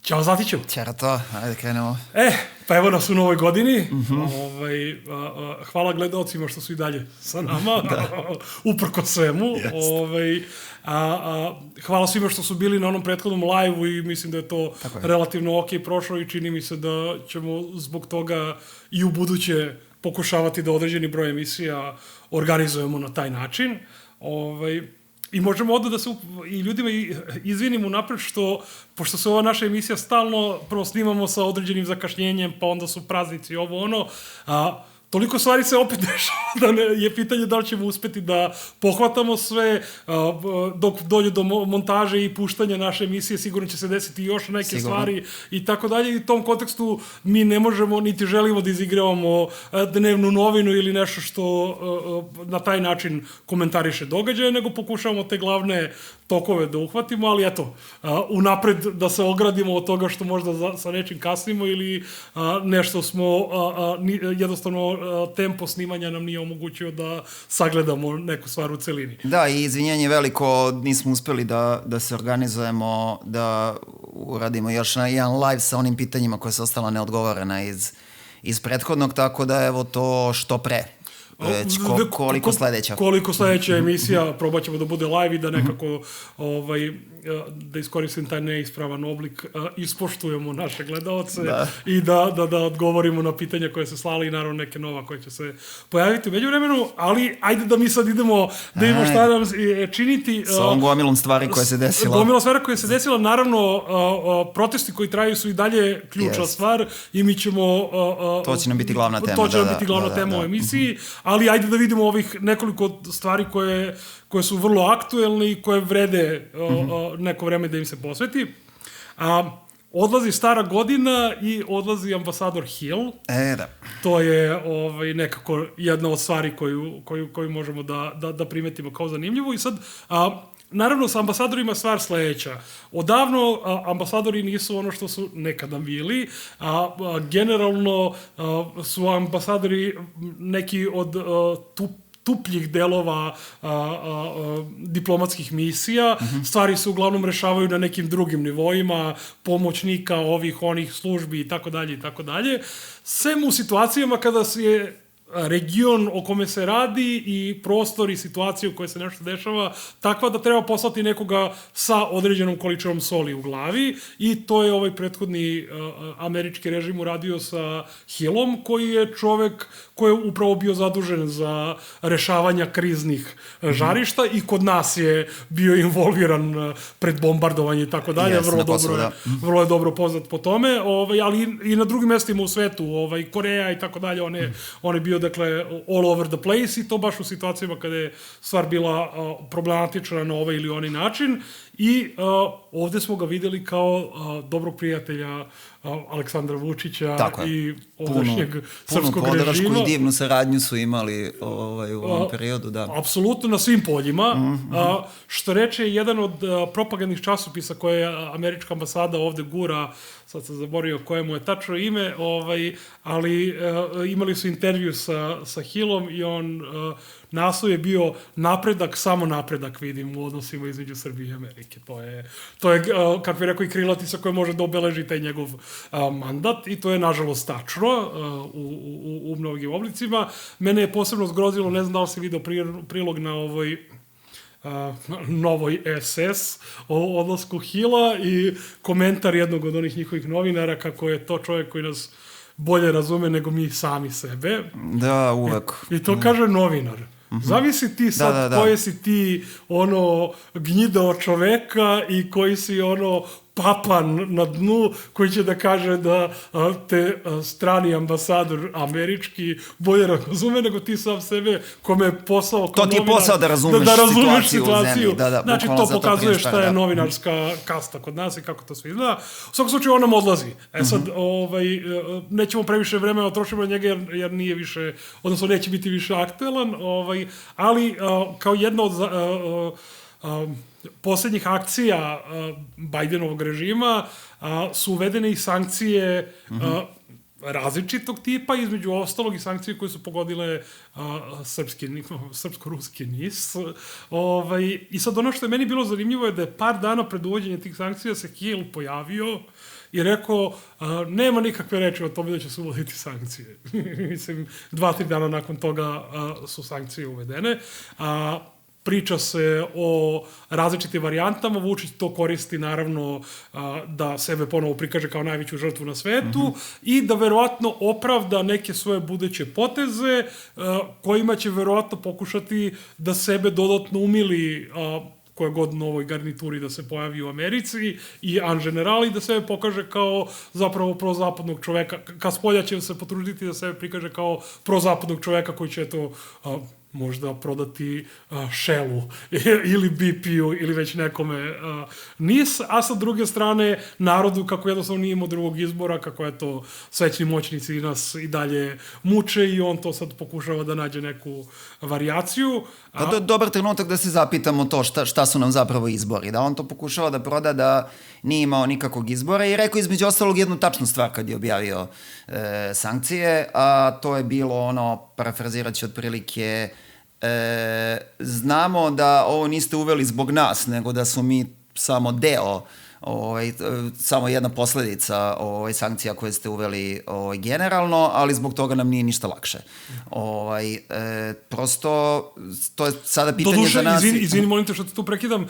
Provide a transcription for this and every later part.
Ćao Zlatiću. Ćera to, ajde krenemo. Pa evo nas u novoj godini. Hvala gledalcima što su i dalje sa nama, uprko svemu. Hvala svima što su bili na onom prethodnom live-u i mislim da je to relativno ok prošlo i čini mi se da ćemo zbog toga i u buduće pokušavati da određeni broj emisija organizujemo na taj način. I možemo odmah da se i ljudima izvinimo napred što, pošto se ova naša emisija stalno prvo snimamo sa određenim zakašnjenjem, pa onda su praznici ovo ono, toliko stvari se opet dešava da je pitanje da li ćemo uspeti da pohvatamo sve, dok dođe do montaže i puštanja naše emisije, sigurno će se desiti još neke stvari i tako dalje. I u tom kontekstu mi ne možemo niti želimo da izigravamo dnevnu novinu ili nešto što na taj način komentariše događaje, nego pokušavamo te glavne tokove da uhvatimo, ali eto, unapred da se ogradimo od toga što možda sa nečim kasnimo ili nešto smo jednostavno tempo snimanja nam nije omogućio da sagledamo neku stvar u celini. Da, i izvinjenje veliko, nismo uspeli da se organizujemo, da uradimo još jedan live sa onim pitanjima koje su ostala neodgovorena iz prethodnog, tako da evo to što pre. Već koliko sledeća? Koliko sledeća emisija, probat ćemo da bude live i da nekako da iskoristim taj neispravan oblik, ispoštujemo naše gledaoce i da odgovorimo na pitanja koje se slali i naravno neke nova koje će se pojaviti u međuvremenu, ali ajde da mi sad idemo da imamo šta nam činiti. Sa ovom gomilom stvari koje se desila. Gomila stvari koje se desila, naravno protesti koji traju su i dalje ključna stvar i mi ćemo... To će nam biti glavna tema. To će nam biti glavna tema u emisiji, ali ajde da vidimo ovih nekoliko stvari koje su vrlo aktuelne i koje vrede neko vreme da im se posveti. Odlazi stara godina i odlazi ambasador Hill. Da. To je nekako jedna od stvari koju možemo da primetimo kao zanimljivo. I sad, naravno, sa ambasadorima stvar sledeća. Odavno ambasadori nisu ono što su nekada bili. Generalno su ambasadori neki od tupljih delova diplomatskih misija. Stvari se uglavnom rešavaju na nekim drugim nivoima, pomoćnika, onih službi i tako dalje i tako dalje. Sem u situacijama kada je region o kome se radi i prostor i situacija u kojoj se nešto dešava takva da treba poslati nekoga sa određenom količinom soli u glavi i to je ovaj prethodni američki režim uradio sa Hillom, koji je čovek koji je upravo bio zadužen za rešavanja kriznih žarišta i kod nas je bio involviran pred bombardovanje i tako dalje. Vrlo je dobro poznat po tome, ali i na drugim mestima u svetu, Koreja i tako dalje, on je bio dakle all over the place i to baš u situacijama kada je stvar bila problematična na ovaj ili onaj način i ovde smo ga videli kao dobrog prijatelja Aleksandra Vučića i ovdašnjeg srpskog režima. Punu podršku i divnu saradnju su imali u ovom periodu, da. Apsolutno na svim poljima. Što reče jedan od propagandnih časopisa koje je američka ambasada ovde gura, sad sam zaboravio koje mu je tačno ime, ali imali su intervju sa Hillom i naslov je bio napredak, samo napredak vidim u odnosima između Srbije i Amerike. To je kako bih rekao, i krilatica koja može da obeleži taj njegov mandat i to je nažalost tačno u mnogim oblicima. Mene je posebno zgrozilo, ne znam da li si video prilog na novoj SS o odlasku Hilla i komentar jednog od onih njihovih novinara kako je to čovjek koji nas bolje razume nego mi sami sebe. Da, uvek. I to kaže novinar. Zavisi ti sad koje si ti gnjidao čoveka i koji si papan na dnu koji će da kaže da te strani ambasador američki bolje razume nego ti sam sebe kome je posao kao novinar. To ti je posao da razumeš situaciju u zemlji. Znači, to pokazuje šta je novinarska kasta kod nas i kako to sve izgleda. U svakom slučaju, on nam odlazi. Sad, nećemo previše vremena otrošiti na njega jer nije više, odnosno neće biti više aktuelan, ali kao jedna od poslednjih akcija Bajdenovog režima su uvedene i sankcije različitog tipa, između ostalog i sankcije koje su pogodile srpsko-ruski NIS. I sad ono što je meni bilo zanimljivo je da je par dana pred uvođenjem tih sankcija se Hill pojavio i rekao, nema nikakve reči o tome da će se uvoditi sankcije. Mislim, 2-3 dana nakon toga su sankcije uvedene. Priča se o različitim varijantama, Vučić to koristi naravno da sebe ponovo prikaže kao najveću žrtvu na svetu i da verovatno opravda neke svoje buduće poteze kojima će verovatno pokušati da sebe dodatno umili koje god novoj garnituri da se pojavi u Americi i an generali da sebe pokaže kao zapravo prozapadnog čoveka. Ka spolja će se potruditi da sebe prikaže kao prozapadnog čoveka koji će to možda prodati Shellu ili BP-u ili već nekome NIS, a sa druge strane narodu kako jednostavno nije imao drugog izbora, kako je to svećni moćnici nas i dalje muče i on to sad pokušava da nađe neku varijaciju. Pa to je dobar trenutak da se zapitamo to šta su nam zapravo izbori, da on to pokušava da proda da nije imao nikakvog izbora i rekao između ostalog jednu tačnu stvar kad je objavio sankcije, a to je bilo parafrazirat ću otprilike, znamo da ovo niste uveli zbog nas, nego da smo mi samo deo, samo jedna posledica sankcija koje ste uveli generalno, ali zbog toga nam nije ništa lakše. Prosto, to je sada pitanje za nas. Izvini, molim te što te tu prekidam,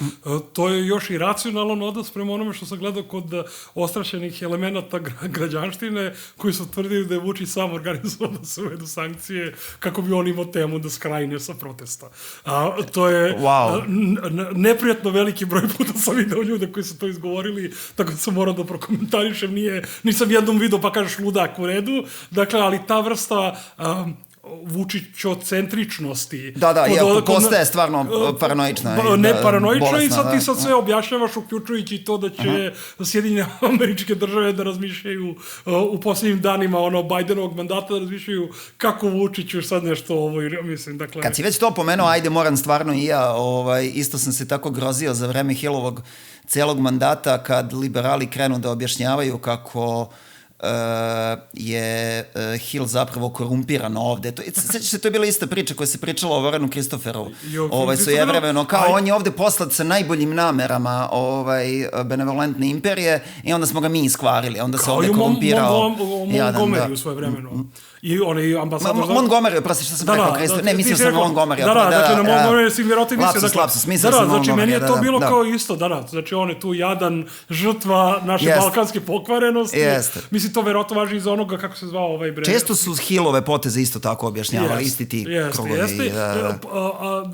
to je još i racionalan odnos prema onome što sam gledao kod ostrašenih elemenata građanštine koji su tvrdili da je Vučić sam organizovao da se uvedu sankcije kako bi on imao temu da skrajne sa protesta. To je neprijatno veliki broj puta sam video ljude koji su to izgovorili, tako da sam morao da prokomentarišem, nisam jednom video pa kažeš ludak u redu, dakle, ali ta vrsta Vučićocentričnosti. Da, postaje stvarno paranoična. Ne paranoična i sad ti sad sve objašnjavaš, uključujući to da će Sjedinjene Američke Države da razmišljaju u posljednjim danima Bajdenovog mandata, da razmišljaju kako Vučić još sad nešto mislim, dakle... Kad si već to pomenuo, ajde, moram stvarno i ja, isto sam se tako grozio za vreme Hillovog celog mandata kad liberali krenu da objašnjavaju kako je Hill zapravo korumpiran ovde. Sećaš se, to je bila ista priča koja se pričala o Warrenu Christopheru svojevremeno, kao on je ovde poslat sa najboljim namerama benevolentne imperije i onda smo ga mi iskvarili, onda se ovde korumpirao. Montgomery u svoje vremeno. I onaj ambasador... Montgomery, prosti što sam rekao, ne, mislio sam na Montgomery. Dakle, na Montgomery si vjerovatno mislio. Lapsus, mislio sam na Montgomery. Znači, meni je to bilo kao isto, znači on je tu jadan žrtva naše balkanske pokvarenosti. Mislim, to vjerovatno važi iz onoga kako se zvao ovaj bre. Često su Hillove poteze isto tako objašnjavali, isti ti krugovi.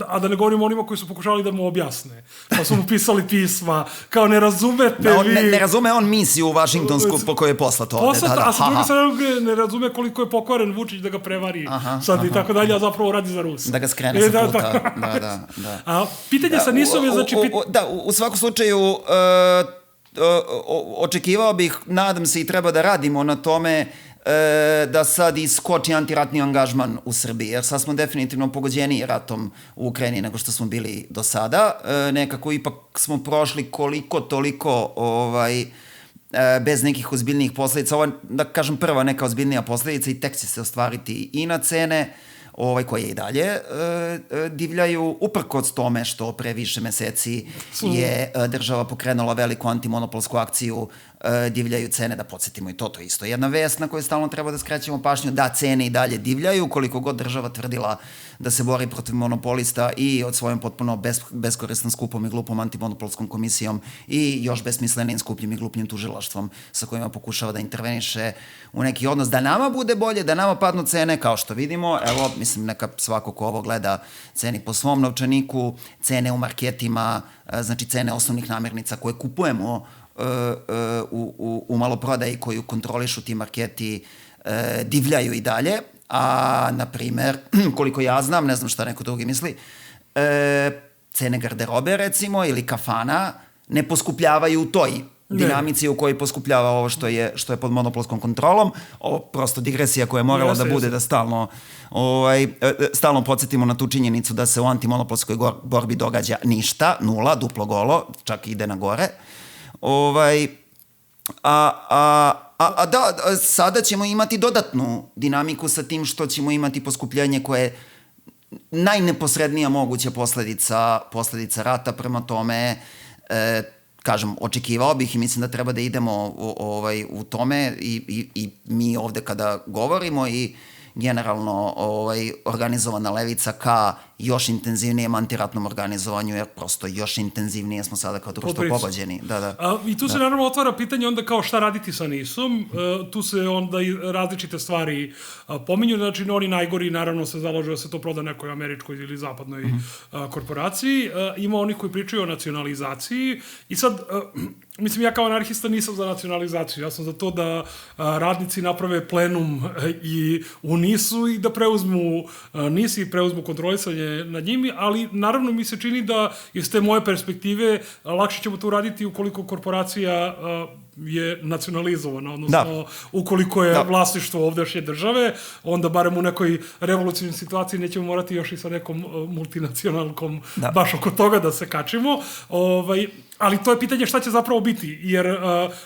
A da ne govorimo onima koji su pokušali da mu objasne. Pa su mu pisali pisma, kao ne razumete vi... Ne razume on misiju u Vašingtonsku po kojoj je poslato ovde. A sa druge strane ne razume koliko je pokvaren Vučić da ga prevari sad i tako dalje, a zapravo radi za Rus. Da ga skrene sa puta. Da. A pitanje sa NIS-om je znači... Da, u svakom slučaju očekivao bih, nadam se i treba da radimo na tome da sad iskoči antiratni angažman u Srbiji, jer sad smo definitivno pogođeni ratom u Ukrajini nego što smo bili do sada. Nekako ipak smo prošli koliko toliko bez nekih ozbiljnijih posledica. Ovo, da kažem, prva neka ozbiljnija posledica i tek će se ostvariti i na cene koje i dalje divljaju, uprkos tome što pre više meseci je država pokrenula veliku antimonopolsku akciju, divljaju cene, da podsjetimo i to je isto jedna vest na koju stalno treba da skrećemo pažnju, da cene i dalje divljaju, koliko god država tvrdila da se bori protiv monopolista i od svojom potpuno beskorisnom skupom i glupom antimonopolskom komisijom i još besmislenim skupljim i glupljim tužilaštvom sa kojima pokušava da interveniše u neki odnos, da nama bude bolje, da nama padnu cene, kao što vidimo, evo, mislim, neka svako ko ovo gleda ceni po svom novčaniku, cene u marketima, znači cene osnovnih namirnica koje kupujemo u maloprodaji koju kontrolišu ti marketi divljaju i dalje, a, na primer, koliko ja znam, ne znam šta neko drugi misli, cene garderobe, recimo, ili kafana, ne poskupljavaju u toj dinamici u kojoj poskupljava ovo što je pod monopolskom kontrolom. Ovo prosto digresija koja je morala da bude da stalno podsjetimo na tu činjenicu da se u antimonopolskoj borbi događa ništa, nula, duplo golo, čak ide na gore. Da, sada ćemo imati dodatnu dinamiku sa tim što ćemo imati poskupljenje koje je najneposrednija moguća posledica rata, prema tome, kažem, očekivao bih i mislim da treba da idemo u tome i mi ovde kada govorimo i generalno organizovana levica ka još intenzivnijem antiratnom organizovanju, jer prosto još intenzivnije smo sada kao društvo pogođeni. I tu se naravno otvara pitanje onda kao šta raditi sa NIS-om. Tu se onda i različite stvari pominju. Znači, oni najgori naravno se zalažu da se to proda nekoj američkoj ili zapadnoj korporaciji. Ima oni koji pričaju o nacionalizaciji i sad, mislim, ja kao anarhista nisam za nacionalizaciju. Ja sam za to da radnici naprave plenum i u NIS-u i da preuzmu NIS i preuzmu kontrolisanje nad njimi, ali naravno mi se čini da iz te moje perspektive lakše ćemo to uraditi ukoliko korporacija je nacionalizovana, odnosno ukoliko je vlasništvo ovdašnje države, onda barem u nekoj revolucionarnoj situaciji nećemo morati još i sa nekom multinacionalkom baš oko toga da se kačimo. Ali to je pitanje šta će zapravo biti, jer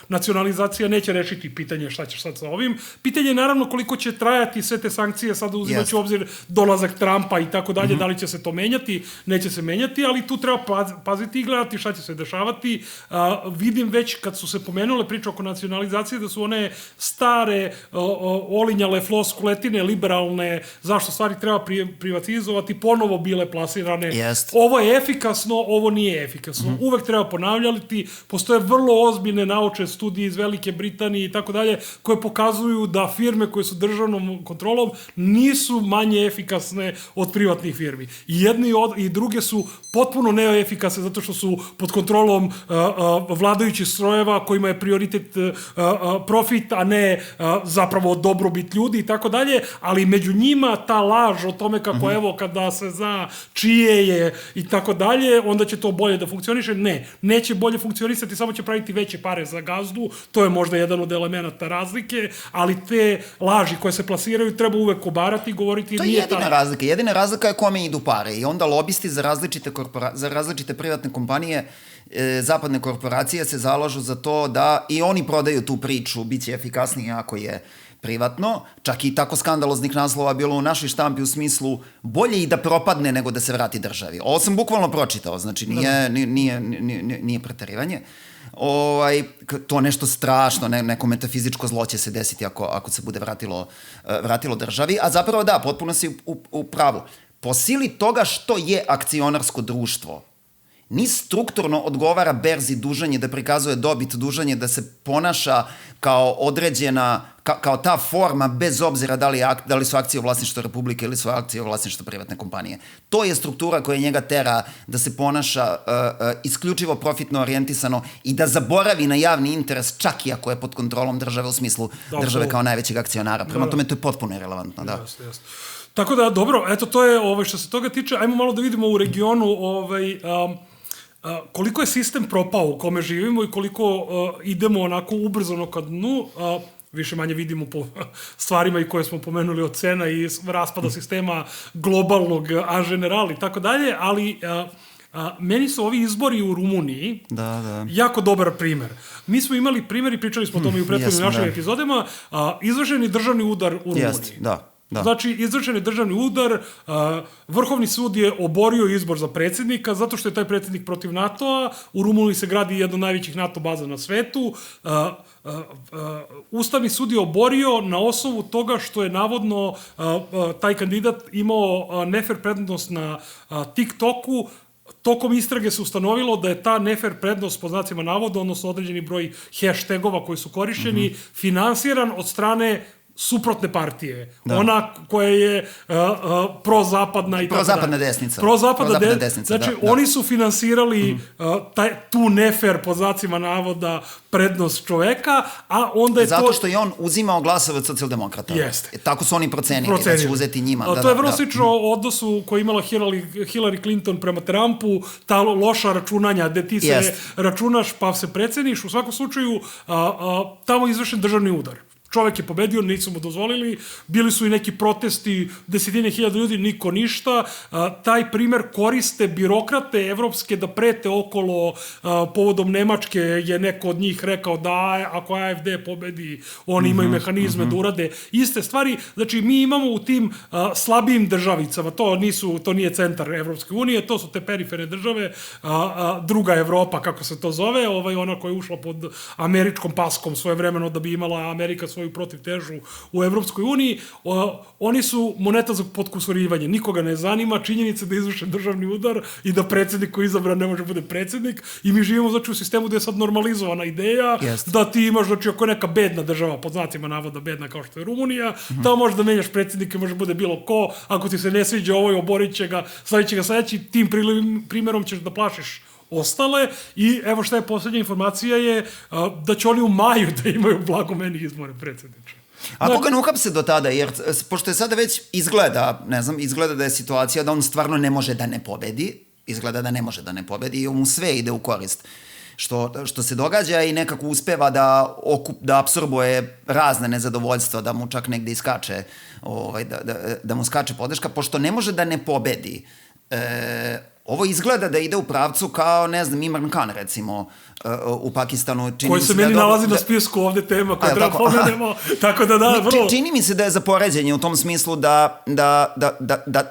nacionalizacija neće rešiti pitanje šta će sad sa ovim. Pitanje je naravno koliko će trajati sve te sankcije, sada uzimajući u obzir dolazak Trumpa i tako dalje, da li će se to menjati, neće se menjati, ali tu treba paziti i gledati šta će se dešavati. Vidim već kad su se pomenule priče oko nacionalizacije da su one stare, olinjale floskuletine, liberalne, zašto stvari treba privatizovati, ponovo bile plasirane. Ovo je efikasno, ovo nije efikasno. Uvek treba ponavljati, postoje vrlo ozbiljne naučne studije iz Velike Britanije i tako dalje, koje pokazuju da firme koje su državnom kontrolom nisu manje efikasne od privatnih firmi. I jedne i druge su potpuno neefikasne zato što su pod kontrolom vladajućih strojeva kojima je prioritet profit, a ne zapravo dobrobit ljudi i tako dalje, ali među njima ta laž o tome kako evo kada se zna čije je i tako dalje, onda će to bolje da funkcioniše. Neće bolje funkcionisati, samo će praviti veće pare za gazdu, to je možda jedan od elemenata razlike, ali te laži koje se plasiraju treba uvek obarati i govoriti to je jedina razlika. Jedina razlika je kome idu pare i onda lobisti za različite privatne kompanije, zapadne korporacije se zalažu za to da i oni prodaju tu priču, bit će efikasnije ako je privatno, čak i tako skandaloznih naslova bilo u našoj štampi u smislu bolje i da propadne nego da se vrati državi. Ovo sam bukvalno pročitao, znači nije preterivanje. To nešto strašno, neko metafizičko zlo će se desiti ako se bude vratilo državi, a zapravo da, potpuno si u pravu. Po sili toga što je akcionarsko društvo, NIS strukturno odgovara berzi dužanje da prikazuje dobit, dužanje da se ponaša kao određena, kao ta forma bez obzira da li su akcije u vlasništvu Republike ili su akcije u vlasništvu privatne kompanije. To je struktura koja njega tera da se ponaša isključivo profitno orijentisano i da zaboravi na javni interes čak i ako je pod kontrolom države u smislu države kao najvećeg akcionara. Prema tome to je potpuno irelevantno. Jasno. Tako da, dobro, eto to je što se toga tiče. Ajmo malo da vidimo u regionu koliko je sistem propao u kome živimo i koliko idemo onako ubrzano ka dnu, više manje vidimo po stvarima i koje smo pomenuli od cena i raspada sistema globalnog a general i tako dalje, ali meni su ovi izbori u Rumuniji jako dobar primer. Mi smo imali primer i pričali smo o tome i u prethodnim našim epizodama, izvršeni državni udar u Rumuniji. Znači, izvršen je državni udar, Vrhovni sud je oborio izbor za predsjednika, zato što je taj predsjednik protiv NATO-a, u Rumuniji se gradi jedna od najvećih NATO baza na svetu, Ustavni sud je oborio na osnovu toga što je navodno taj kandidat imao nefer prednost na TikToku. Tokom istrage se ustanovilo da je ta nefer prednost, po znacima navoda, odnosno određeni broj hashtagova koji su korišćeni, finansiran od strane suprotne partije. Ona koja je prozapadna i tako dalje. Prozapadna desnica. Prozapadna desnica. Znači, oni su finansirali tu nefer, pod znacima navoda, prednost čoveka, a onda je zato što je on uzimao glasove od socijaldemokrata. Jeste. Tako su oni procenili da će uzeti njima. To je vrlo slično o odnosu koji je imala Hillary Clinton prema Trumpu, ta loša računanja, gde ti se računaš pa se preceniš. U svakom slučaju, tamo je izvršen državni udar. Čovek je pobedio, nisu mu dozvolili, bili su i neki protesti, 10.000 ljudi, niko ništa. Taj primer koriste birokrate evropske da prete okolo povodom Nemačke, je neko od njih rekao da ako AfD pobedi, oni imaju mehanizme da urade iste stvari. Znači, mi imamo u tim slabijim državicama, to nije centar Evropske unije, to su te periferne države, druga Evropa, kako se to zove, ona koja je ušla pod američkom paskom svojevremeno da bi imala Amerika svoju protivtežu u Evropskoj uniji, oni su moneta za potkusurivanje. Nikoga ne zanima činjenica da je izvršen državni udar i da predsjednik koji je izabran ne može bude predsjednik i mi živimo znači u sistemu gde je sad normalizovana ideja da ti imaš, znači ako je neka bedna država, pod znacima navoda bedna kao što je Rumunija, tamo možeš da menjaš predsjednike, može bude bilo ko, ako ti se ne sviđa ovo i oborit će ga, stavit će ga sledeći, tim primjerom ćeš da plašiš ostale i evo šta je posljednja informacija je da će oni u maju da imaju blagomeni izbore predsjedniče. Ako ga ne uhapse do tada, jer pošto je sada već izgleda da je situacija da on stvarno ne može da ne pobedi, i mu sve ide u korist. Što se događa i nekako uspeva da apsorbuje razne nezadovoljstva, da mu čak negde iskače, da mu skače podrška, pošto ne može da ne pobedi. Ovo izgleda da ide u pravcu kao, ne znam, Imran Khan, recimo, u Pakistanu. Koji se meni nalazi na spisku ovde tema koje treba pomenemo, tako da vrlo... Čini mi se da je za poređenje u tom smislu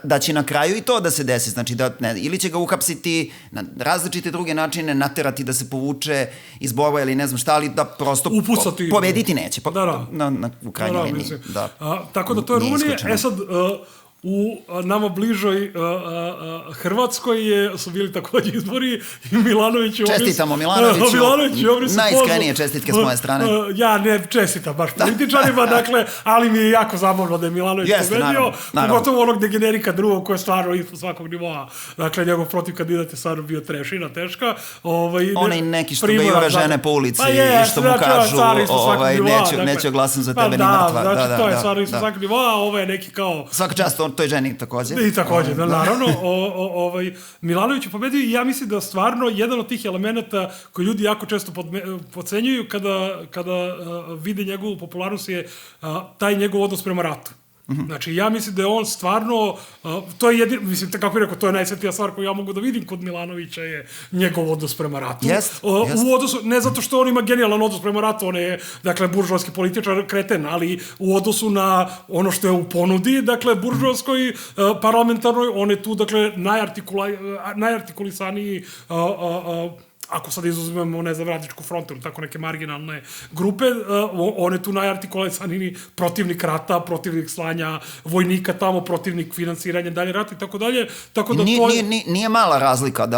da će na kraju i to da se desi, znači ili će ga uhapsiti na različite druge načine, naterati da se povuče iz borba ili ne znam šta, ali da prosto pobediti neće. U krajnjoj liniji. Tako da to je Rumunija. Sad... U nama bližoj Hrvatskoj su bili takođe izbori i Milanović... Čestitamo Milanoviću, najiskrenije čestitke s moje strane. Ja ne čestitam baš političarima, dakle, ali mi je jako zabavno da je Milanović pobedio, pogotovo onog degenerika drugog koji je stvarno ispod svakog nivoa. Dakle, njegov protiv kandidat je stvarno bio trešina teška. Onaj neki što ga jure žene po ulici i što mu kažu neću glasam za tebe ni mrtva. Znači, to je stvarno ispod svakog nivoa, ovo je neki kao... Svaka čast toj ženi takođe. I takođe, naravno. Milanović je pobedio i ja mislim da stvarno jedan od tih elemenata koji ljudi jako često podcenjuju kada vide njegovu popularnost je taj njegov odnos prema ratu. Znači, ja mislim da je on stvarno, to je jedino, mislim, kako je rekao, to je najsvetija stvar koju ja mogu da vidim kod Milanovića je njegov odnos prema ratu. U odnosu, ne zato što on ima genijalan odnos prema ratu, on je, dakle, buržovski političar, kreten, ali u odnosu na ono što je u ponudi, dakle, buržovskoj, parlamentarnoj, on je tu, dakle, najartikulisaniji ako sad izuzmemo, ne znam, Radničku frontu ili tako neke marginalne grupe, on je tu najartikulisaniji protivnik rata, protivnik slanja vojnika tamo, protivnik finansiranja dalje rata i tako dalje. Nije mala razlika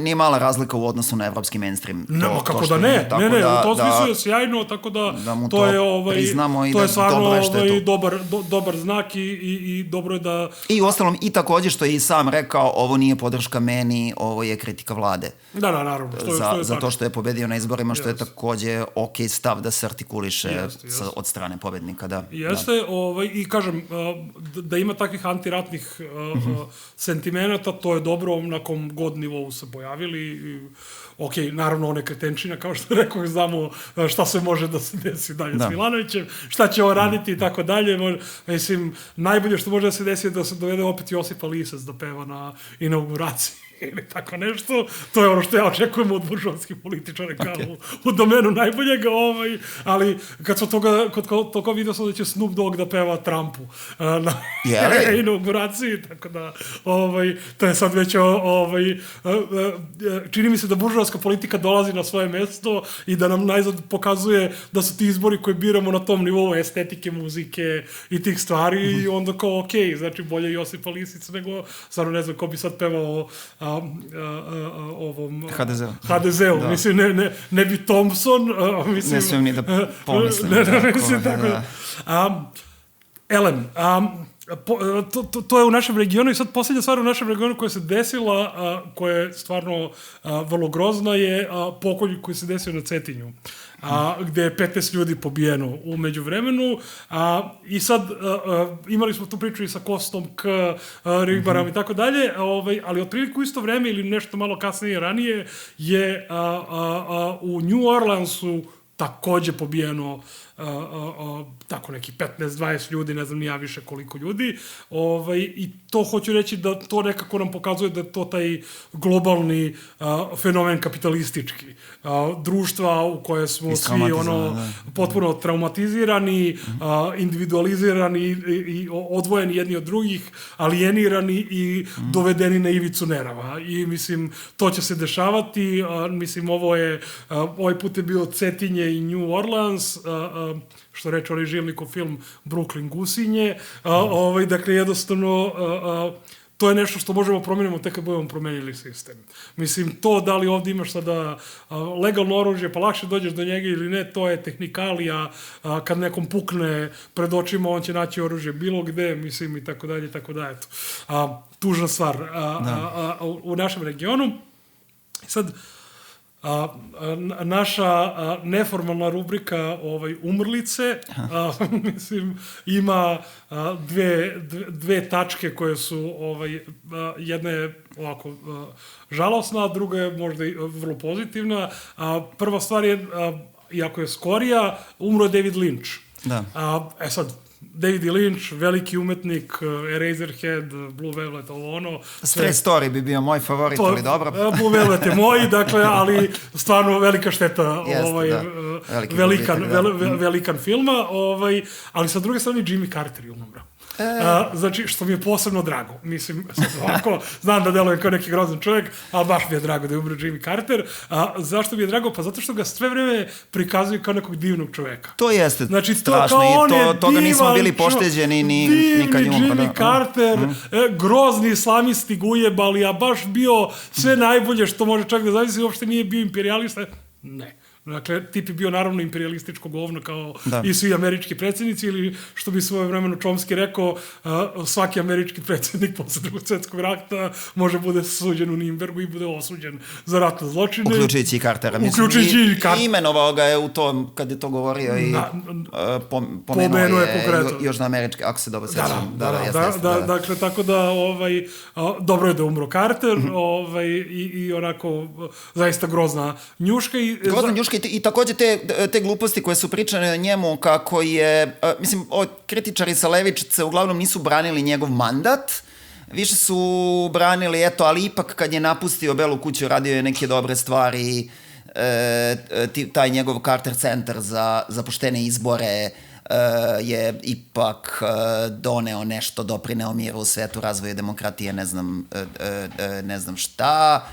nije mala razlika u odnosu na evropski mainstream. Kako da ne, u to smislu je sjajno, tako da to je priznamo i da dobro je što je to. Dobar znak i dobro je da... I u ostalom, i takođe što je i sam rekao, ovo nije podrška meni, ovo je kritika vlade. Da, naravno. Za to što je pobedio na izborima, što je takođe okej stav da se artikuliše od strane pobednika. Jeste, i kažem, da ima takvih antiratnih sentimenata, to je dobro, na kom god nivou se pojavili. Okej, naravno, one kretenčina, kao što rekao, znamo šta se može da se desi dalje s Milanovićem, šta će on raditi i tako dalje. Mislim, najbolje što može da se desi je da se dovede opet Josipa Lisac da peva na inauguraciji ili tako nešto. To je ono što ja očekujem od buržovskih političara kao u domenu najboljega, ali kad sam toga vidio sam da će Snoop Dogg da peva Trumpu na inauguraciji, tako da to je sad već čini mi se da buržovska politika dolazi na svoje mesto i da nam najzad pokazuje da su ti izbori koje biramo na tom nivou estetike, muzike i tih stvari i onda kao okej, znači bolje Josipa Lisica nego, stvarno ne znam ko bi sad pevao ovom HDZ-u. Mislim, ne bi Thompson, mislim... Ne smijem ni da pomislim. Mislim, tako da. Elem, to je u našem regionu i sad posljednja stvar u našem regionu koja se desila, koja je stvarno vrlo grozna, je pokolj koji se desio na Cetinju, gde je 15 ljudi pobijeno u međuvremenu. I sad imali smo tu priču i sa Kostom K, Ribaram i tako dalje, ali otprilike u isto vreme ili nešto malo kasnije ranije je u New Orleansu takođe pobijeno tako neki 15-20 ljudi, ne znam ni ja više koliko ljudi. I to hoću reći da to nekako nam pokazuje da je to taj globalni fenomen kapitalistički. Društva u koje smo svi potpuno traumatizirani, individualizirani i odvojeni jedni od drugih, alijenirani i dovedeni na ivicu nerava. I mislim, to će se dešavati. Mislim, ovaj put je bio Cetinje i New Orleans, što reče onaj Živnikov film Brooklyn Gusinje. Dakle, jednostavno, to je nešto što možemo promenimo tek kad budemo promenili sistem. Mislim, to da li ovdje imaš sada legalno oružje, pa lakše dođeš do njega ili ne, to je tehnikalija. Kad nekom pukne pred očima, on će naći oružje bilo gde, mislim, i tako dalje, i tako dalje. Tužna stvar u našem regionu. Sad, naša neformalna rubrika umrlice, mislim, ima dve tačke koje su, jedna je ovako žalosna, a druga je možda i vrlo pozitivna. Prva stvar je, iako je skorija, umro je David Lynch. Da. Sad, David Lynch, veliki umetnik, Eraserhead, Blue Velvet, ovo ono. Straight Story bi bio moj favorit, ali dobro. Blue Velvet je moj, dakle, ali stvarno velika šteta, velikan filma, ali sa druge strane Jimmy Carter je umro. Znači, što mi je posebno drago. Mislim, ovako, znam da delujem kao neki grozan čovjek, ali baš mi je drago da je umro Jimmy Carter. Zašto mi je drago? Pa zato što ga sve vreme prikazuju kao nekog divnog čoveka. To jeste strašno i toga nismo bili pošteđeni ni kad je umro. Jimmy Carter, grozni islamisti gujebali, a baš bio sve najbolje što može čak da zavisi, uopšte nije bio imperijalista. Ne. Dakle, tip je bio naravno imperialističko govno kao i svi američki predsjednici, ili što bi svoje vremeno Chomsky rekao, svaki američki predsjednik posle Drugog svjetskog rata može bude suđen u Nürnbergu i bude osuđen za ratne zločine. Uključujući i Cartera. I imenovao ga je u tom, kad je to govorio i pomenuo je južnoameričke, ako se dobro sećam. Dakle, tako da dobro je da umro Carter i onako zaista grozna njuška. Grozna njuška i takođe te gluposti koje su pričane o njemu, kako je, mislim, kritičari sa levičice uglavnom nisu branili njegov mandat, više su branili, ali ipak kad je napustio Belu kuću, radio je neke dobre stvari, taj njegov Carter Center za poštene izbore je ipak doneo nešto, doprineo miru u svetu, razvoju demokratije, ne znam šta.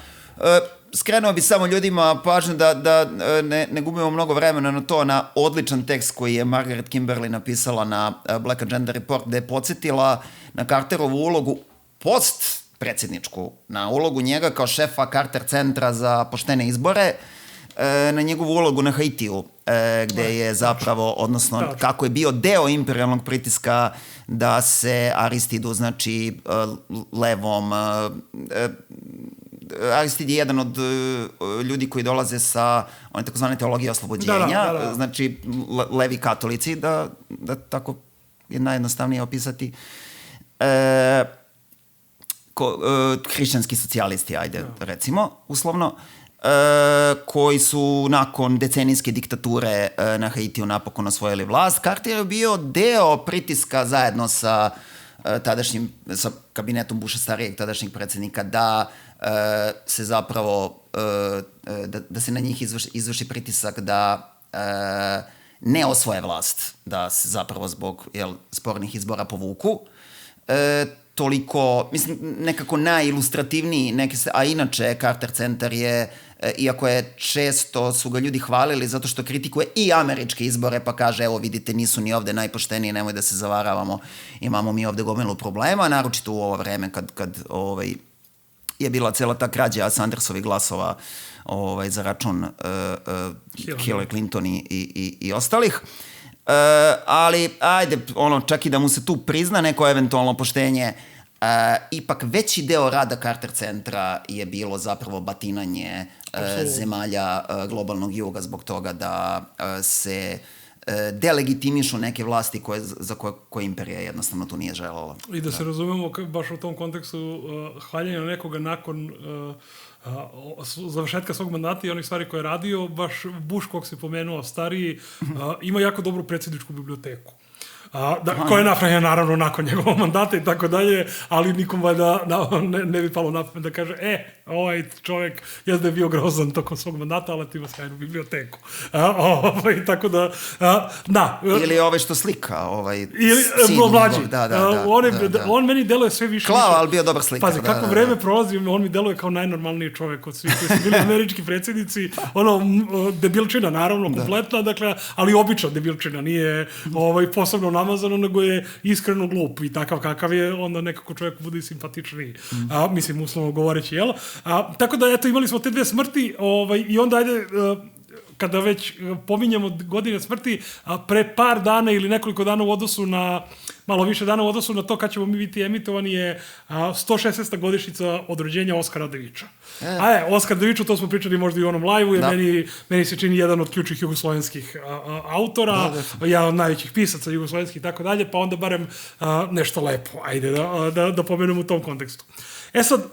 Skrenuo bi samo ljudima pažnju da ne gubimo mnogo vremena na to, na odličan tekst koji je Margaret Kimberly napisala na Black Agenda Report, gde je podsjetila na Carterovu ulogu post-predsjedničku, na ulogu njega kao šefa Carter centra za poštene izbore, na njegovu ulogu na Haitiju, gde je zapravo, odnosno kako je bio deo imperialnog pritiska da se Aristidu, znači levom... Aristid je jedan od ljudi koji dolaze sa one takozvane teologije oslobođenja, znači levi katolici, da tako je najjednostavnije opisati, hrišćanski socijalisti, ajde recimo, uslovno, koji su nakon decenijske diktature na Haitiju napokon osvojili vlast. Carter je bio deo pritiska zajedno sa tadašnjim, sa kabinetom Busha starijeg, tadašnjeg predsjednika, da se zapravo, da se na njih izvrši pritisak da ne osvoje vlast, da se zapravo zbog spornih izbora povuku. Toliko, mislim, nekako najilustrativniji, a inače Carter Centar je, iako je često su ga ljudi hvalili zato što kritikuje i američke izbore, pa kaže, evo vidite, nisu ni ovde najpošteniji, nemoj da se zavaravamo, imamo mi ovde gomilu problema, naročito u ovo vreme kad je bila cela ta krađa Sandersovih glasova za račun Hillary Clinton i ostalih. Ali, ajde, čak i da mu se tu prizna neko eventualno poštenje, ipak veći deo rada Carter centra je bilo zapravo batinanje zemalja globalnog juga zbog toga da se delegitimišu neke vlasti za koje imperija jednostavno tu nije želela. I da se razumemo baš u tom kontekstu hvaljenja nekoga nakon završetka svog mandata i onih stvari koje je radio, baš Bush, kog se pomenuo stariji, ima jako dobru predsjedničku biblioteku. Koja je napravljena naravno nakon njegovog mandata i tako dalje, ali nikom valjda ne bi palo na pamet da kaže ovaj čovjek je da je bio grozan tokom svog mandata, ali ti ima sjajnu biblioteku. Tako da, da. Ili ovaj što slika, sin. Mlađi. On meni deluje sve više. Klava, ali bio dobar slika. Pazi, kako vreme prolazi, on mi deluje kao najnormalniji čovjek od svih koji su bili američki predsjednici. Debilčina, naravno, kompletna, dakle, ali obična debilčina, nije posebno namazano, nego je iskreno glup i takav kakav je, onda nekako čovjek bude i simpatičniji. Mislim, uslovno govoreći, jel? Tako da, eto, imali smo te dve smrti i onda, ajde, kada već pominjamo godine smrti, pre par dana ili nekoliko dana u odnosu na, malo više dana u odnosu na to kad ćemo mi biti emitovani je 116. godišnjica od rođenja Oskara Devića. Oskar Deviću, to smo pričali možda i u onom live-u, jer meni se čini jedan od ključnih jugoslovenskih autora, jedan od najvećih pisaca jugoslovenskih i tako dalje, pa onda barem nešto lepo, ajde da pomenem u tom kontekstu. Sad,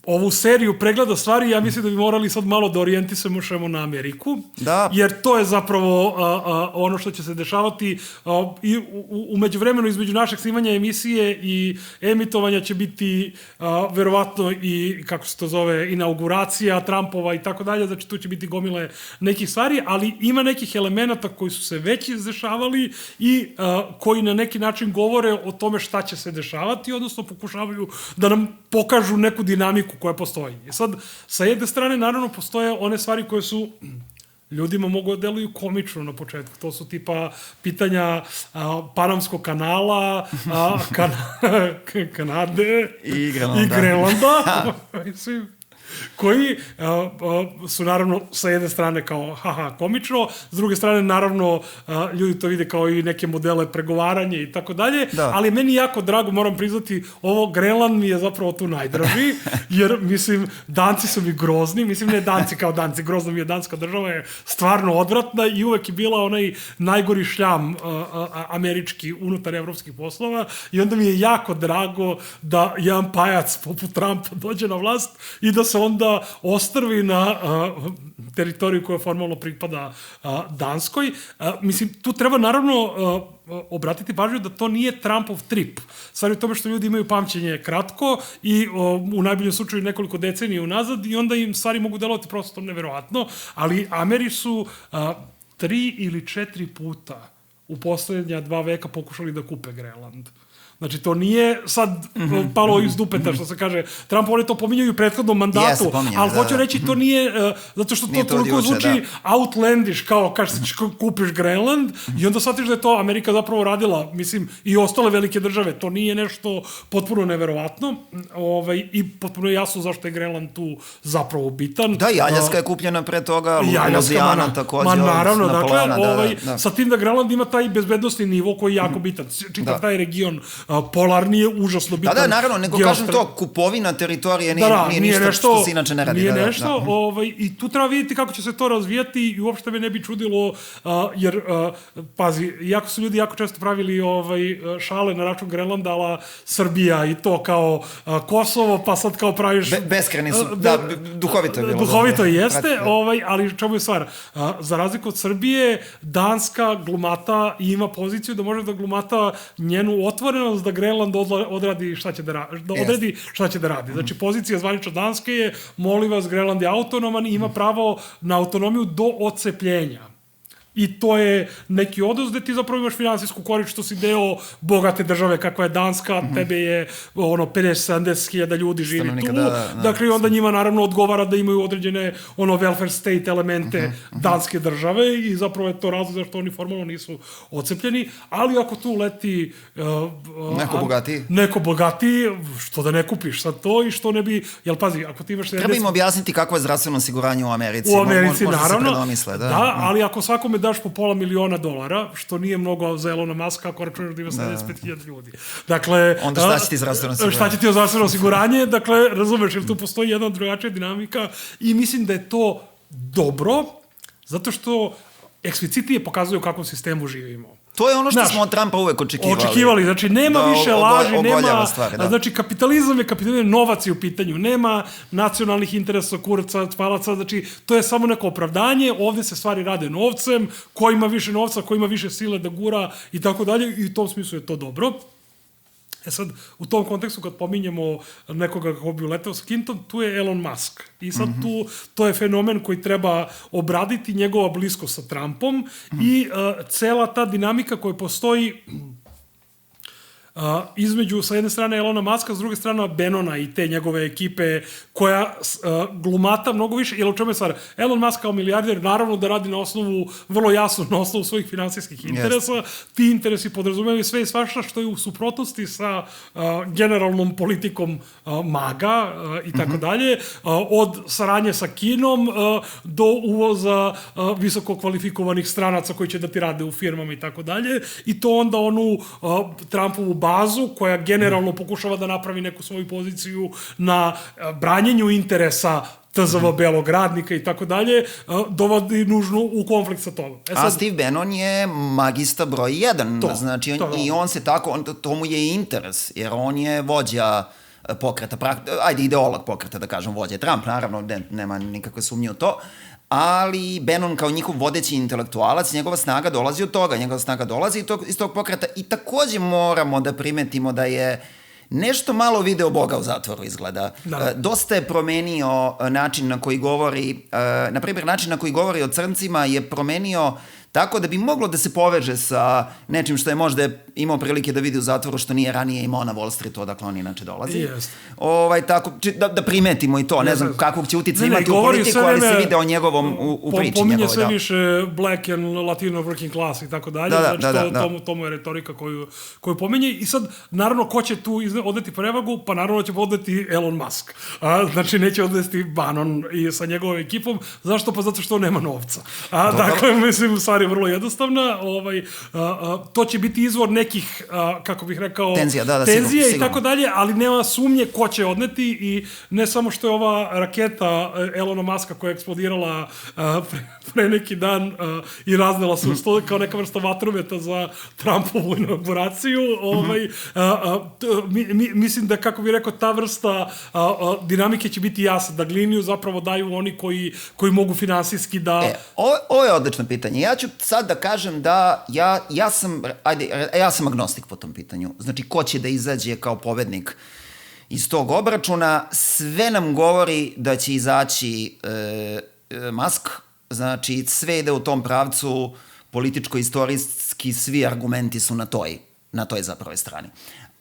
ovu seriju pregleda stvari, ja mislim da bi morali sad malo da orijentišemo na Ameriku, jer to je zapravo ono što će se dešavati i u međuvremenu između našeg snimanja emisije i emitovanja će biti verovatno i, kako se to zove, inauguracija Trumpova i tako dalje, znači tu će biti gomile nekih stvari, ali ima nekih elemenata koji su se već izdešavali i koji na neki način govore o tome šta će se dešavati, odnosno pokušavaju da nam pokažu neku dinamiku koja postoji. I sad, sa jedne strane, naravno, postoje one stvari koje su ljudima mogu da deluju komično na početku. To su tipa pitanja Panamskog kanala, Kanade i Grenlanda. Koji su naravno sa jedne strane kao komično, s druge strane naravno ljudi to vide kao i neke modele pregovaranja i tako dalje, ali meni jako drago, moram priznati, ovo Grenland mi je zapravo tu najdraži, jer mislim, Danci su mi grozni, mislim ne Danci kao Danci, grozna mi je danska država, je stvarno odvratna i uvek je bila onaj najgori šljam američki unutar evropskih poslova i onda mi je jako drago da jedan pajac poput Trumpa dođe na vlast i da se onda ostrvi na teritoriju koja formalno pripada Danskoj. Mislim, tu treba naravno obratiti pažnju da to nije Trumpov trip. Stvar je u tome što ljudi imaju pamćenje kratko i u najboljem slučaju nekoliko decenija unazad i onda im stvari mogu delovati prosto neverovatno, ali Ameri su 3 ili 4 puta u poslednja 2 veka pokušali da kupe Grenland. Znači, to nije sad palo iz dupeta, što se kaže. Trump, oni to pominjaju u prethodnom mandatu, ali hoću reći, to nije, zato što to toliko zvuči outlandish, kao kažeš kupiš Grenland, i onda shvatiš da je to Amerika zapravo radila, mislim, i ostale velike države. To nije nešto potpuno neverovatno i potpuno je jasno zašto je Grenland tu zapravo bitan. Da, i Aljaska je kupljena pre toga, Luzijana takođe. Naravno, dakle, sa tim da Grenland ima taj bezbednostni nivo koji je jako bitan. Čitav taj region polarni je užasno bitan. Da, naravno, nego kažem to, kupovina teritorije nije ništa što se inače ne radi. Nije nešto, i tu treba vidjeti kako će se to razvijati i uopšte me ne bi čudilo, jer, pazi, jako su ljudi jako često pravili šale na račun Grenlanda, ala Srbija i to kao Kosovo, pa sad kao praviš... Beskreni su, da, duhovito je bilo. Duhovito jeste, ali čemu je stvar? Za razliku od Srbije, Danska glumata i ima poziciju da može da glumata njenu otvorenost da Grenland odradi šta će da radi. Znači, pozicija zvanična Danske je, molim vas, Grenland je autonoman i ima pravo na autonomiju do odcepljenja. I to je neki odnos gde ti zapravo imaš finansijsku korist što si deo bogate države kakva je Danska, tebe je 50-70 hiljada ljudi živi tu. Dakle, i onda njima naravno odgovara da imaju određene welfare state elemente danske države i zapravo je to razlog zašto oni formalno nisu ocepljeni, ali ako tu leti neko bogatiji, što da ne kupiš sad to i što ne bi, jel pazi, ako ti imaš... Treba im objasniti kako je zdravstveno osiguranje u Americi. U Americi, naravno. Da, ali ako svakome daš po $500,000, što nije mnogo za Elona Muska, ako računaš da ima 75.000 ljudi. Dakle... Onda šta će ti zdravstveno osiguranje? Šta će ti zdravstveno osiguranje? Dakle, razumeš, jer tu postoji jedna drugačija dinamika i mislim da je to dobro, zato što eksplicitnije pokazuju u kakvom sistemu živimo. To je ono što smo od Trumpa uvek očekivali. Znači nema više laži, nema... Znači kapitalizam je novac je u pitanju, nema nacionalnih interesa, kuraca, palaca, znači to je samo neko opravdanje, ovde se stvari rade novcem, ko ima više novca, ko ima više sile da gura i tako dalje, i u tom smislu je to dobro. Sad, u tom kontekstu, kad pominjemo nekoga kako bi uletao sa kintom, tu je Elon Musk. I sad to je fenomen koji treba obraditi, njegova bliskost sa Trumpom i cela ta dinamika koja postoji između, sa jedne strane Elona Muska, s druge strane Bannona i te njegove ekipe koja glumata mnogo više, jer u čemu je stvar? Elon Musk kao milijarder naravno da radi na osnovu, vrlo jasno, na osnovu svojih finansijskih interesa. Ti interesi podrazumevaju sve i svašta što je u suprotnosti sa generalnom politikom MAGA i tako dalje, od saradnje sa Kinom do uvoza visoko kvalifikovanih stranaca koji će da ti rade u firmama i tako dalje, i to onda onu Trumpovu bazu koja generalno pokušava da napravi neku svoju poziciju na branjenju interesa TZV belog radnika i tako dalje, dovodi nužno u konflikt sa tobom. A Steve Bannon je magista broj 1, znači i on se tako, to mu je interes, jer on je vođa pokreta, ajde ideolog pokreta da kažem, vođa Trump, naravno, nema nikakve sumnje u to, ali Bannon kao njihov vodeći intelektualac, njegova snaga dolazi od toga, njegova snaga dolazi iz tog pokreta i takođe moramo da primetimo da je nešto malo video Boga u zatvoru izgleda. Dosta je promenio način na koji govori, na primjer način na koji govori o crncima je promenio tako da bi moglo da se poveže sa nečim što je možda imao prilike da vidi u zatvoru, što nije ranije imao na Wall Streetu, odakle on inače dolazi. Tako, da primetimo i to, ne znam kakvog će utica imati u politiku, ali se vide o njegovom u priči. Pominje sve više black and latino working class i tako dalje, znači tomu je retorika koju pominje. I sad, naravno, ko će tu odneti prevagu? Pa naravno će odneti Elon Musk. Znači, neće odneti Bannon i sa njegovom ekipom. Zašto? Pa zato što nema novca. Dakle, mislim, stvar je vrlo jednostavna. To će biti izvor nekih, kako bih rekao, tenzije i tako dalje, ali nema sumnje ko će odneti i ne samo što je ova raketa Elona Muska koja je eksplodirala pre neki dan i raznela se kao neka vrsta vatrometa za Trumpovu inauguraciju. Mislim da, kako bih rekao, ta vrsta dinamike će biti jasna, da gliniju zapravo daju oni koji mogu finansijski da... Ovo je odlično pitanje. Ja ću sad da kažem da ja sam agnostik po tom pitanju. Znači, ko će da izađe kao pobednik iz tog obračuna, sve nam govori da će izaći Musk, znači sve ide u tom pravcu, političko-istorijski svi argumenti su na toj zapravo strani.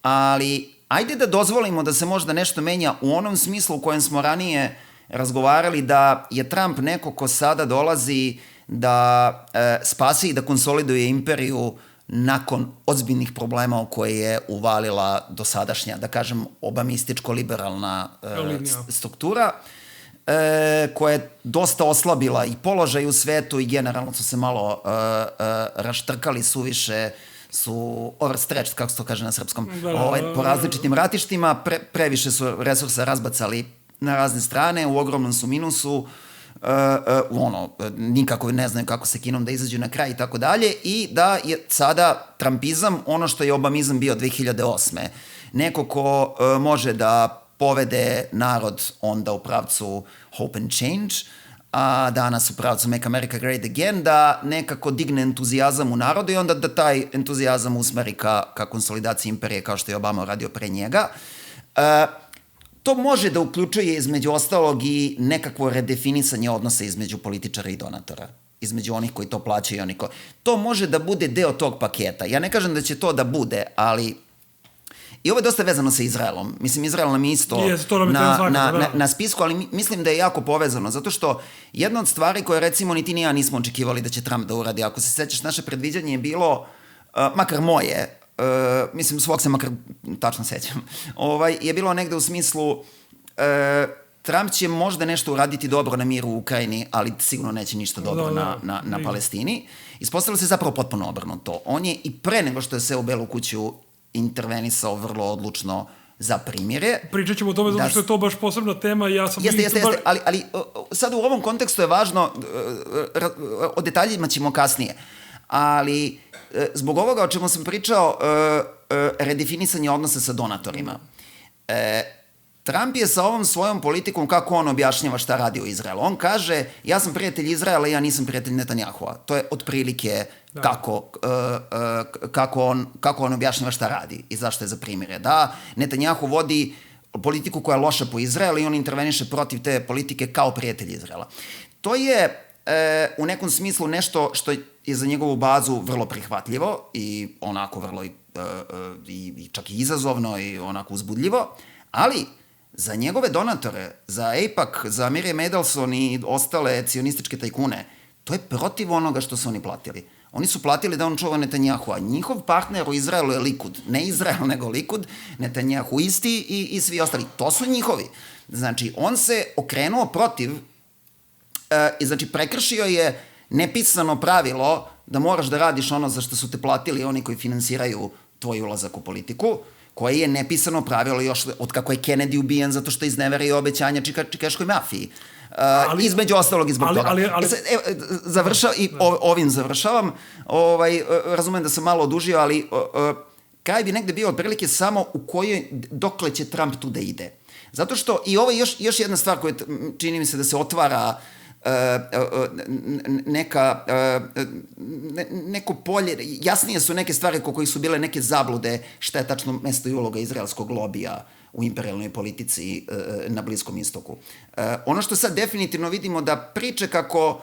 Ali ajde da dozvolimo da se možda nešto menja u onom smislu u kojem smo ranije razgovarali, da je Trump neko ko sada dolazi da spasi i da konsoliduje imperiju nakon ozbiljnih problema u koje je uvalila dosadašnja, da kažem, obamističko-liberalna struktura, koja je dosta oslabila i položaj u svetu i generalno su se malo raštrkali suviše, su overstretched, kako se to kaže na srpskom, po različitim ratištima, previše su resursa razbacali na razne strane, u ogromnom su minusu, nikako ne znaju kako se Kinom da izađu na kraj i tako dalje, i da je sada Trumpizam ono što je obamizam bio 2008. Neko ko može da povede narod onda u pravcu hope and change, a danas u pravcu Make America Great Again, da nekako digne entuzijazam u narodu i onda da taj entuzijazam usmeri ka konsolidaciji imperije, kao što je Obama radio pre njega. To može da uključuje između ostalog i nekakvo redefinisanje odnosa između političara i donatora. između onih koji to plaćaju i onih koji... To može da bude deo tog paketa. Ja ne kažem da će to da bude, ali... I ovo je dosta vezano sa Izraelom. Mislim, Izrael nam je isto na spisku, ali mislim da je jako povezano, zato što jedna od stvari koje, recimo, ni ti ni ja nismo očekivali da će Trump da uradi, ako se sećaš, naše predviđanje je bilo, makar moje, mislim, svog se makar tačno sećam, je bilo negde u smislu... Trump će možda nešto uraditi dobro na miru u Ukrajini, ali sigurno neće ništa dobro na Palestini. Ispostavilo se zapravo potpuno obrnuto. On je i pre nego što je seo u Belu kuću intervenisao vrlo odlučno za primjere. Pričat ćemo o tome zato što je to baš posebna tema. Jeste, ali sad u ovom kontekstu je važno, o detaljima ćemo kasnije, ali zbog ovoga o čemu sam pričao, redefinisanje odnosa sa donatorima. Trump je sa ovom svojom politikom, kako on objašnjava šta radi u Izraelu. On kaže, ja sam prijatelj Izraela i ja nisam prijatelj Netanyahua. To je otprilike kako on objašnjava šta radi i zašto je za primjere. Da, Netanyahu vodi politiku koja je loša po Izraelu i on interveniše protiv te politike kao prijatelj Izraela. To je u nekom smislu nešto što je za njegovu bazu vrlo prihvatljivo i onako vrlo i čak i izazovno i onako uzbudljivo, ali za njegove donatore, za AIPAC, za Miriam Edelson i ostale cionističke tajkune, to je protiv onoga što su oni platili. Oni su platili da on čuva Netanyahu, a njihov partner u Izraelu je Likud. Ne Izrael, nego Likud, Netanyahu isti i svi ostali. To su njihovi. Znači, on se okrenuo protiv i znači prekršio je nepisano pravilo da moraš da radiš ono za što su te platili oni koji finansiraju tvoj ulazak u politiku, koje je nepisano pravilo još od kako je Kennedy ubijen zato što izneverio obećanja čikaškoj mafiji. Između ostalog i zbog toga. Ovim završavam. Razumem da sam malo odužio, ali kraj bi negde bio otprilike samo u kojoj, dokle će Trump tu da ide. Zato što, i ovo je još jedna stvar koja čini mi se da se otvara neko polje, jasnije su neke stvari ko kojih su bile neke zablude šta je tačno mesto i uloga izraelskog lobija u imperijalnoj politici na Bliskom istoku. Ono što sad definitivno vidimo da priče kako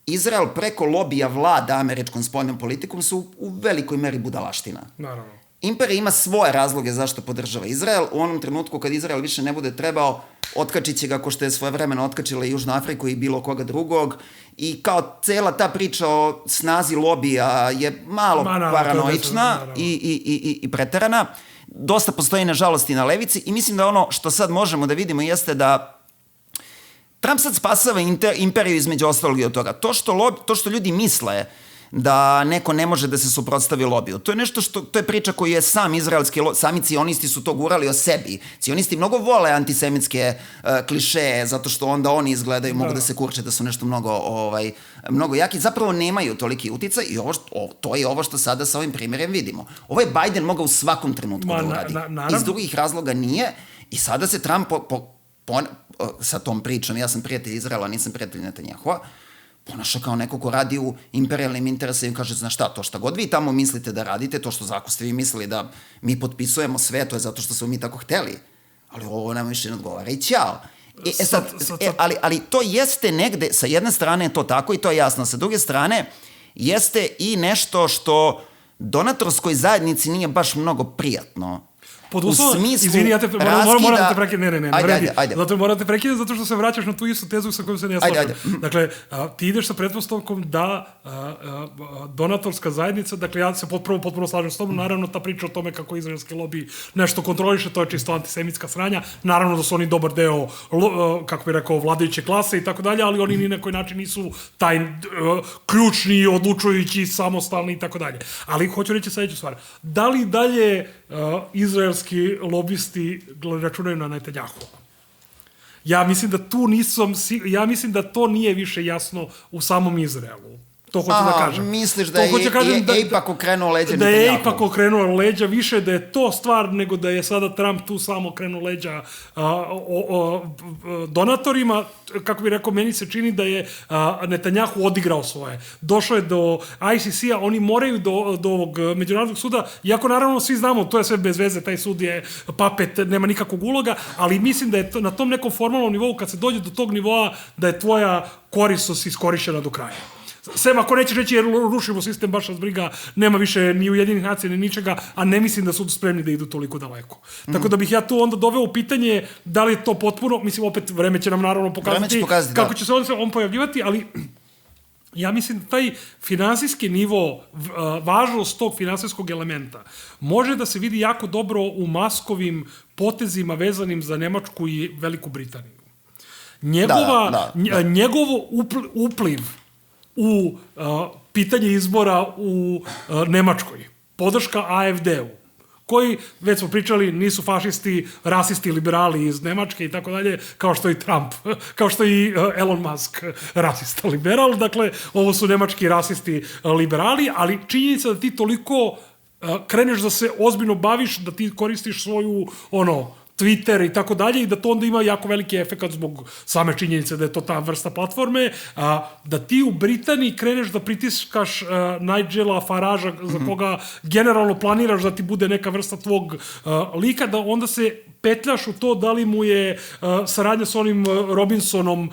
Izrael preko lobija vlada američkom spoljnom politikom su u velikoj meri budalaština. Naravno. Imperija ima svoje razloge zašto podržava Izrael. U onom trenutku kad Izrael više ne bude trebao, otkačit će ga ko što je svojevremeno otkačila i Južnu Afriku i bilo koga drugog. I kao cela ta priča o snazi lobija je malo paranoična i preterana. Dosta postoji nažalost i na levici i mislim da ono što sad možemo da vidimo jeste da Trump sad spasava imperiju između ostalog i od toga. To što ljudi misle da neko ne može da se suprotstavi lobiju. To je nešto to je priča koju je sami cionisti su to gurali o sebi. Cionisti mnogo vole antisemitske klišeje, zato što onda oni izgledaju, mogu da se kurče da su nešto mnogo jaki. Zapravo nemaju toliki uticaj i to je ovo što sada sa ovim primjerem vidimo. Ovo je Biden mogao u svakom trenutku da uradi. Iz drugih razloga nije i sada se Trump sa tom pričom, ja sam prijatelj Izraela, nisam prijatelj Netanyahua, ponaša kao neko ko radi u imperijalnim interesima i kaže, znaš šta, to šta god vi tamo mislite da radite, to što zakon ste vi mislili da mi potpisujemo sve, to je zato što smo mi tako hteli. Ali ovo nam više ne odgovara i ćao. Ali to jeste negde, sa jedne strane je to tako i to je jasno, sa druge strane jeste i nešto što donatorskoj zajednici nije baš mnogo prijatno. Pod uslovom, izvini, moram da te prekidam, ajde. Zato moram da te prekidam, zato što se vraćaš na tu istu tezu sa kojom se ne slažem. Dakle, ti ideš sa pretpostavkom da donatorska zajednica, dakle, ja se potpuno slažem s tobom, naravno ta priča o tome kako izraelski lobby nešto kontroliše, to je čisto antisemitska sranja, naravno da su oni dobar deo, kako bih rekao, vladajuće klase i tako dalje, ali oni ni na koji način nisu taj ključni, odlučujući, samostalni i tako dalje. Ali hoću reći sledeću stvar. Da li dalje izraelski lobisti računaju na Netanyahu? Ja mislim da to nije više jasno u samom Izraelu. To hoću da kažem. Misliš da je AIPAC okrenuo leđa Netanyahu? Da je AIPAC okrenuo leđa, više da je to stvar nego da je sada Trump tu samo okrenuo leđa donatorima. Kako bih rekao, meni se čini da je Netanyahu odigrao svoje. Došao je do ICC-a, oni moraju do ovog međunarodnog suda, iako naravno svi znamo, to je sve bez veze, taj sud je papet, nema nikakvog uloga, ali mislim da je na tom nekom formalnom nivou, kad se dođe do tog nivoa, da je tvoja korisnost iskorišćena do kraja. Sem ako nećeš reći jer rušimo sistem, baš nas briga, nema više ni Ujedinjenih nacija ni ničega, a ne mislim da su spremni da idu toliko daleko. Tako da bih ja tu onda doveo u pitanje da li je to potpuno, mislim opet vreme će nam naravno pokazati kako će se on pojavljivati, ali ja mislim da taj finansijski nivo, važnost tog finansijskog elementa može da se vidi jako dobro u Muskovim potezima vezanim za Nemačku i Veliku Britaniju. Njegov upliv u pitanje izbora u Nemačkoj, podrška AfD-u, koji, već smo pričali, nisu fašisti, rasisti, liberali iz Nemačke i tako dalje, kao što i Trump, kao što i Elon Musk, rasista, liberal. Dakle, ovo su nemački rasisti, liberali, ali činjenica da ti toliko kreneš da se ozbiljno baviš, da ti koristiš svoju, Twitter i tako dalje i da to onda ima jako veliki efekt zbog same činjenice da je to ta vrsta platforme, da ti u Britaniji kreneš da pritiskaš Nigela Faragea za koga generalno planiraš da ti bude neka vrsta tvog lika, da onda se petljaš u to da li mu je saradnja s onim Robinsonom,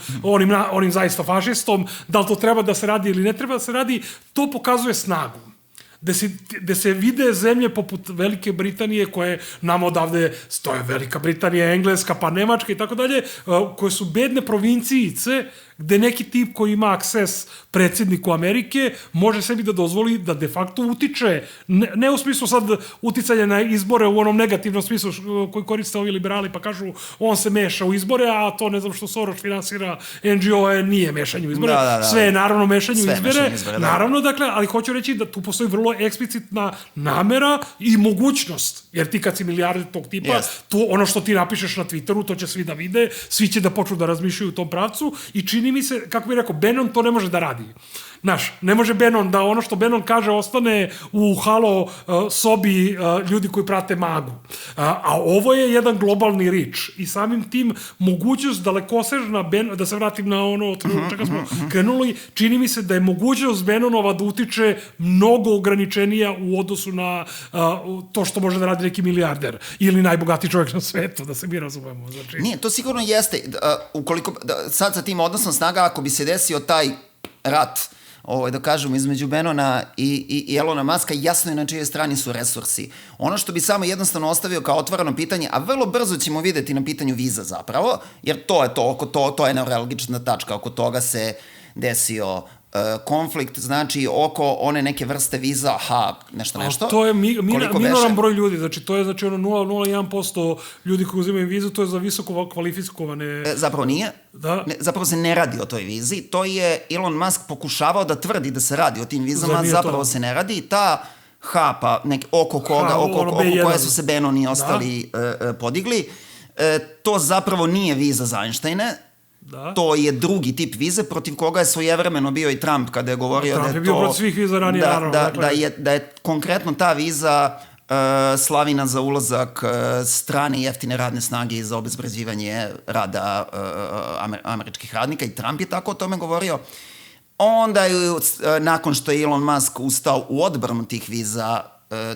onim zaista fašistom, da li to treba da se radi ili ne treba da se radi, to pokazuje snagu. Gde se vide zemlje poput Velike Britanije, koje nam odavde stoje Velika Britanija, Engleska, pa Nemačka i tako dalje, koje su bedne provincijice, gde neki tip koji ima akses predsjedniku Amerike može sebi da dozvoli da de facto utiče, ne u smislu sad uticanja na izbore u onom negativnom smislu koji koriste ovi liberali pa kažu on se meša u izbore, a to ne znam što Soros finansira NGO-e nije mešanje u izbore, sve je naravno mešanje u izbore, naravno, dakle, ali hoću reći da tu postoji vrlo eksplicitna namera i mogućnost, jer ti kad si milijarder tog tipa, to ono što ti napišeš na Twitteru, to će svi da vide, svi će da počnu da razmišljaju u tom pravcu i čini mi se, kako bih rekao, Bannon to ne može da radi. Znaš, ne može Bannon da ono što Bannon kaže ostane u halo sobi ljudi koji prate magu. A ovo je jedan globalni rič i samim tim mogućnost dalekosežna, da se vratim na ono od čega smo krenuli, čini mi se da je mogućnost Bannonova da utiče mnogo ograničenija u odnosu na to što može da radi neki milijarder ili najbogatiji čovjek na svetu, da se mi razumemo. Znači... Nije, to sigurno jeste. Ukoliko, sad sa tim odnosom snaga, ako bi se desio taj rat, da kažemo, između Bannona i Elona Muska, jasno je na čijoj strani su resursi. Ono što bi samo jednostavno ostavio kao otvoreno pitanje, a vrlo brzo ćemo videti na pitanju viza zapravo, jer to je to, to je neuralgična tačka, oko toga se desio konflikt, znači oko one neke vrste viza, nešto. A to je minoran broj ljudi, znači to je 0,01% ljudi koji uzimaju vizu, to je za visoko kvalifikovane... Zapravo nije, zapravo se ne radi o toj vizi, to je Elon Musk pokušavao da tvrdi da se radi o tim vizama, zapravo se ne radi, ta hapa oko koje su se Bannon i ostali podigli, to zapravo nije viza za Einsteine. To je drugi tip vize protiv koga je svojevremeno bio i Trump kada je govorio da je to... Trump je bio protiv svih viza ranije, naravno. Da je konkretno ta viza slavina za ulazak strane jeftine radne snage i za obezvređivanje rada američkih radnika i Trump je tako o tome govorio. Onda je, nakon što je Elon Musk ustao u odbranu tih viza,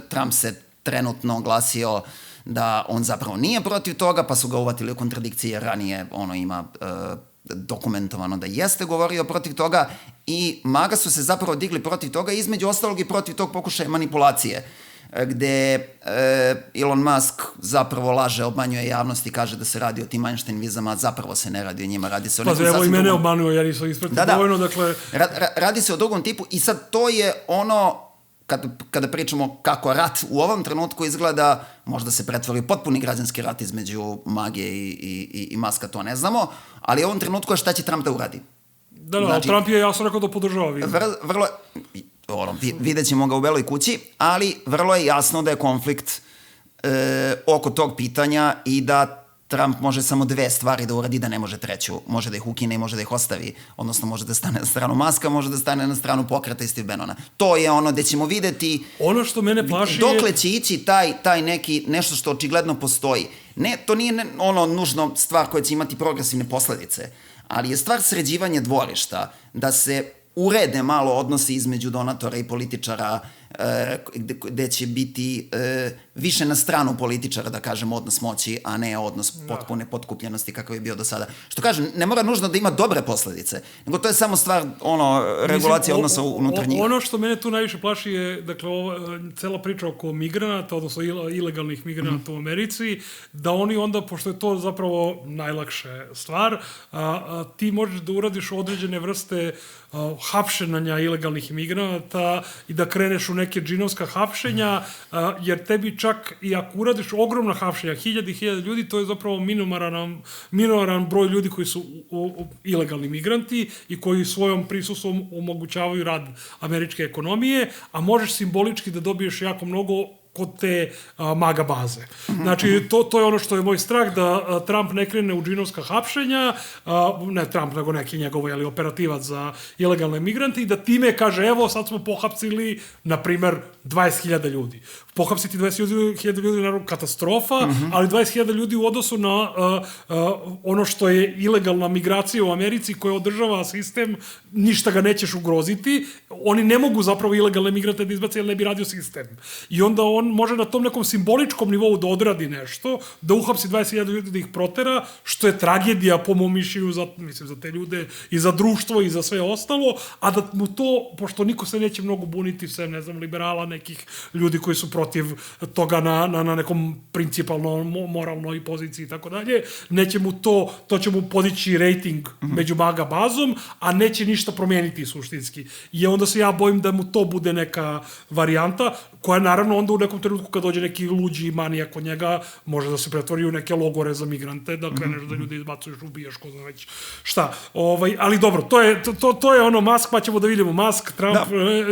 Trump se trenutno oglasio da on zapravo nije protiv toga, pa su ga uvatili u kontradikcije, ranije ima dokumentovano da jeste govorio protiv toga i MAGA su se zapravo digli protiv toga, između ostalog i protiv tog pokušaja manipulacije, gde Elon Musk zapravo laže, obmanjuje javnost i kaže da se radi o tim Einstein vizama, zapravo se ne radi o njima, radi se o nekom sasvim drugom... Evo i mene obmanuje, ja nisam ispratio dovoljno, dakle... Radi se o drugom tipu i sad to je ono... Kada pričamo kako rat u ovom trenutku izgleda, možda se pretvori potpuni građanski rat između Mage i Muska, to ne znamo, ali u ovom trenutku je šta će Trump da uradi. Znači, Trump je jasno rekao da podržava vizu. Vrlo, vidjet ćemo ga u Beloj kući, ali vrlo je jasno da je konflikt oko tog pitanja i da Trump može samo dve stvari da uradi, da ne može treću. Može da ih ukine i može da ih ostavi. Odnosno, može da stane na stranu Muska, može da stane na stranu pokreta i Steve Bannona. To je ono gde ćemo videti... Ono što mene plaši dokle će ići taj neki, nešto što očigledno postoji. Ne, to nije nužno stvar koja će imati progresivne posledice, ali je stvar sređivanja dvorišta, da se urede malo odnosi između donatora i političara, gde će biti više na stranu političara, da kažem, odnos moći, a ne odnos potpune potkupljenosti kakav je bio do sada. Što kažem, ne mora nužno da ima dobre posledice, nego to je samo stvar regulacije odnosa unutar njih. Ono što mene tu najviše plaši je, dakle, cela priča oko migranata, odnosno ilegalnih migranata u Americi, da oni onda, pošto je to zapravo najlakše stvar, ti možeš da uradiš određene vrste hapšenanja ilegalnih imigranata i da kreneš u neke džinovska hapšenja, jer tebi čak i ako uradiš ogromna hapšenja, 1000 ljudi, to je zapravo minoran broj ljudi koji su ilegalni migranti i koji svojom prisustvom omogućavaju rad američke ekonomije, a možeš simbolički da dobiješ jako mnogo kod te maga baze. Znači, to je ono što je moj strah, da Trump ne krene u džinovska hapšenja, ne Trump, nego neki njegov operativac za ilegalne migrante, i da time kaže, evo, sad smo pohapsili, na primer, 20.000 ljudi. Pohapsiti 20.000 ljudi je naravno katastrofa, ali 20.000 ljudi u odnosu na ono što je ilegalna migracija u Americi koja održava sistem, ništa ga nećeš ugroziti. Oni ne mogu zapravo ilegalne migrante da izbace, jer ne bi radio sistem. I onda on može na tom nekom simboličkom nivou da odradi nešto, da uhapsi 20.000 ljudi, da ih protera, što je tragedija po mom mišljenju za te ljude i za društvo i za sve ostalo, a da mu to, pošto niko se neće mnogo buniti, sve, ne znam, liberala, nekih ljudi koji su protiv toga na nekom principalno moralnoj poziciji i tako dalje, neće mu to će mu podići rating među maga bazom, a neće ništa promeniti suštinski. I onda se ja bojim da mu to bude neka varijanta, koja naravno onda u nekom trenutku kad dođe neki luđi manijak od njega, može da se pretvori u neke logore za migrante, da kreneš da ljude izbacuješ, ubiješ, ko zna već šta. Ali dobro, to je ono Musk, pa ćemo da vidimo Musk, Trump,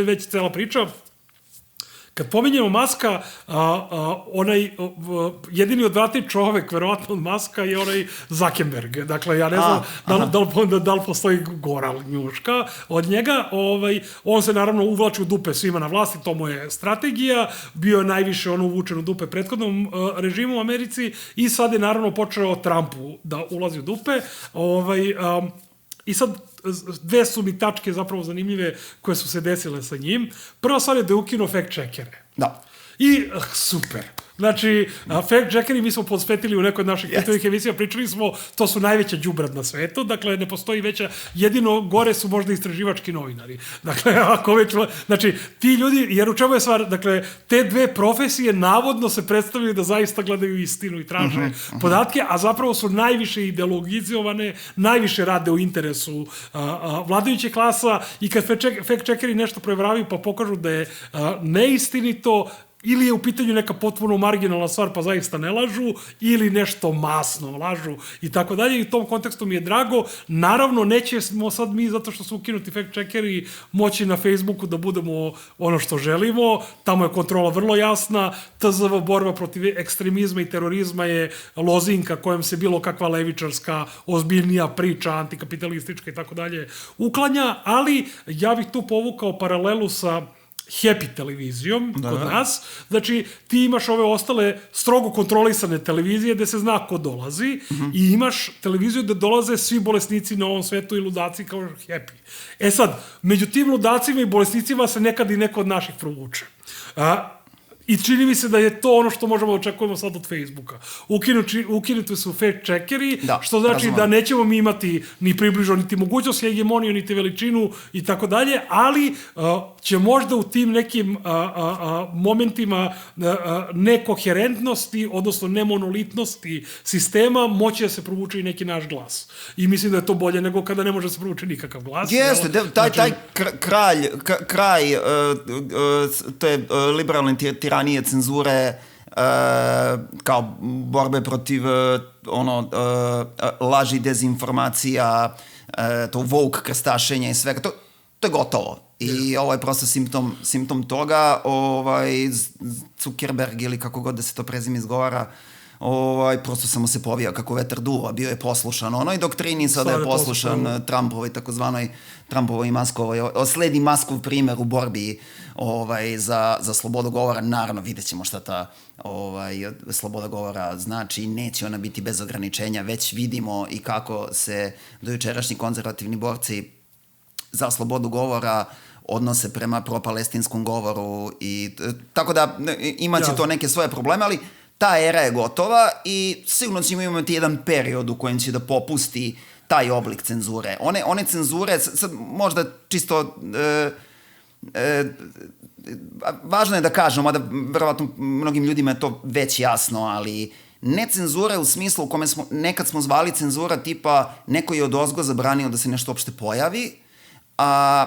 već cela priča. Kad pominjemo Muska, onaj jedini odvratni čovek, verovatno od Muska, je onaj Zuckerberg. Dakle, ja ne znam da li postoji gora njuška od njega. On se naravno uvlači u dupe svima na vlasti, to mu je strategija. Bio je najviše uvučen u dupe prethodnom režimu u Americi i sad je naravno počeo Trumpu da ulazi u dupe. I sad, dve su mi tačke zapravo zanimljive koje su se desile sa njim. Prva stvar je da je ukinuo fact-checkere. Da. I super. Znači, fact-checkeri mi smo posvetili u nekoj od naših pitovih emisija, pričali smo, to su najveća đubrad na svetu, dakle, ne postoji veća, jedino gore su možda istraživački novinari. Dakle, ako već, znači, ti ljudi, jer u čemu je stvar, dakle, te dve profesije navodno se predstavljaju da zaista gledaju istinu i traže podatke, a zapravo su najviše ideologizovane, najviše rade u interesu vladajuće klasa, i kad fact-checkeri nešto preveravaju pa pokažu da je neistinito, ili je u pitanju neka potpuno marginalna stvar, pa zaista ne lažu, ili nešto masno lažu i tako dalje. I u tom kontekstu mi je drago. Naravno, nećemo sad mi, zato što su ukinuti fact-checkeri, moći na Facebooku da budemo ono što želimo. Tamo je kontrola vrlo jasna. TZV borba protiv ekstremizma i terorizma je lozinka kojom se bilo kakva levičarska, ozbiljnija priča, antikapitalistička i tako dalje uklanja, ali ja bih tu povukao paralelu sa Happy televizijom kod nas. Znači, ti imaš ove ostale strogo kontrolisane televizije gde se zna ko dolazi i imaš televiziju gde dolaze svi bolesnici na ovom svetu i ludaci kao Happy. E sad, među tim ludacima i bolesnicima se nekad i neko od naših provuče. I čini mi se da je to ono što možemo da očekujemo sad od Facebooka. Ukinuti su fact-checkeri, što znači da nećemo mi imati ni približno, niti mogućnost hegemoniju, niti veličinu i tako dalje, ali će možda u tim nekim momentima nekoherentnosti, odnosno nemonolitnosti sistema, moći da se provuče i neki naš glas. I mislim da je to bolje nego kada ne može da se provuče nikakav glas. Jeste, taj kraj te liberalne tiranije, cenzure, kao borbe protiv laži, dezinformacija, to woke krstašenja i svega, to je gotovo. I ovo je prosto simptom toga. Zuckerberg, ili kako god da se to prezime izgovara, prosto samo se povija kako vetar duva, bio je poslušan onoj doktrini, sada je poslušan Trumpovoj, takozvanoj Trumpovoj i Muskovoj, sledi Muskov primer u borbi za slobodu govora. Naravno, vidjet ćemo šta ta sloboda govora znači, neće ona biti bez ograničenja, već vidimo i kako se dojučerašnji konzervativni borci za slobodu govora odnose prema propalestinskom govoru i tako da imaće to neke svoje probleme, ali ta era je gotova i sigurno ćemo imati jedan period u kojem će da popusti taj oblik cenzure. One cenzure, sad možda čisto važno je da kažem, mada verovatno mnogim ljudima je to već jasno, ali ne cenzura u smislu u kome nekad smo zvali cenzura tipa neko je odozgo zabranio da se nešto uopšte pojavi, a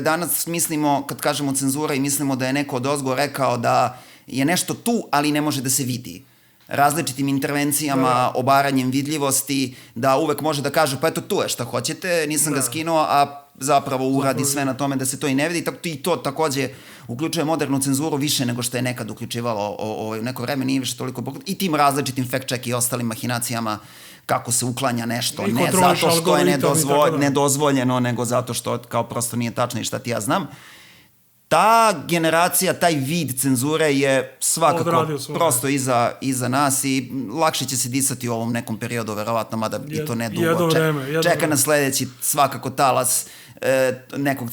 danas mislimo, kad kažemo cenzura, i mislimo da je neko odozgo rekao da je nešto tu, ali ne može da se vidi. Različitim intervencijama, obaranjem vidljivosti, da uvek može da kaže, pa eto tu je šta hoćete, nisam ga skinuo, a zapravo uradi sve na tome da se to i ne vidi. I to takođe uključuje modernu cenzuru više nego što je nekad uključivalo u neko vreme, nije više toliko i tim različitim fact-check i ostalim mahinacijama kako se uklanja nešto, ne zato što je nedozvoljeno, nego zato što kao prosto nije tačno i šta ti ja znam. Ta generacija, taj vid cenzure je svakako prosto iza nas i lakše će se disati u ovom nekom periodu, verovatno, mada i to ne dugo. Čeka nas sledeći svakako talas nekog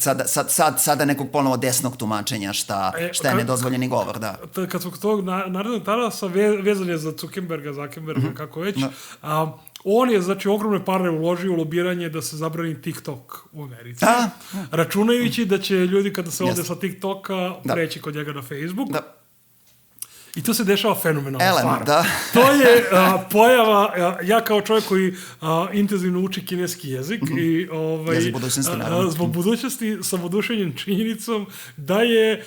sada nekog ponovo desnog tumačenja šta je nedozvoljeni govor, da. Kad smo kod tog narodnog talasa vezan je za Zuckerberga, kako već, on je, znači, ogromne pare uložio u lobiranje da se zabrani TikTok u Americi. Računajući da će ljudi kada se ode sa TikToka preći kod njega na Facebook. I to se dešava fenomenalno stvar. To je pojava, ja kao čovjek koji intenzivno uči kineski jezik i zbog budućnosti sam oduševljen činjenicom da je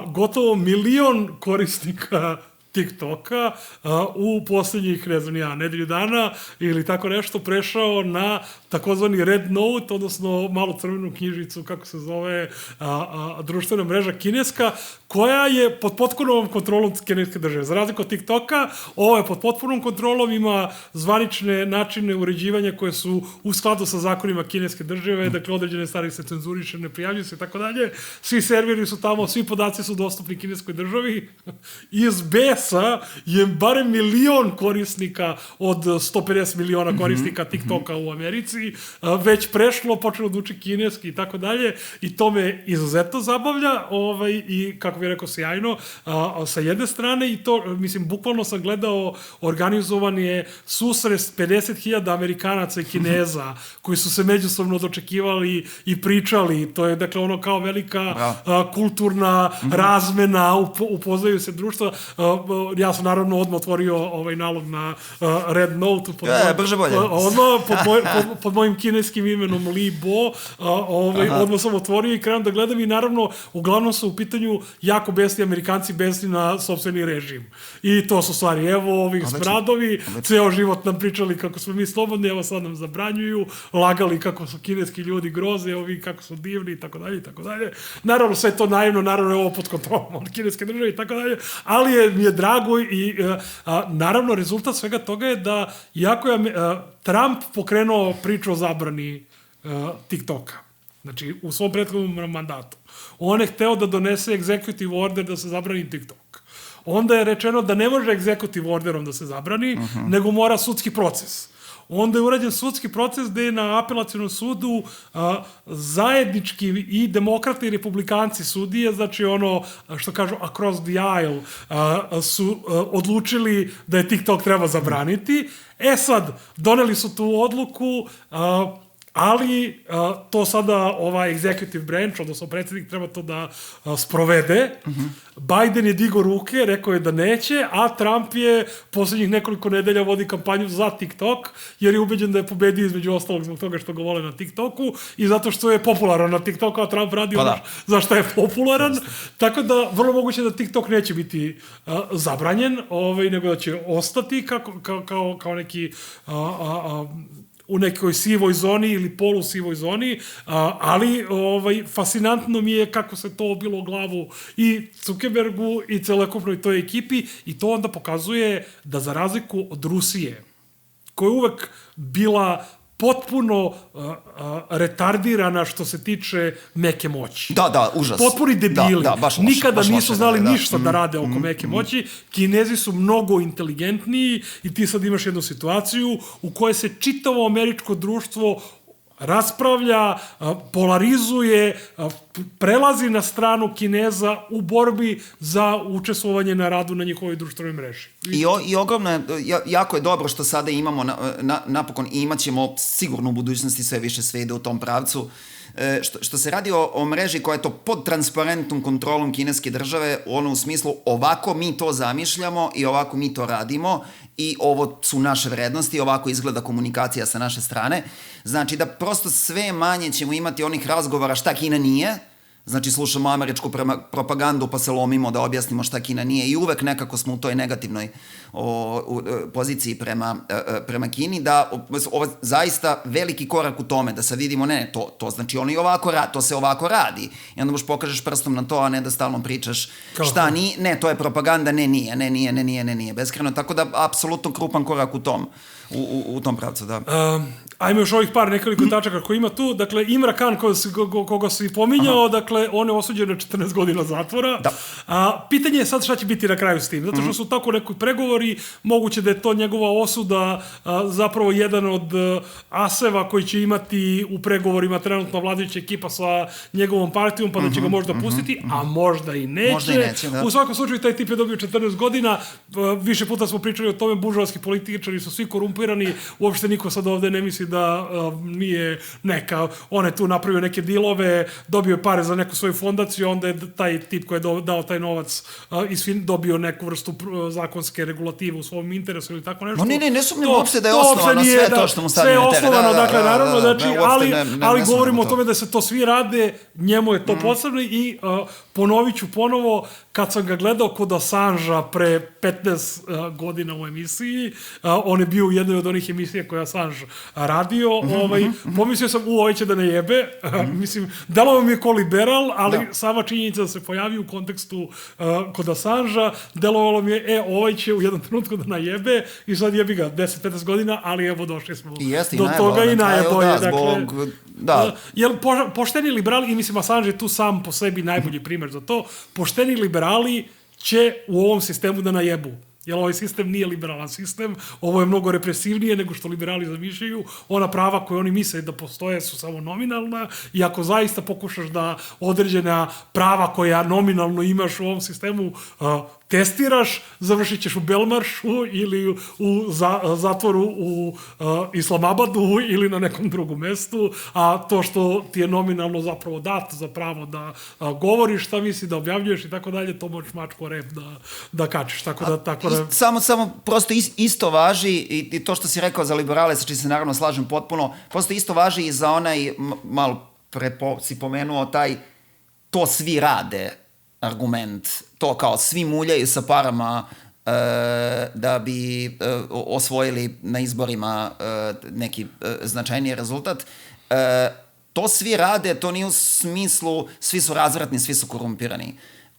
gotovo 1 milion korisnika TikToka u poslednjih, ne znam, nedelju dana ili tako nešto prešao na takozvani Red Note, odnosno malu crvenu knjižicu, kako se zove, društvena mreža kineska, koja je pod potpunom kontrolom kineske države. Za razliku od TikToka, ovo je pod potpunom kontrolom, ima zvanične načine uređivanja koje su u skladu sa zakonima kineske države, dakle određene stvari se cenzuriše, ne prijavljuju se i tako dalje. Svi serveri su tamo, svi podaci su dostupni kineskoj državi. Iz besa je barem 1 milion korisnika od 150 miliona korisnika TikToka u Americi već prešlo, počelo da uči kineski i tako dalje, i to me izuzetno zabavlja i, kako bih rekao, sjajno sa jedne strane, i to, mislim, bukvalno sam gledao, organizovan je susret 50.000 Amerikanaca i Kineza koji su se međusobno dočekivali i pričali. To je, dakle, ono kao velika kulturna razmena, upoznaju se društva. Ja sam naravno odmah otvorio nalog na Red Note brže bolje. Pod mojim kineskim imenom Li Bo, odmah sam otvorio i krenuo da gledam, i naravno uglavnom su u pitanju jako besni Amerikanci, besni na sopstveni režim. I to su stvari, evo ovih smradovi, ceo život nam pričali kako smo mi slobodni, evo sad nam zabranjuju, lagali kako su kineski ljudi groze, ovi kako su divni i tako dalje i tako dalje. Naravno sve to naivno, naravno je ovo pod kontrolom od kineske države i tako dalje, ali mi je drago i naravno rezultat svega toga je da jako je Trump pokrenuo priču o zabrani TikToka. Znači, u svom prethodnom mandatu. On je hteo da donese executive order da se zabrani TikTok. Onda je rečeno da ne može executive orderom da se zabrani, nego mora sudski proces. Onda je urađen sudski proces gde je na apelacionom sudu zajednički i demokrate i republikanci sudije, znači ono što kažu across the aisle, su odlučili da je TikTok treba zabraniti. Sad, doneli su tu odluku, ali to sada executive branch, odnosno predsjednik, treba to da sprovede. Biden je digo ruke, rekao je da neće, a Trump je poslednjih nekoliko nedelja vodi kampanju za TikTok, jer je ubeđen da je pobedio između ostalog zbog toga što ga vole na TikToku i zato što je popularan na TikToku, a Trump radi ono za što je popularan. Tako da, vrlo moguće da TikTok neće biti zabranjen, nego da će ostati kao neki u nekoj sivoj zoni ili polusivoj zoni, ali fascinantno mi je kako se to obilo u glavu i Zuckerbergu i celokupnoj toj ekipi, i to onda pokazuje da za razliku od Rusije, koja je uvek bila potpuno retardirana što se tiče meke moći. Da, užas. Potpuni debili. Nikada nisu znali ništa da rade oko meke moći. Kinezi su mnogo inteligentniji i ti sad imaš jednu situaciju u kojoj se čitavo američko društvo raspravlja, polarizuje, prelazi na stranu Kineza u borbi za učestvovanje na radu na njihovoj društvenoj mreži. I ogromno je, jako je dobro što sada imamo napokon i imat ćemo sigurno u budućnosti sve više sve ide u tom pravcu. Što se radi o mreži koja je to pod transparentnom kontrolom kineske države, ono u smislu ovako mi to zamišljamo i ovako mi to radimo i ovo su naše vrednosti, ovako izgleda komunikacija sa naše strane. Znači da prosto sve manje ćemo imati onih razgovora šta Kina nije, znači slušamo američku propagandu pa se lomimo da objasnimo šta Kina nije i uvek nekako smo u toj negativnoj poziciji prema Kini, da ovo zaista veliki korak u tome, da sad vidimo ne, to znači oni ovako radi, to se ovako radi i onda možeš pokažeš prstom na to, a ne da stalno pričaš šta nije, ne, to je propaganda, ne nije, beskreno, tako da apsolutno krupan korak u tom pravcu, da. Ajmo još ovih nekoliko tačaka koji ima tu. Dakle, Imran Khan, koga si pominjao, dakle, on je osuđen na 14 godina zatvora. Da. Pitanje je sad šta će biti na kraju s tim. Zato što su tako neki pregovori, moguće da je to njegova osuda zapravo jedan od aseva koji će imati u pregovorima trenutno vladajuća ekipa sa njegovom partijom, pa da će ga možda pustiti, a možda i neće. Možda i neće, da. U svakom slučaju, taj tip je dobio 14 godina. Više puta smo pričali o tome, buržoaski političari su svi korumpirani, uopšte niko sad ovde ne misli da nije neka, on je tu napravio neke dilove, dobio je pare za neku svoju fondaciju, onda je taj tip koji je dao taj novac dobio neku vrstu zakonske regulative u svom interesu ili tako nešto. Ne sumnjam uopšte da je osnovano sve to što mu stavljaju na teren. Sve je osnovano, dakle, naravno, ali govorimo o tome da se to svi rade, njemu je to potrebno i ponovit ću ponovo, kad sam ga gledao kod Assangea pre 15 godina u emisiji, on je bio u jednoj od onih emisija koje Assange radio, pomislio sam, ovaj će da ne jebe, mislim, delovao mi je ko liberal, ali sama činjenica da se pojavi u kontekstu kod Assangea, delovalo mi je, ovaj će u jednom trenutku da najebe i sad jebi ga 10-15 godina, ali evo došli smo do toga i najebo je, dakle, jer pošteni liberali, i mislim Assange je tu sam po sebi najbolji primer za to, pošteni liberali će u ovom sistemu da najebu. Jer ovaj sistem nije liberalan sistem, ovo je mnogo represivnije nego što liberali zamišljaju, ona prava koje oni misle da postoje su samo nominalna i ako zaista pokušaš da određena prava koja nominalno imaš u ovom sistemu testiraš, završit ćeš u Belmaršu ili u zatvoru u Islamabadu ili na nekom drugom mestu, a to što ti je nominalno zapravo dato za pravo da govoriš šta misli, da objavljuješ i tako dalje, to možeš mačku rep da kačiš. Samo prosto isto važi i to što si rekao za liberale, sa čim se naravno slažem potpuno, prosto isto važi i za onaj, malo pre si pomenuo taj to svi rade argument, to kao svi muljaju sa parama da bi osvojili na izborima neki značajniji rezultat. To svi rade, to nije u smislu svi su razvratni, svi su korumpirani.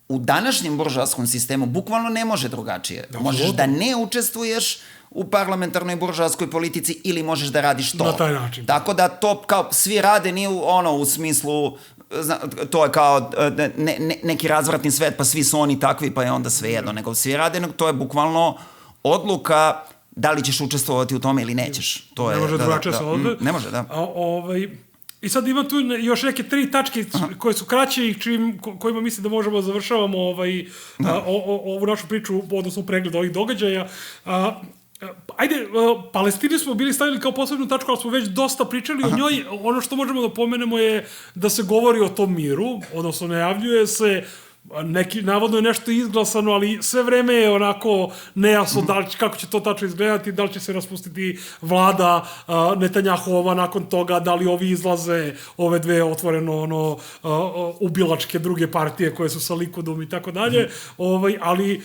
U današnjem buržoaskom sistemu bukvalno ne može drugačije. Možeš da ne učestvuješ u parlamentarnoj buržoaskoj politici ili možeš da radiš to. Na taj način. Tako da to kao svi rade nije u smislu to je kao neki razvratni svet, pa svi su oni takvi, pa je onda sve jedno. Nego svi rade, to je bukvalno odluka da li ćeš učestvovati u tome ili nećeš. Ne može drugačije se ovde. Ne može, da. I sad ima tu još neke 3 tačke koje su kraće i kojima mislim da možemo da završavamo ovu našu priču, odnosno pregled ovih događaja. Ajde, Palestini smo bili stavili kao posebnu tačku, ali smo već dosta pričali o njoj. Ono što možemo da pomenemo je da se govori o tom miru, odnosno najavljuje se, navodno je nešto izglasano, ali sve vreme je onako nejasno kako će to tačno izgledati, da li će se raspustiti vlada Netanjahova nakon toga, da li ovi izlaze, ove dve otvoreno ubilačke druge partije koje su sa Likudom i tako dalje, ali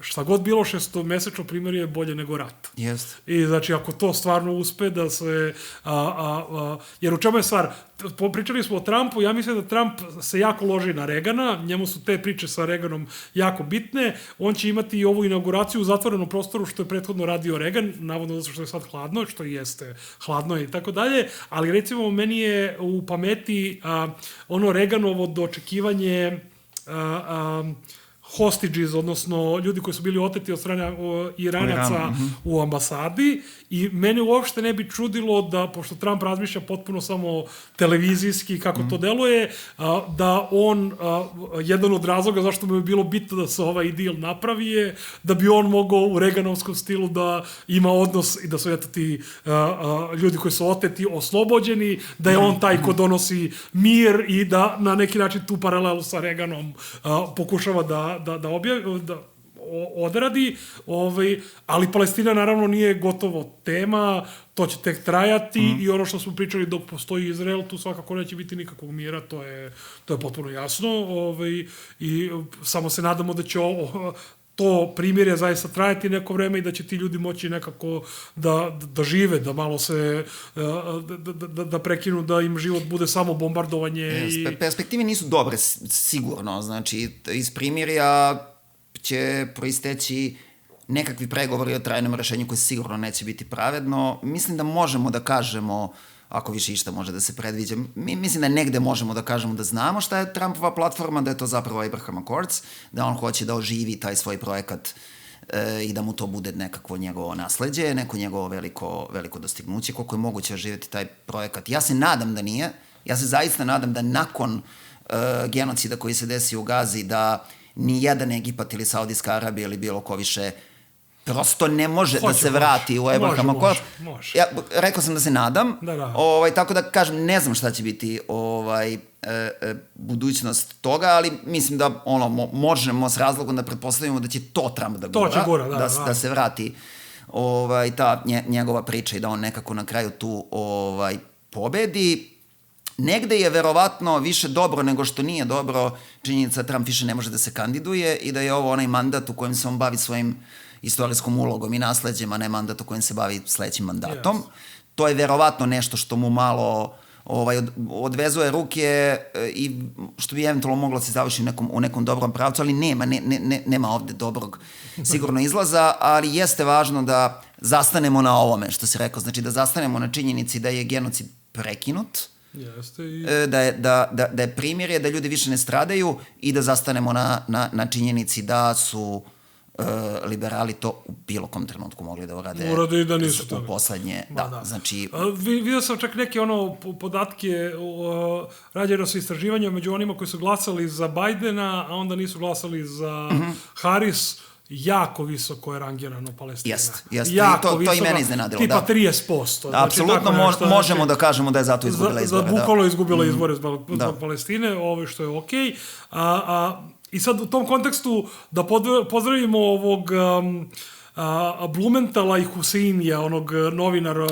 šta god bilo, 6-mesečno primer je bolje nego rat. Jest. I znači, ako to stvarno uspe da se... jer u čemu je stvar? Pričali smo o Trumpu, ja mislim da Trump se jako loži na Reagana, njemu su te priče sa Reaganom jako bitne, on će imati i ovu inauguraciju u zatvorenom prostoru što je prethodno radio Reagan, navodno zato što je sad hladno, što i jeste hladno i tako dalje, ali recimo meni je u pameti ono Reaganovo dočekivanje hostages, odnosno ljudi koji su bili oteti od strane Iranaca u ambasadi i mene uopšte ne bi čudilo da, pošto Trump razmišlja potpuno samo televizijski kako to deluje, da on, jedan od razloga zašto mu je bilo bitno da se ovaj deal napravi je da bi on mogao u Reaganovskom stilu da ima odnos i da su eto ti ljudi koji su oteti oslobođeni, da je on taj ko donosi mir i da na neki način tu paralelu sa Reaganom pokušava da odradi, ali Palestina naravno nije gotovo tema, to će tek trajati i ono što smo pričali dok postoji Izrael, tu svakako neće biti nikakvog mira, to je potpuno jasno, i samo se nadamo da će to primirje zaista trajati neko vreme i da će ti ljudi moći nekako da žive, da malo se, da prekinu, da im život bude samo bombardovanje. Perspektive nisu dobre, sigurno. Znači, iz primirja će proisteći nekakvi pregovori o trajnom rešenju koji sigurno neće biti pravedno. Mislim da možemo da kažemo, ako više išta može da se predviđa, mislim da negde možemo da kažemo da znamo šta je Trumpova platforma, da je to zapravo Abraham Accords, da on hoće da oživi taj svoj projekat i da mu to bude nekakvo njegovo nasleđe, neko njegovo veliko dostignuće, koliko je moguće oživjeti taj projekat. Ja se nadam da nije, ja se zaista nadam da nakon genocida koji se desi u Gazi, da ni jedan Egipat ili Saudijska Arabija ili bilo ko više prosto ne može da se vrati u Abraham Accords. Ja rekao sam da se nadam, tako da kažem, ne znam šta će biti budućnost toga, ali mislim da možemo s razlogom da pretpostavimo da će to Trump da gura, da se vrati ta njegova priča i da on nekako na kraju tu pobedi. Negde je verovatno više dobro nego što nije dobro činjenica da Trump više ne može da se kandiduje i da je ovo onaj mandat u kojem se on bavi svojim istorijskom ulogom i nasleđem, a ne mandat u kojem se bavi sledećim mandatom. To je verovatno nešto što mu malo odvezuje ruke i što bi eventualno moglo se završiti u nekom dobrom pravcu, ali nema ovde dobrog sigurno izlaza, ali jeste važno da zastanemo na ovome što si rekao, znači da zastanemo na činjenici da je genocid prekinut, da je primirje, da ljudi više ne stradaju i da zastanemo na činjenici da su liberali to u bilo kom trenutku mogli da urade i da nisu to. U poslednje, znači... Vidio sam čak neke podatke, rađeno su istraživanja među onima koji su glasali za Bajdena, a onda nisu glasali za Harris, jako visoko je rangirano Palestina. Jeste. To i mene iznenadilo. Tipa 30%. Apsolutno možemo da kažemo da je zato izgubila izbore. Bukvalno izgubila izbore zbog Palestine, što je okej. I sad u tom kontekstu da pozdravimo ovog Blumenthala i Huseinija, onog novinara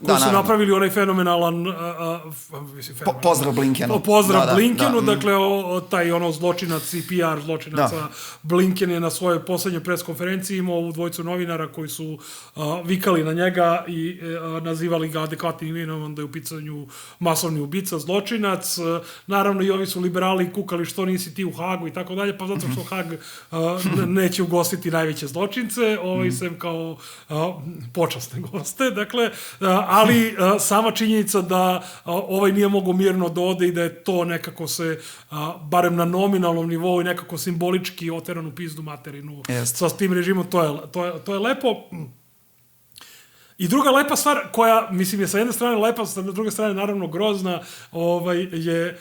koji su napravili onaj fenomenalan pozdrav Blinkenu. Pozdrav Blinkenu, dakle taj zločinac i PR zločinaca Blinken je na svojoj poslednjoj preskonferenciji imao ovu dvojicu novinara koji su vikali na njega i nazivali ga adekvatnim imenom da je u pitanju masovni ubica, zločinac. Naravno i ovi su liberali kukali što nisi ti u Hagu i tako dalje, pa zato što Hag neće ugostiti najveće zločince, sem kao počasne goste, dakle, ali sama činjenica da ovaj nije mogo mirno da ode i da je to nekako se, barem na nominalnom nivou i nekako simbolički oteran u pizdu materinu sa tim režimom, to je lepo. I druga lepa stvar koja, mislim, je sa jedne strane lepa, sa druge strane naravno grozna, je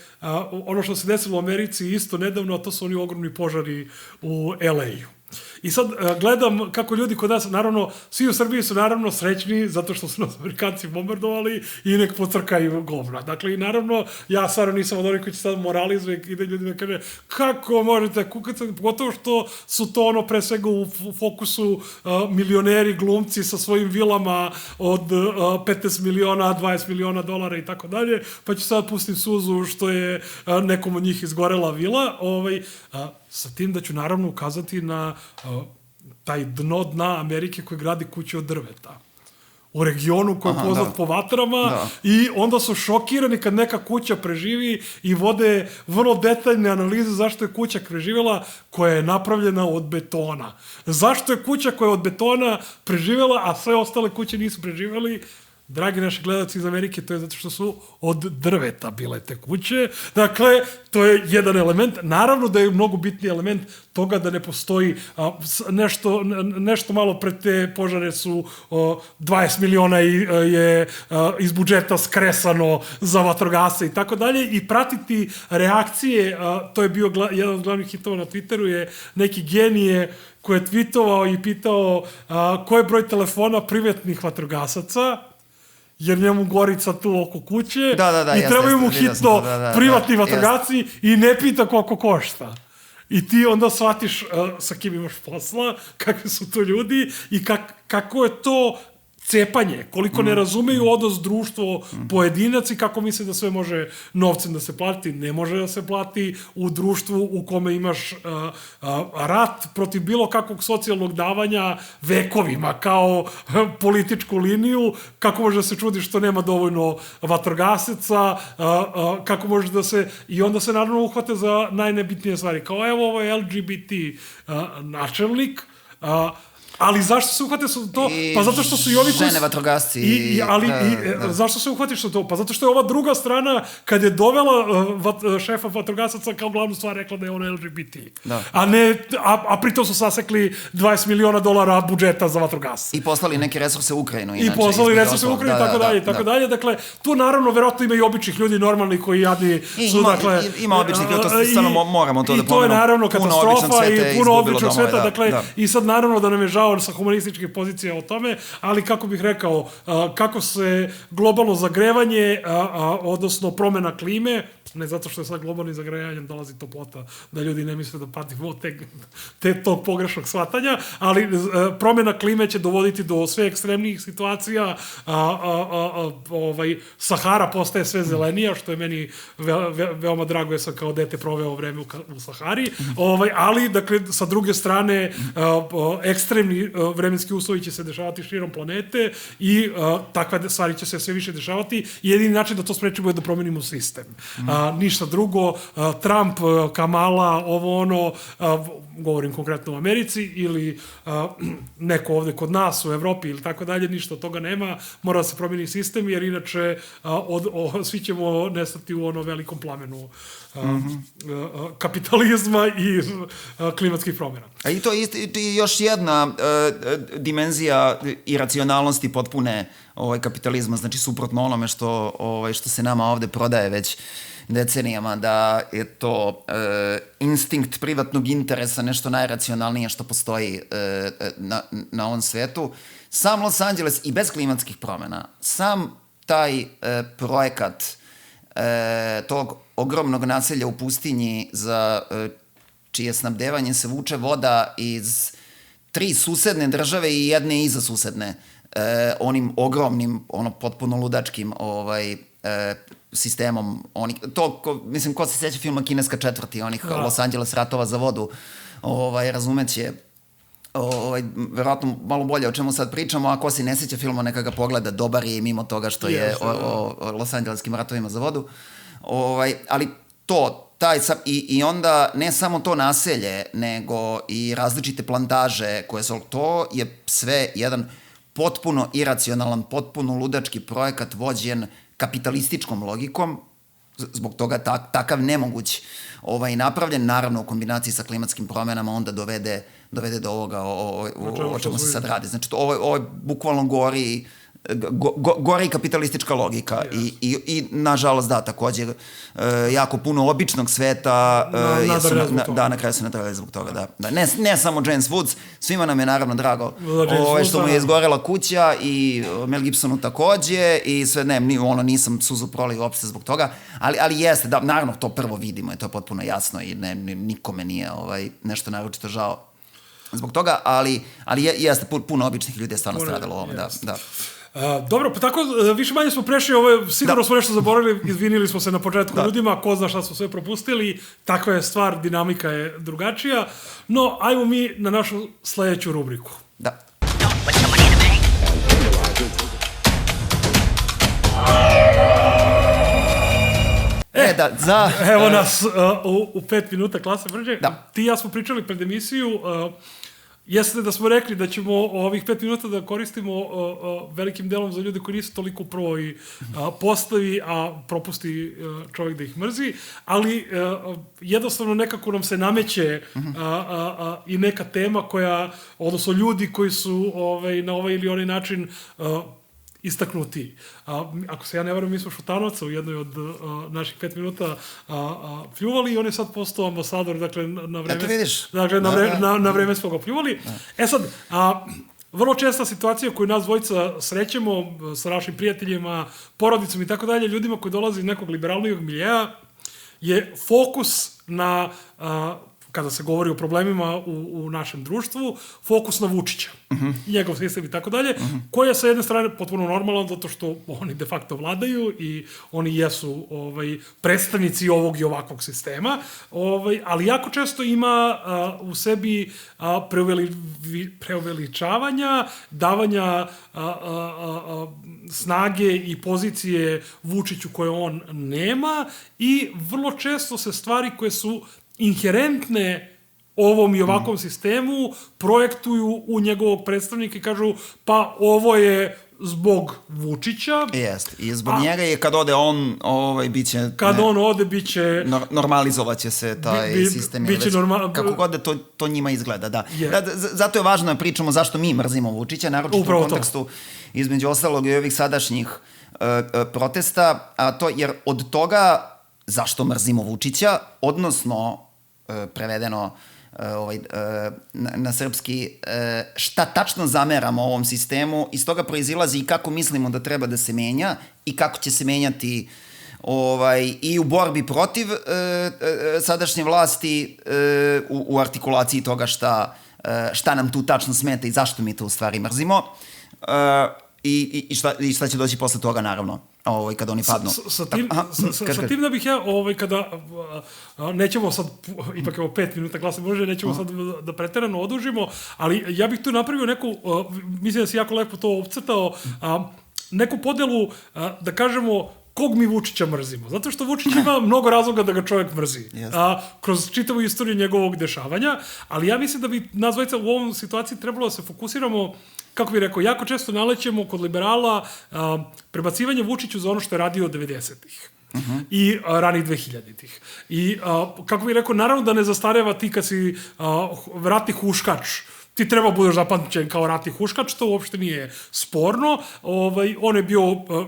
ono što se desilo u Americi isto nedavno, a to su oni ogromni požari u LA-u. I sad gledam kako ljudi kod nas, naravno, svi u Srbiji su naravno srećni zato što su nas Amerikanci bombardovali i nek pocrkaju govna. Dakle, i naravno, ja stvarno nisam od onih koji će sad moralizuje i da ljudima kaže kako možete kukati, pogotovo što su to pre svega u fokusu milioneri, glumci sa svojim vilama od 15 miliona, 20 miliona dolara i tako dalje, pa ću sad pustiti suzu što je nekom od njih izgorela vila, sa tim da ću naravno ukazati na taj dna Amerike koji gradi kuće od drveta. U regionu koji je poznat po vatrama i onda su šokirani kad neka kuća preživi i vode vrlo detaljne analize zašto je kuća preživjela koja je napravljena od betona. Zašto je kuća koja je od betona preživjela, a sve ostale kuće nisu preživjeli? dragi naši gledalci iz Amerike, to je zato što su od drveta bile te kuće. Dakle, to je jedan element. Naravno da je mnogo bitni element toga da ne postoji nešto malo pred te požare su 20 miliona je iz budžeta skresano za vatrogasce i tako dalje i pratiti reakcije, to je bio jedan od glavnih hitova na Twitteru, je neki genije koji je tweetovao i pitao ko je broj telefona privatnih vatrogasaca, jer njemu Gorica tu oko kuće i trebaju mu hitno privatni vatrogasci i ne pita koliko košta. I ti onda shvatiš sa kim imaš posla, kakvi su to ljudi i kako je to cepanje, koliko ne razumeju odnos društvo pojedinac i kako misle da sve može novcem da se plati. Ne može da se plati u društvu u kome imaš rat protiv bilo kakvog socijalnog davanja vekovima kao političku liniju, kako može da se čudi što nema dovoljno vatrogasaca, kako može da se... I onda se naravno uhvate za najnebitnije stvari. Kao evo ovo je LGBT načelnik, ali zašto se uhvatiš to? Pa zato što su i ovi... Žene vatrogasci. Zašto se uhvatiš to? Pa zato što je ova druga strana, kad je dovela šefa vatrogasaca kao glavnu stvar, rekla da je on LGBT. Da. A pritom su sasekli $20 miliona budžeta za vatrogasce. I poslali neke resurse u Ukrajinu. I poslali resurse u Ukrajinu, tako dalje. Dakle, tu naravno, verovatno ima i običnih ljudi normalni koji jadni su, dakle... Ima običnih ljudi, to stvarno moramo to da pomenemo. I to je naravno katastrofa i puno običnog sveta, dakle, i sad naravno da nam je žao sa humanističkih pozicija o tome, ali kako bih rekao, kako se globalno zagrevanje, odnosno promena klime, ne zato što je sad globalnim zagrevanjem dolazi toplota, da ljudi ne misle da patimo od tog pogrešnog shvatanja, ali promena klime će dovoditi do sve ekstremnijih situacija, Sahara postaje sve zelenija, što je meni veoma drago, jer sam kao dete proveo vreme u Sahari, ali, dakle, sa druge strane, ekstremni vremenski uslovi će se dešavati širom planete i takve stvari će se sve više dešavati i jedini način da to sprečimo je da promenimo sistem. Ništa drugo, Trump, Kamala, ovo ono, govorim konkretno u Americi, ili neko ovde kod nas u Evropi ili tako dalje, ništa od toga nema, mora da se promeni sistem, jer inače svi ćemo nestati u ono velikom plamenu kapitalizma i klimatskih promjena. A i to je još jedna dimenzija iracionalnosti potpune kapitalizma, znači suprotno onome što se nama ovde prodaje već decenijama, da je to instinkt privatnog interesa nešto najracionalnije što postoji na ovom svetu. Sam Los Angeles i bez klimatskih promjena, sam taj projekat tog ogromnog naselja u pustinji za čije snabdevanje se vuče voda iz 3 susedne države i jedne iza susedne, onim ogromnim, potpuno ludačkim sistemom, mislim, ko se seća filma Kineska četvrti, onih Los Angeles ratova za vodu, razumeće verovatno malo bolje o čemu sad pričamo, a ko se ne seća filma neka ga pogleda, dobar je i mimo toga što je o Los Angeleskim ratovima za vodu, ali i onda ne samo to naselje, nego i različite plantaže koje su, to je sve jedan potpuno iracionalan, potpuno ludački projekat vođen kapitalističkom logikom, zbog toga takav nemoguć napravljen, naravno u kombinaciji sa klimatskim promjenama onda dovede do ovoga o čemu se sad radi. Znači, ovo je bukvalno gori kapitalistička logika i nažalost da, također jako puno običnog sveta na kraju se nadarali zbog toga, da. Ne samo James Woods, svima nam je naravno drago što mu je izgorela kuća i Mel Gibsonu također i sve, nisam suzu prolio uopšte zbog toga, ali jeste, da, naravno to prvo vidimo i to je potpuno jasno i nikome nije nešto naročito žao zbog toga, ali jeste, puno običnih ljudi je stvarno stradalo ovo, da. Dobro, pa tako više manje smo prešli, sigurno smo nešto zaboravili, izvinili smo se na početku ljudima, ko zna šta smo sve propustili, takva je stvar, dinamika je drugačija, no ajmo mi na našu sledeću rubriku. Da. Evo nas u 5 minuta klase brže. Ti i ja smo pričali pred emisiju jeste da smo rekli da ćemo ovih 5 minuta da koristimo velikim delom za ljude koji nisu toliko u prvoj postavi, a propusti čovjek da ih mrzi, ali jednostavno nekako nam se nameće i neka tema koja, odnosno ljudi koji su na ovaj ili onaj način istaknuti. Ako se ja ne varam, mi smo Šutanovca u jednoj od naših 5 minuta pljuvali i on je sad postao ambasador, dakle, na vreme smo ga pljuvali. Sad, vrlo česta situacija koju nas dvojica srećemo sa našim prijateljima, porodicom i tako dalje, ljudima koji dolaze iz nekog liberalnijeg miljeja, je fokus na, kada se govori o problemima u našem društvu, fokus na Vučića i njegov sistem i tako dalje, koji je sa jedne strane potpuno normalno, zato što oni de facto vladaju i oni jesu predstavnici ovog i ovakvog sistema, ali jako često ima u sebi preuveličavanja, davanja snage i pozicije Vučiću koje on nema i vrlo često se stvari koje su inherentne ovom i ovakvom sistemu projektuju u njegovog predstavnika i kažu pa ovo je zbog Vučića. Jeste. I zbog njega je kad ode on, biće... Kad on ode, biće... Normalizovaće se taj sistem. Biće kako god da to njima izgleda, da. Zato je važno da pričamo zašto mi mrzimo Vučića, naročito u kontekstu između ostalog i ovih sadašnjih protesta, a to jer od toga zašto mrzimo Vučića, odnosno prevedeno na srpski, šta tačno zameramo ovom sistemu, iz toga proizilazi i kako mislimo da treba da se menja i kako će se menjati i u borbi protiv sadašnje vlasti, u artikulaciji toga šta nam tu tačno smeta i zašto mi to u stvari mrzimo i šta će doći posle toga, naravno. Kada oni padnu. Sa tim da bih ja, kada nećemo sad, ipak evo 5 minuta glasa može, nećemo sad da preterano odužimo, ali ja bih tu napravio neku, mislim da si jako lepo to opcrtao, neku podelu, da kažemo, kog mi Vučića mrzimo. Zato što Vučić ima mnogo razloga da ga čovjek mrzi. Kroz čitavu istoriju njegovog dešavanja, ali ja mislim da bi nas dvojica u ovom situaciji trebalo da se fokusiramo, kako bih rekao, jako često nalećemo kod liberala prebacivanje Vučiću za ono što je radio od 90-ih. I ranih 2000-ih. I, kako bih rekao, naravno da ne zastareva ti kad si ratni huškač, ti treba budeš zapamćen kao ratni huškač, to uopšte nije sporno. On je bio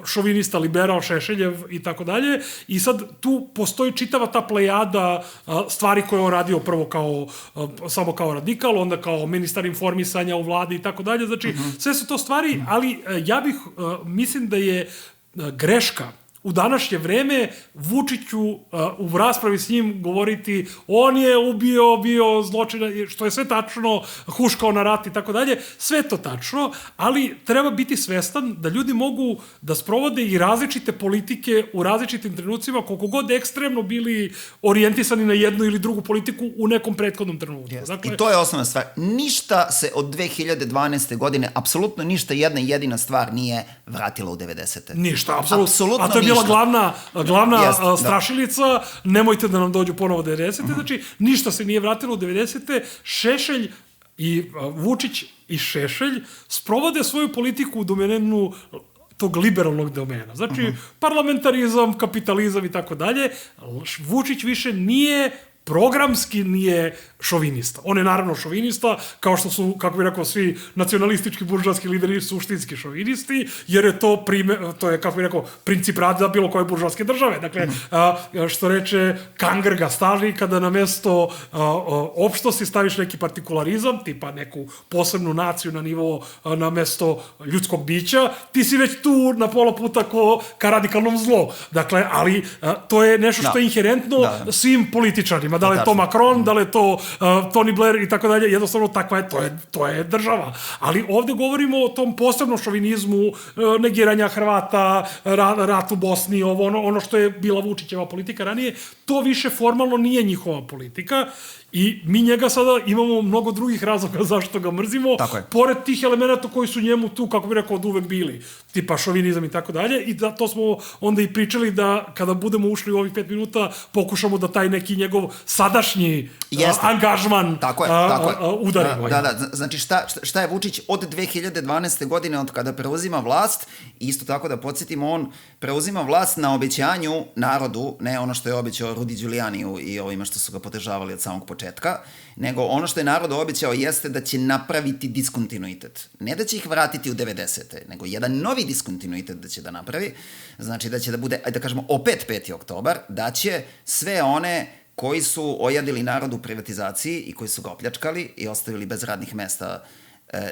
šovinista, liberal, Šešeljev i tako dalje. I sad tu postoji čitava ta plejada stvari koje on radio prvo samo kao radikal, onda kao ministar informisanja u vladi i tako dalje. Znači, sve su to stvari, ali ja mislim da je greška u današnje vreme Vučiću u raspravi s njim govoriti on je bio zločina, što je sve tačno, huškao na rat i tako dalje, sve to tačno, ali treba biti svestan da ljudi mogu da sprovode i različite politike u različitim trenucima, koliko god ekstremno bili orijentisani na jednu ili drugu politiku u nekom prethodnom trenutku. Dakle, i to je osnovna stvar. Ništa se od 2012. godine, apsolutno ništa, jedna jedina stvar nije vratila u 90. Ništa, apsolutno. A to je bila glavna strašilica, nemojte da nam dođu ponovo 90. Znači, ništa se nije vratilo u 90. Šešelj i Vučić i Šešelj sprovode svoju politiku u domenu tog liberalnog domena. Znači, parlamentarizam, kapitalizam i tako dalje. Vučić više nije programski nije šovinista. On je naravno šovinista, kao što su, kako bih rekao, svi nacionalistički buržovski lideri suštinski šovinisti, jer je to je, kako bih rekao, princip rada bilo koje buržovske države. Dakle, što reče Kanger ga staži, kada na mesto opštosti staviš neki partikularizam, tipa neku posebnu naciju na mesto ljudskog bića, ti si već tu na pola puta ka radikalnom zlu. Dakle, ali to je nešto što je inherentno svim političarima. Da li je to Macron, da li je to Tony Blair i tako dalje, jednostavno takva je, to je država. Ali ovde govorimo o tom posebnom šovinizmu, negiranja Hrvata, rat u Bosni, ono što je bila Vučićeva politika ranije, to više formalno nije njihova politika i mi njega sada imamo mnogo drugih razloga zašto ga mrzimo, pored tih elemenata koji su njemu tu, kako bih rekao, od uvek bili, tipa šovinizam i tako dalje, i to smo onda i pričali da kada budemo ušli u ovih 5 minuta, pokušamo da taj neki njegov sadašnji angažman udarimo. Da, znači šta je Vučić od 2012. godine, od kada preuzima vlast, isto tako da podsjetimo, on preuzima vlast na obećanju narodu, ne ono što je obećao Rudi Đulijaniju i ovima što su ga podržavali od samog početka, nego ono što je narodu obećao jeste da će napraviti diskontinuitet. Ne da će ih vratiti u 90. nego jedan novi diskontinuitet da će da napravi, znači da će da bude, da kažemo, opet 5. oktobar, da će sve one koji su ojadili narod u privatizaciji i koji su ga opljačkali i ostavili bez radnih mesta,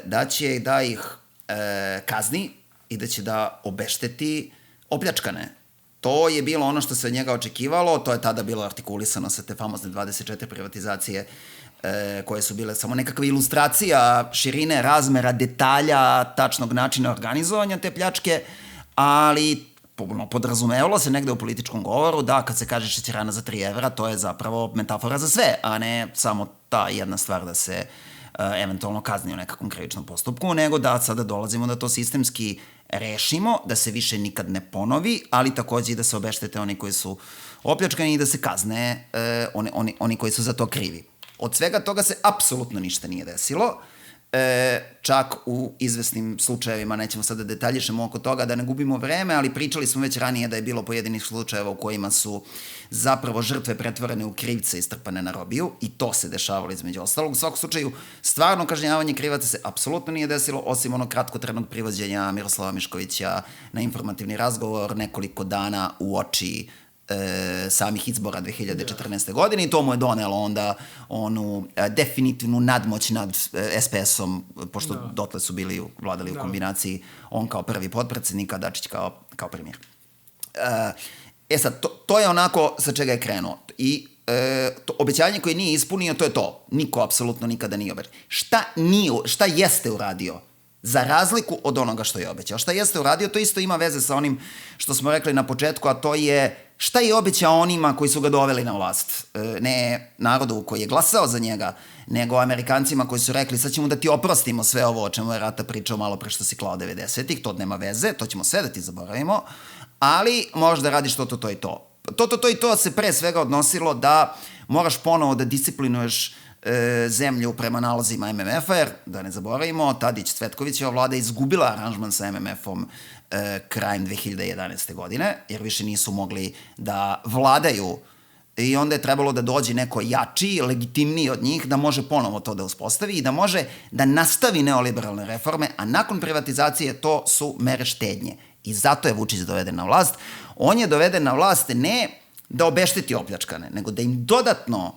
da će da ih kazni i da će da obešteti opljačkane. To je bilo ono što se od njega očekivalo, to je tada bilo artikulisano sa te famozne 24 privatizacije koje su bile samo nekakva ilustracija širine, razmera, detalja, tačnog načina organizovanja te pljačke, ali podrazumevalo se negde u političkom govoru da kad se kaže šećerana za 3 evra, to je zapravo metafora za sve, a ne samo ta jedna stvar da se eventualno kazni u nekakvom krivičnom postupku, nego da sada dolazimo da to sistemski rešimo, da se više nikad ne ponovi, ali takođe i da se obeštete oni koji su opljačkani i da se kazne oni koji su za to krivi. Od svega toga se apsolutno ništa nije desilo, čak u izvesnim slučajevima, nećemo sad da detaljišemo oko toga, da ne gubimo vreme, ali pričali smo već ranije da je bilo pojedinih slučajeva u kojima su zapravo žrtve pretvorene u krivce i strpane na robiju, i to se dešavalo između ostalog. U svakom slučaju, stvarno kažnjavanje krivaca se apsolutno nije desilo, osim onog kratkotrenog privođenja Miroslava Miškovića na informativni razgovor nekoliko dana u oči samih izbora 2014. godine, i to mu je donelo onda onu definitivnu nadmoć nad SPS-om, pošto dotle su bili vladali u kombinaciji on kao prvi potpredsednik, a Dačić kao premijer. Sad, to je onako sa čega je krenuo. I to obećanje koje nije ispunio, to je to. Niko apsolutno nikada nije obećao. Šta jeste uradio? Za razliku od onoga što je obećao. Šta jeste uradio, to isto ima veze sa onim što smo rekli na početku, a to je šta je obećao onima koji su ga doveli na vlast. Ne narodu koji je glasao za njega, nego Amerikancima koji su rekli sad ćemo da ti oprostimo sve ovo o čemu je Rata pričao malo pre što si klao 90-ih, to nema veze, to ćemo sve da ti zaboravimo, ali možeš da radiš to i to. To i to se pre svega odnosilo da moraš ponovo da disciplinuješ zemlju prema nalozima MMF-a, jer, da ne zaboravimo, Tadić-Cvetkovićeva vlada izgubila aranžman sa MMF-om krajem 2011. godine, jer više nisu mogli da vladaju, i onda je trebalo da dođe neko jači, legitimniji od njih, da može ponovo to da uspostavi i da može da nastavi neoliberalne reforme, a nakon privatizacije to su mere štednje. I zato je Vučić doveden na vlast. On je doveden na vlast ne da obešteti opljačkane, nego da im dodatno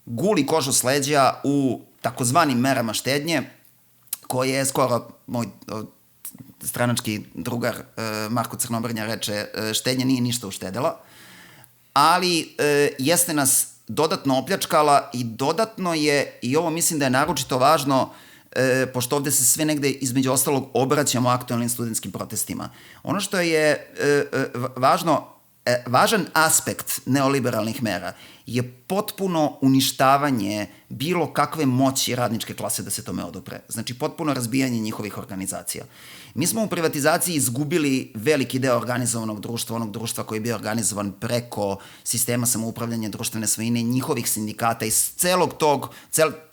guli kožu s leđa u takozvanim merama štednje, koje je skoro moj stranački drugar Marko Crnobrnja reče, štednja nije ništa uštedela, ali jeste nas dodatno opljačkala i dodatno je, i ovo mislim da je naročito važno, pošto ovde se sve negde između ostalog obraćamo aktualnim studentskim protestima. Ono što je važan aspekt neoliberalnih mera je potpuno uništavanje bilo kakve moći radničke klase da se tome odupre. Znači, potpuno razbijanje njihovih organizacija. Mi smo u privatizaciji izgubili veliki deo organizovanog društva, onog društva koji je bio organizovan preko sistema samoupravljanja društvene svojine, njihovih sindikata, iz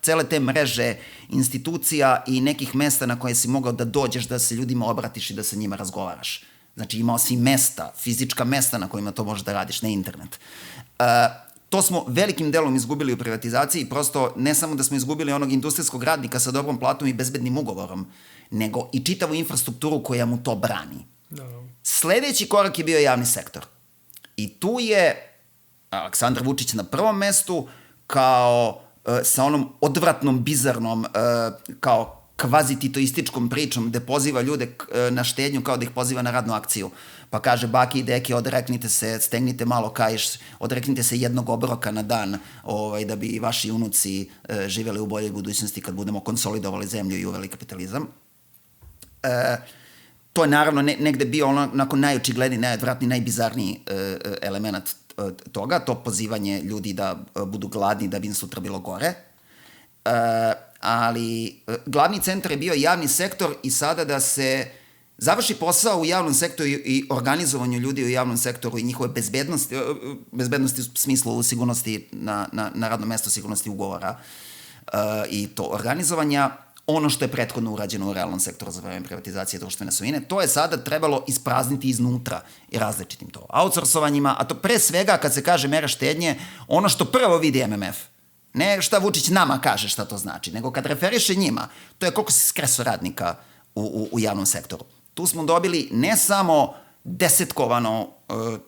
cele te mreže institucija i nekih mesta na koje si mogao da dođeš, da se ljudima obratiš i da sa njima razgovaraš. Znači, imao si mesta, fizička mesta na kojima to možeš da radiš, ne internet. To smo velikim delom izgubili u privatizaciji, prosto ne samo da smo izgubili onog industrijskog radnika sa dobrom platom i bezbednim ugovorom, nego i čitavu infrastrukturu koja mu to brani. Sledeći korak je bio javni sektor. I tu je Aleksandar Vučić na prvom mestu, kao sa onom odvratnom, bizarnom, kao kvazi-titoističkom pričom gde poziva ljude na štednju kao da ih poziva na radnu akciju. Pa kaže, baki i deke, odreknite se, stegnite malo kaiš, odreknite se jednog obroka na dan da bi vaši unuci živeli u boljoj budućnosti kad budemo konsolidovali zemlju i uveli kapitalizam. To je naravno negde bio onako najočigledniji, najodvratniji, najbizarniji element toga, to pozivanje ljudi da budu gladni da bi im sutra bilo gore. Ali glavni centar je bio javni sektor i sada da se završi posao u javnom sektoru i organizovanju ljudi u javnom sektoru i njihove bezbednosti u smislu sigurnosti na radnom mestu, sigurnosti ugovora i to organizovanja, ono što je prethodno urađeno u realnom sektoru za vreme privatizacije društvene svojine, to je sada trebalo isprazniti iznutra i različitim to outsourcovanjima, a to pre svega kad se kaže mera štednje, ono što prvo vidi MMF, ne šta Vučić nama kaže šta to znači, nego kad referiše njima, to je koliko se skreso radnika u javnom sektoru. Tu smo dobili ne samo desetkovano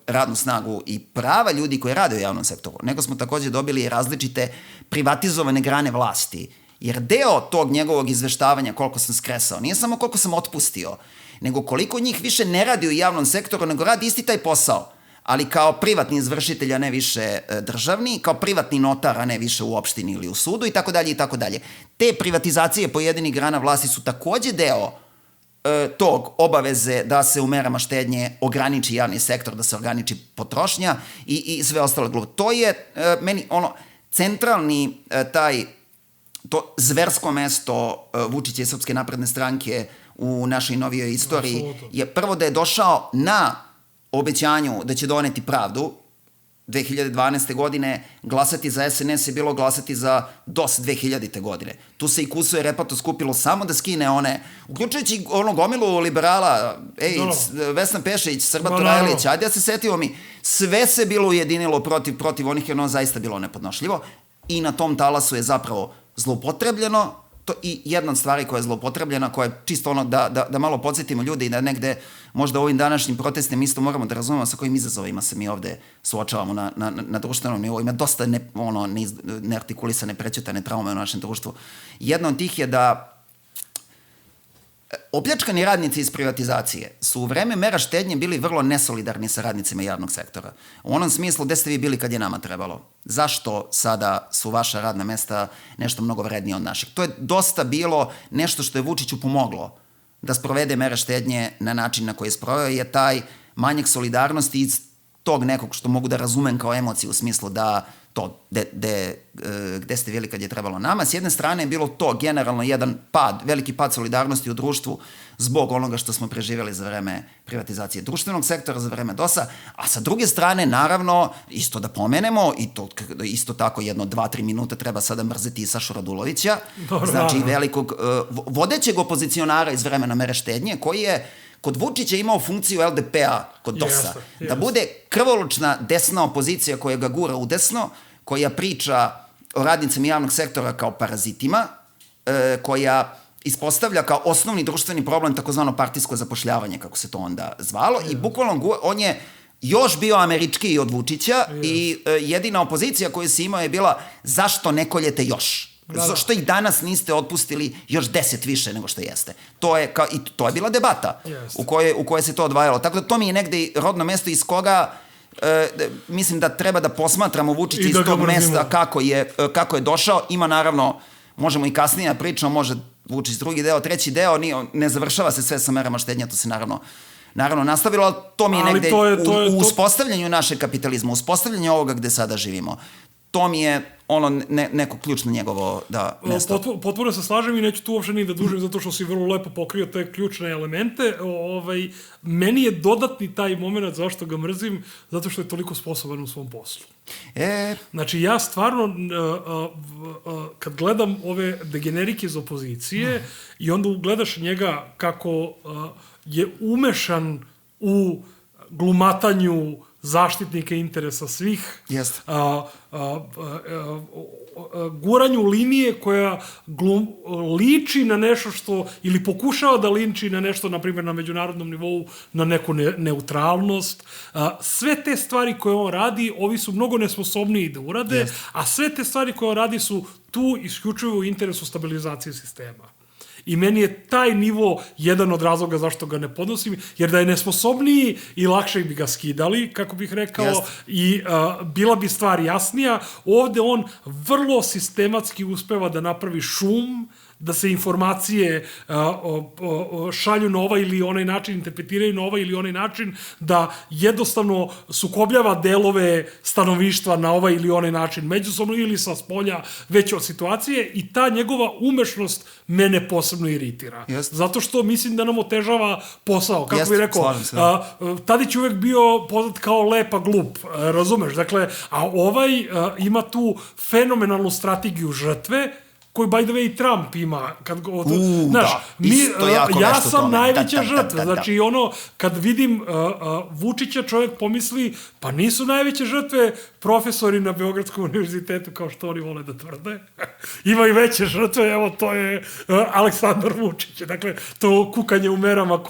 radnu snagu i prava ljudi koji rade u javnom sektoru, nego smo takođe dobili i različite privatizovane grane vlasti. Jer deo tog njegovog izveštavanja koliko sam skresao, nije samo koliko sam otpustio, nego koliko njih više ne radi u javnom sektoru, nego radi isti taj posao, ali kao privatni izvršitelj, a ne više državni, kao privatni notar, a ne više u opštini ili u sudu i tako dalje i tako dalje. Te privatizacije pojedinih grana vlasti su takođe deo tog obaveze da se u merama štednje ograniči javni sektor, da se ograniči potrošnja i sve ostalo glupo. To je meni centralni to zversko mesto Vučića i Srpske napredne stranke u našoj novijoj istoriji je prvo da je došao na obećanju da će doneti pravdu. 2012. godine glasati za SNS je bilo glasati za DOS 2000. godine. Tu se i kusuje repato skupilo samo da skine one, uključujući gomilu liberala, Vesna Pešić, Srba Turajlić, ajde ja se setimo mi, sve se bilo ujedinilo protiv onih jer ono zaista bilo nepodnošljivo i na tom talasu je zapravo zloupotrebljeno i jedna od stvari koja je zloupotrebljena, koja je čisto ono da malo podsjetimo ljude i da negde možda ovim današnjim protestima isto moramo da razumemo sa kojim izazovima se mi ovde suočavamo na društvenom nivou. Ima dosta neartikulisane, prećutane traume u našem društvu. Jedna od tih je da opljačkani radnici iz privatizacije su u vreme mera štednje bili vrlo nesolidarni sa radnicima javnog sektora. U onom smislu, gde ste vi bili kad je nama trebalo? Zašto sada su vaša radna mesta nešto mnogo vrednije od naših? To je dosta bilo nešto što je Vučiću pomoglo da sprovede mere štednje na način na koji je sproveo, je taj manjak solidarnosti iz tog nekog što mogu da razumem kao emociju u smislu da to gde ste bili kad je trebalo nama. S jedne strane je bilo to generalno jedan veliki pad solidarnosti u društvu zbog onoga što smo preživjeli za vreme privatizacije društvenog sektora, za vreme DOS-a, a sa druge strane, naravno, isto da pomenemo, i to isto tako 1-2-3 minuta treba sada mrzeti i Sašu Radulovića, znači velikog vodećeg opozicionara iz vremena mere štednje, koji je kod Vučića imao funkciju LDP-a kod DOS-a. Da bude krvolučna desna opozicija koja ga gura u desno, koja priča o radnicima javnog sektora kao parazitima, koja ispostavlja kao osnovni društveni problem takozvano partijsko zapošljavanje, kako se to onda zvalo, i bukvalno on je još bio američkiji od Vučića i jedina opozicija koju si imao je bila zašto ne koljete još? Zašto ih danas niste otpustili još 10 više nego što jeste? To je bila debata u kojoj se to odvajalo. Tako da to mi je negde rodno mesto iz koga mislim da treba da posmatramo Vučića iz tog mesta kako je došao. Ima naravno, možemo i kasnije da pričamo, može Vučić drugi deo, treći deo, ne završava se sve sa merama štednja, to se naravno nastavilo, ali to mi je negde u uspostavljanju našeg kapitalizma, u uspostavljanju ovoga gde sada živimo. To mi je neko ključno njegovo mesto. Potpuno se slažem i neću tu uopšte ni da dužim zato što si vrlo lepo pokrio te ključne elemente. Meni je dodatni taj moment zašto ga mrzim, zato što je toliko sposoban u svom poslu. Znači ja stvarno kad gledam ove degenerike iz opozicije i onda gledaš njega kako je umešan u glumatanju zaštitnika interesa svih, guranju linije koja liči na nešto što, ili pokušava da liči na nešto, na primjer na međunarodnom nivou, na neku neutralnost. Sve te stvari koje on radi, ovi su mnogo nesposobniji da urade, a sve te stvari koje on radi su tu isključivo u interesu stabilizacije sistema. I meni je taj nivo jedan od razloga zašto ga ne podnosim, jer da je nesposobniji i lakše bi ga skidali, kako bih rekao, i bila bi stvar jasnija. Ovde on vrlo sistematski uspeva da napravi šum, da se informacije šalju na ovaj ili onaj način, interpretiraju na ovaj ili onaj način, da jednostavno sukobljava delove stanovništva na ovaj ili onaj način, međusobno ili sa spolja, već od situacije, i ta njegova umešnost mene posebno posebno iritira. Jest. Zato što mislim da nam otežava posao. Kako Jest, bih rekao, slažem se, da. Tadić je uvek bio poznat kao lepa glup, razumeš? Dakle, a ovaj ima tu fenomenalnu strategiju žrtve, koji, by the way, i Trump ima. Da, isto jako ja nešto sam tome. najveća žrtva. Znači, ono, kad vidim Vučića, čovjek pomisli, pa nisu najveće žrtve profesori na Beogradskom univerzitetu, kao što oni vole da tvrde. Ima i veće žrtve, evo, to je Aleksandar Vučić. Dakle, to kukanje u merama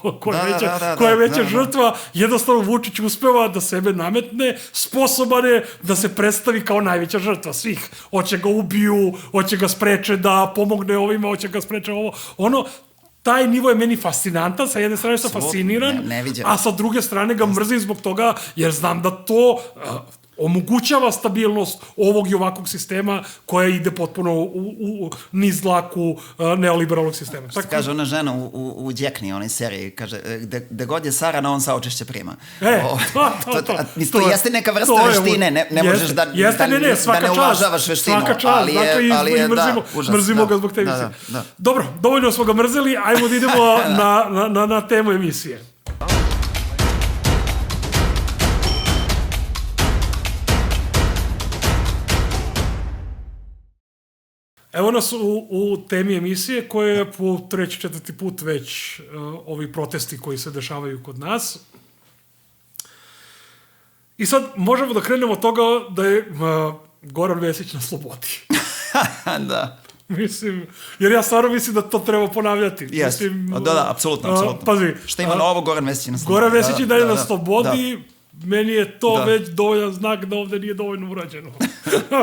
koja je veća žrtva, jednostavno Vučić uspeva da sebe nametne, sposoban je da se predstavi kao najveća žrtva svih. Hoće ga ubiju, hoće ga spreče da pomogne ovima, hoće ga spreče ovo. Ono, taj nivo je meni fascinantan, sa jedne strane sam fasciniran, a sa druge strane ga mrzim zbog toga, jer znam da to omogućava stabilnost ovog i ovakvog sistema koja ide potpuno u niz dlaku neoliberalnog sistema. Što kaže ona žena u Đekni, onoj seriji, kaže, gde god je Sarana, on saučešće prima. To jeste neka vrsta veštine, ne možeš da ne uvažavaš veštinu, ali je, da, užas. Mrzimo ga zbog te emisije. Dobro, dovoljno smo ga mrzeli, ajmo da idemo na temu emisije. Evo nas u temi emisije koja je po 3. 4. put već ovi protesti koji se dešavaju kod nas. I sad možemo da krenemo od toga da je Goran Vesić na slobodi. Da. Mislim, jer ja stvarno mislim da to treba ponavljati. Yes. Da, apsolutno. Pazi. Šta ima novo, Goran Vesić na slobodi. Goran Vesić je dalje na slobodi. Meni je to već dovoljan znak da ovde nije dovoljno urađeno.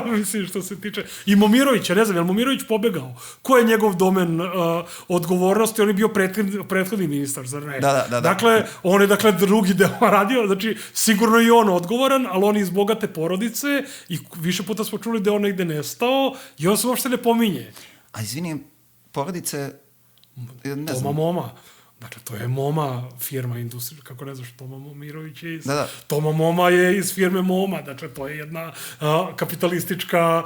Mislim, što se tiče... I Momirovića, ne znam, je li Momirović pobegao? Ko je njegov domen odgovornosti? On je bio prethodni ministar, zar ne? Da. Dakle, on je, drugi deo radio, znači, sigurno je i on odgovoran, ali on je iz bogate porodice i više puta smo čuli da je on negde nestao i on se uopšte ne pominje. A izvini, porodice... Ne znam. Toma Moma. Dakle, to je Moma firma industrija, kako ne znaš, Toma Momirović je iz... Toma Moma je iz firme Moma, dakle, to je jedna kapitalistička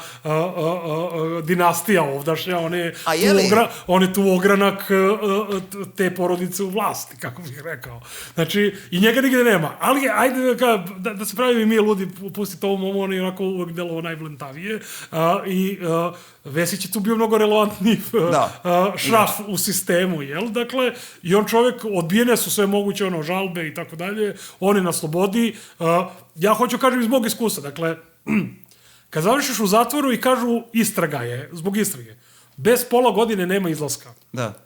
dinastija ovdašnja, on je tu ogranak te porodice u vlasti, kako bih rekao. Znači, i njega nigde nema. Ali, ajde da se pravimo i mi ludi, pusti Tomu Momu, on je onako uvek delovo najblentavije i... Vesić je tu bio mnogo relevantni šraf u sistemu, jel? Dakle, i on čovjek, odbijene su sve moguće žalbe i tako dalje, on je na slobodi. Ja hoću kažem iz mog iskustva, dakle, kad završiš u zatvoru i kažu istraga je, zbog istrage, bez pola godine nema izlaska.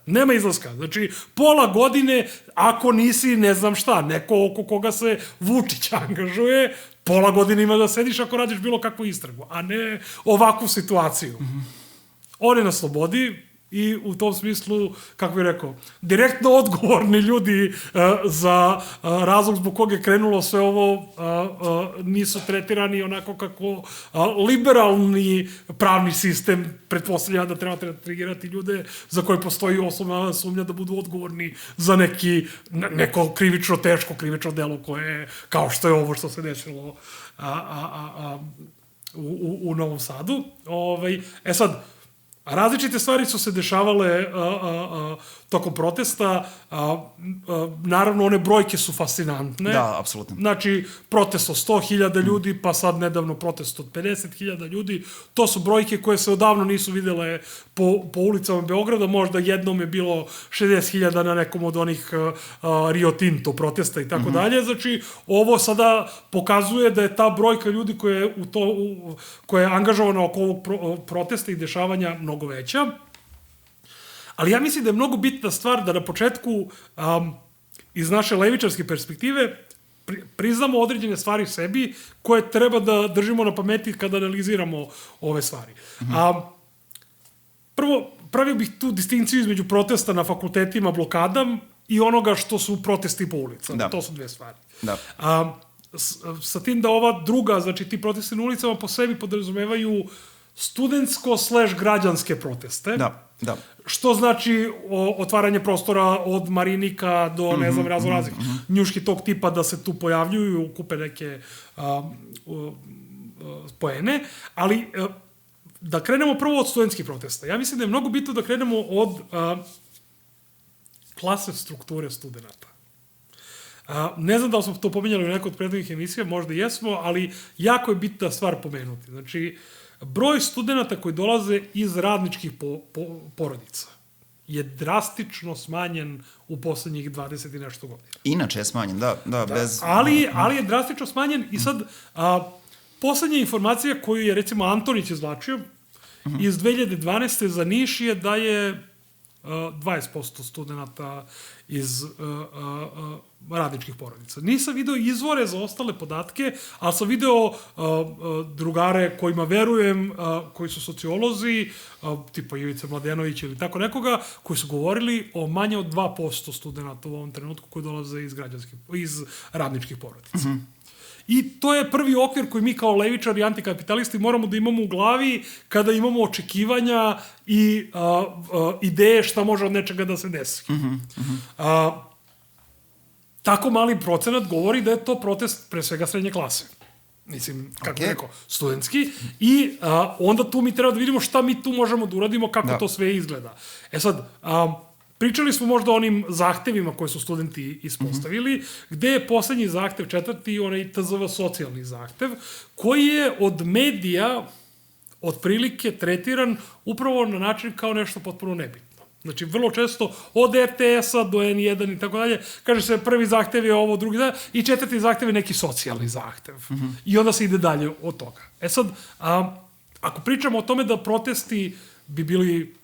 Nema izlaska. Znači, pola godine, ako nisi ne znam šta, neko oko koga se Vučić angažuje, pola godine ima da sediš ako radiš bilo kakvu istragu, a ne ovakvu situaciju. On je na slobodi i u tom smislu, kako bih rekao, direktno odgovorni ljudi za razlog zbog koga je krenulo sve ovo nisu tretirani onako kako liberalni pravni sistem pretpostavlja da treba tretirati ljude za koje postoji osnovna sumnja da budu odgovorni za neko krivično, teško krivično delo koje, kao što je ovo što se desilo u Novom Sadu. Sad, različite stvari su se dešavale tokom protesta. Naravno, one brojke su fascinantne. Da, apsolutno. Znači, protest od 100.000 ljudi, pa sad nedavno protest od 50.000 ljudi. To su brojke koje se odavno nisu videle po ulicama Beograda. Možda jednom je bilo 60.000 na nekom od onih Rio Tinto protesta i tako dalje. Znači, ovo sada pokazuje da je ta brojka ljudi koja je angažovana oko ovog protesta i dešavanja mnogo veća. Ali ja mislim da je mnogo bitna stvar da na početku iz naše levičarske perspektive priznamo određene stvari sebi koje treba da držimo na pameti kada analiziramo ove stvari. Prvo, pravio bih tu distinkciju između protesta na fakultetima blokadam i onoga što su protesti po ulicama. To su dve stvari. Sa tim da ova druga, znači ti protesti na ulicama po sebi podrazumevaju studentsko/građanske proteste. Što znači otvaranje prostora od Marinika do, ne znam, raznih njuški tog tipa da se tu pojavljuju i kupe neke poene. Ali da krenemo prvo od studentskih protesta. Ja mislim da je mnogo bitno da krenemo od klase strukture studenta. Ne znam da li smo to pominjali u nekoj od prethodnih emisija, možda jesmo, ali jako je bitna stvar pomenuti. Znači, broj studenta koji dolaze iz radničkih porodica je drastično smanjen u poslednjih 20 i nešto godina. Inače je smanjen, da. Bez... Ali je drastično smanjen i sad poslednja informacija koju je recimo Antonić izvlačio iz 2012. za Niš je da je 20% studenta iz radničkih porodica. Nisam video izvore za ostale podatke, ali sam video drugare kojima verujem, koji su sociolozi, tipa Ivica Mladenović ili tako nekoga, koji su govorili o manje od 2% studenta u ovom trenutku koji dolaze iz radničkih porodica. I to je prvi okvir koji mi kao levičari i antikapitalisti moramo da imamo u glavi kada imamo očekivanja i ideje šta može od nečega da se desi. Tako mali procenat govori da je to protest pre svega srednje klase. Mislim, kako rekao, studentski. I onda tu mi treba da vidimo šta mi tu možemo da uradimo, kako to sve izgleda. E sad, pričali smo možda o onim zahtevima koje su studenti ispostavili, gde je poslednji zahtev, četvrti, onaj TZV socijalni zahtev, koji je od medija otprilike tretiran upravo na način kao nešto potpuno nebitno. Znači, vrlo često od RTS-a do N1 i tako dalje, kaže se prvi zahtev je ovo, drugi zahtev, i četvrti zahtev je neki socijalni zahtev. I onda se ide dalje od toga. E sad, ako pričamo o tome da protesti bi bili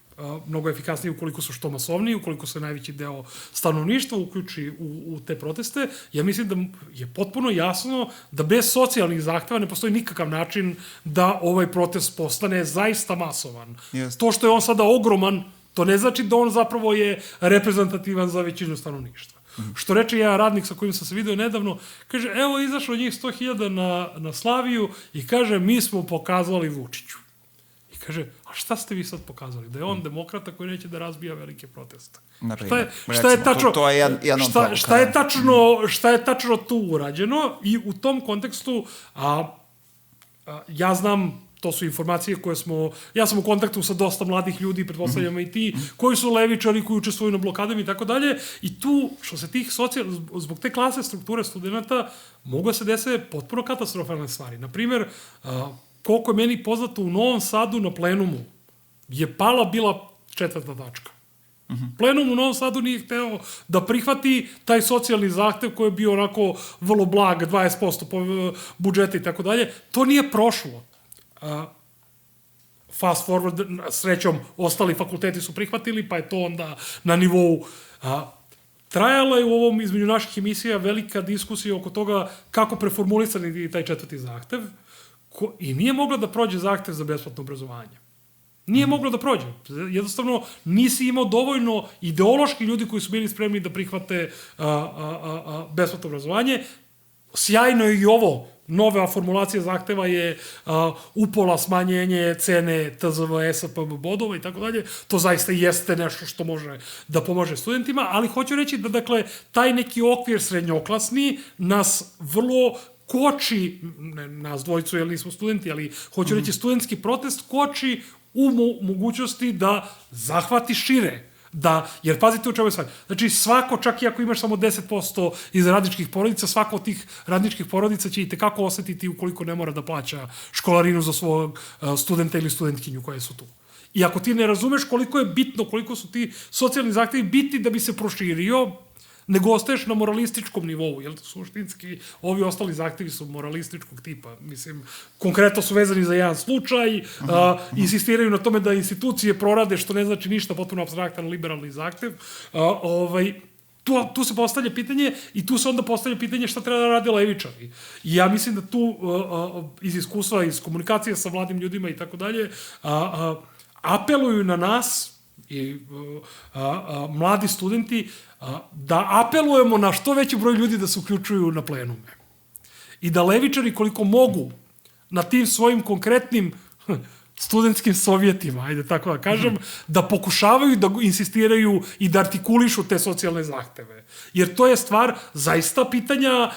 mnogo efikasniji ukoliko su što masovniji, ukoliko se najveći deo stanovništva uključi u te proteste, ja mislim da je potpuno jasno da bez socijalnih zahteva ne postoji nikakav način da ovaj protest postane zaista masovan. To što je on sada ogroman, to ne znači da on zapravo je reprezentativan za većinu stanovništva. Što reče jedan radnik sa kojim sam se vidio nedavno, kaže, evo izašlo njih 100.000 na Slaviju i kaže, mi smo pokazali Vučiću. I kaže, a šta ste vi sad pokazali? Da je on demokrata koji neće da razbija velike proteste. Šta je tačno tu urađeno i u tom kontekstu ja znam, to su informacije koje ja sam u kontaktu sa dosta mladih ljudi, pretpostavljamo i ti, koji su levičari, koji učestvuju na blokadama i tako dalje. I tu, što se tih zbog te klase strukture studenta, mogu da se dese potpuno katastrofalne stvari. Naprimjer, koliko je meni poznato, u Novom Sadu na plenumu je pala bila 4. tačka. Plenum u Novom Sadu nije hteo da prihvati taj socijalni zahtev koji je bio onako vrlo blag, 20% po budžeta i tako dalje. To nije prošlo. Fast forward, srećom, ostali fakulteti su prihvatili, pa je to onda na nivou. Trajala je u ovom, između naših emisija, velika diskusija oko toga kako preformulisati taj 4. zahtev i nije mogla da prođe zahtev za besplatno obrazovanje. Nije moglo da prođe. Jednostavno, nisi imao dovoljno ideološki ljudi koji su bili spremni da prihvate besplatno obrazovanje. Sjajno je i ovo. Nova formulacija zahteva je upola smanjenje cene TZV, SPB bodova i tako dalje. To zaista jeste nešto što može da pomože studentima, ali hoću reći da, dakle, taj neki okvir srednjoklasni nas vrlo koči, nas dvojicu jer nismo studenti, ali hoću reći studentski protest koči u mogućnosti da zahvati šire. Jer pazite u čemu je stvar. Znači svako, čak i ako imaš samo 10% iz radničkih porodica, svako od tih radničkih porodica će i tekako osetiti ukoliko ne mora da plaća školarinu za svog studenta ili studentkinju koje su tu. I ako ti ne razumeš koliko je bitno, koliko su ti socijalni zahtevi bitni da bi se proširio, nego ostaješ na moralističkom nivou, jer suštinski ovi ostali zahtevi su moralističkog tipa. Mislim, konkretno su vezani za jedan slučaj, insistiraju na tome da institucije prorade, što ne znači ništa, potpuno apstraktan liberalni zahtev. Tu se postavlja pitanje i tu se onda postavlja pitanje šta treba da rade levičari. I ja mislim da tu iz iskustva, iz komunikacije sa mladim ljudima i tako dalje, apeluju na nas i mladi studenti da apelujemo na što veći broj ljudi da se uključuju na plenume. I da levičari koliko mogu na tim svojim konkretnim studentskim sovjetima, ajde tako da kažem, da pokušavaju da insistiraju i da artikulišu te socijalne zahteve. Jer to je stvar zaista pitanja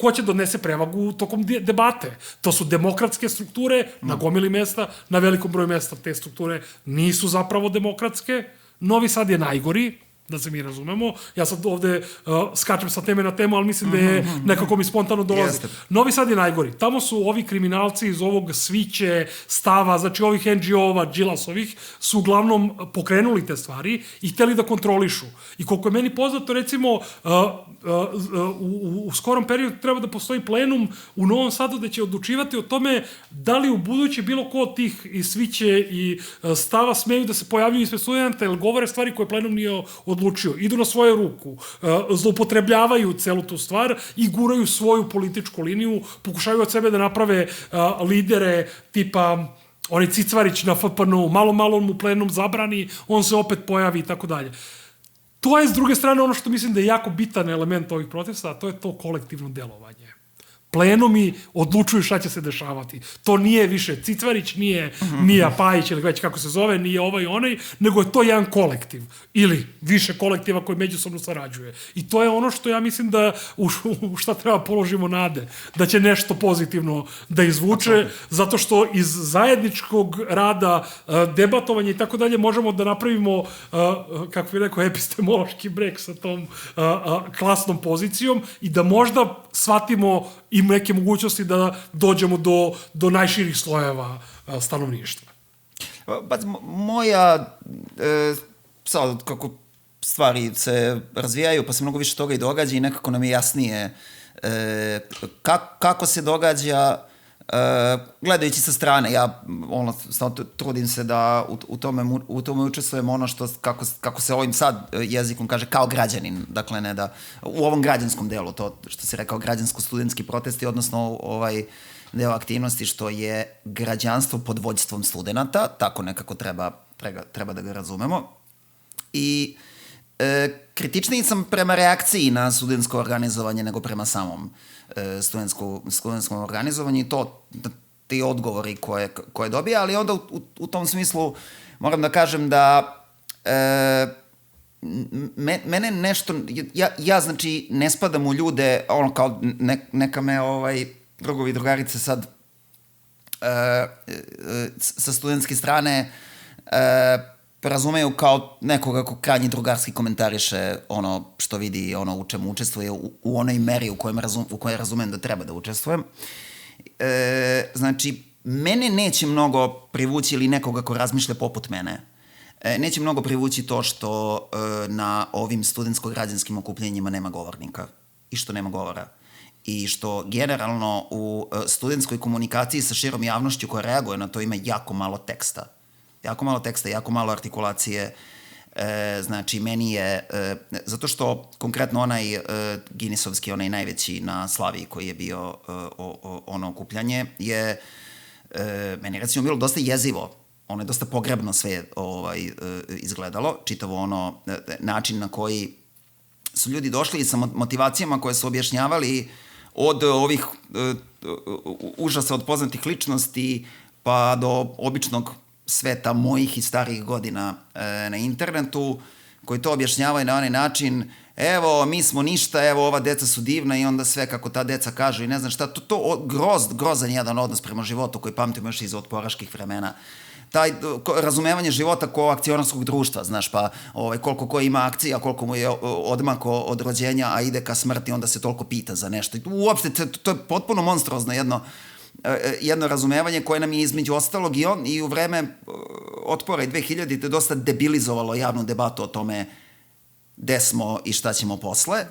ko će donese prevagu tokom debate. To su demokratske strukture na gomili mesta, na velikom broju mesta te strukture nisu zapravo demokratske. Novi Sad je najgori, da se mi razumemo. Ja sad ovde skačem sa teme na temu, ali mislim da je nekako mi spontano dolazi. Novi Sad je najgori. Tamo su ovi kriminalci iz ovog Sviće, Stava, znači ovih NGO-ova, Đilasovih, su uglavnom pokrenuli te stvari i hteli da kontrolišu. I koliko je meni poznato, recimo, u skorom periodu treba da postoji plenum u Novom Sadu da će odlučivati o tome da li u budući bilo ko od tih i Sviće i Stava smeju da se pojavljuju ispred studenta ili govore stvari koje plenum nije odlučio. Idu na svoju ruku, zloupotrebljavaju celu tu stvar i guraju svoju političku liniju, pokušaju od sebe da naprave lidere tipa onaj Cicvarić na FPN-u, malo mu plenum zabrani, on se opet pojavi i tako dalje. To je, s druge strane, ono što mislim da je jako bitan element ovih protesta, a to je to kolektivno delovanje. Plenumi odlučuju šta će se dešavati. To nije više Cicvarić, nije Mija Pajić ili već kako se zove, nije ovaj onaj, nego je to jedan kolektiv. Ili više kolektiva koji međusobno sarađuje. I to je ono što ja mislim da u šta treba položimo nade. Da će nešto pozitivno da izvuče, zato što iz zajedničkog rada, debatovanja i tako dalje možemo da napravimo, kako bih rekao, epistemološki breg sa tom klasnom pozicijom i da možda shvatimo i neke mogućnosti da dođemo do najširih slojeva stanovništva. Moja, sad kako stvari se razvijaju, pa se mnogo više toga i događa i nekako nam je jasnije kako se događa, gledajući sa strane. Ja trudim se da u tome učestvujem ono što, kako se ovim sad jezikom kaže, kao građanin, dakle ne da, u ovom građanskom delu, to što se rekao građansko-studentski protesti, odnosno ovaj deo aktivnosti što je građanstvo pod vođstvom studenta, tako nekako treba da ga razumemo. I kritičniji sam prema reakciji na studentsko organizovanje nego prema samom studentskom organizovanju i to ti odgovori koje dobija, ali onda u tom smislu moram da kažem da mene nešto, ja znači ne spadam u ljude, ono kao neka me drugovi i drugarice sad sa studentske strane razumeju kao nekoga ko krajnji drugarski komentariše ono što vidi, ono u čemu učestvuje u onoj meri u kojoj razumem da treba da učestvujem. Znači, mene neće mnogo privući ili nekoga ko razmišlja poput mene. Neće mnogo privući to što na ovim studentsko-građanskim okupljenjima nema govornika i što nema govora. I što generalno u studentskoj komunikaciji sa širom javnošću koja reaguje na to ima jako malo teksta. Jako malo artikulacije. Znači, meni je, zato što konkretno onaj Guinnessovski, onaj najveći na Slaviji koji je bio ono okupljanje, je meni recimo bilo dosta jezivo. Ono je dosta pogrebno sve izgledalo, čitavo ono način na koji su ljudi došli sa motivacijama koje su objašnjavali od ovih užasa od poznatih ličnosti pa do običnog sveta mojih i starijih godina na internetu, koji to objašnjavaju na onaj način, evo, mi smo ništa, evo, ova deca su divna i onda sve kako ta deca kažu i ne znam šta, to grozan jedan odnos prema životu koji pamtimo još iz otporaških vremena. Taj razumevanje života kao akcionarskog društva, znaš, pa koliko ko ima akcija, koliko mu je odmako od rođenja, a ide ka smrti, onda se toliko pita za nešto. I uopšte, to je potpuno monstruozno jedno razumevanje koje nam je između ostalog i u vreme otpora i 2000-te dosta debilizovalo javnu debatu o tome gde smo i šta ćemo posle.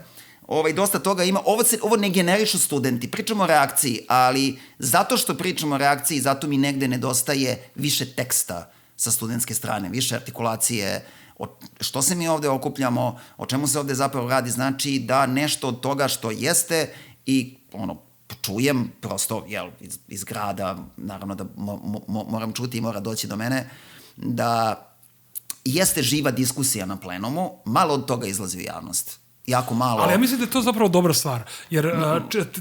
Dosta toga ima. Ovo ne generišu studenti, pričamo o reakciji, ali zato što pričamo o reakciji, zato mi negde nedostaje više teksta sa studentske strane, više artikulacije, što se mi ovde okupljamo, o čemu se ovde zapravo radi, znači da nešto od toga što jeste i čujem prosto iz grada, naravno da moram čuti i mora doći do mene, da jeste živa diskusija na plenumu, malo od toga izlazi u javnost. Jako malo. Ali ja mislim da je to zapravo dobra stvar, jer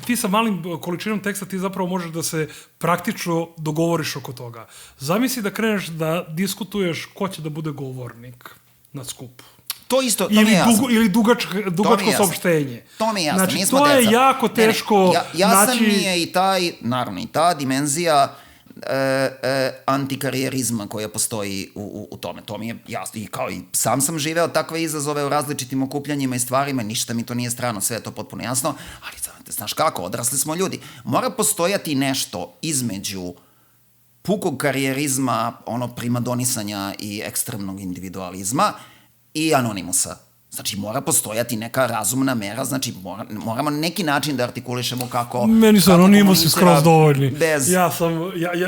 ti sa malim količinom teksta ti zapravo možeš da se praktično dogovoriš oko toga. Zamisli da kreneš da diskutuješ ko će da bude govornik na skupu. To isto, to mi je jasno. Ili dugačko saopštenje. To mi je jasno, znači, to je jako teško jasan mi je i taj, naravno, i ta dimenzija antikarijerizma koja postoji u tome. To mi je jasno. I kao i sam sam živeo takve izazove u različitim okupljanjima i stvarima, ništa mi to nije strano, sve je to potpuno jasno, ali znaš kako, odrasli smo ljudi. Mora postojati nešto između pukog karijerizma, primadonisanja i ekstremnog individualizma i anonimusa. Znači, mora postojati neka razumna mera, znači moramo na neki način da artikulišemo kako... Meni su anonimusi skroz dovoljni. Bez...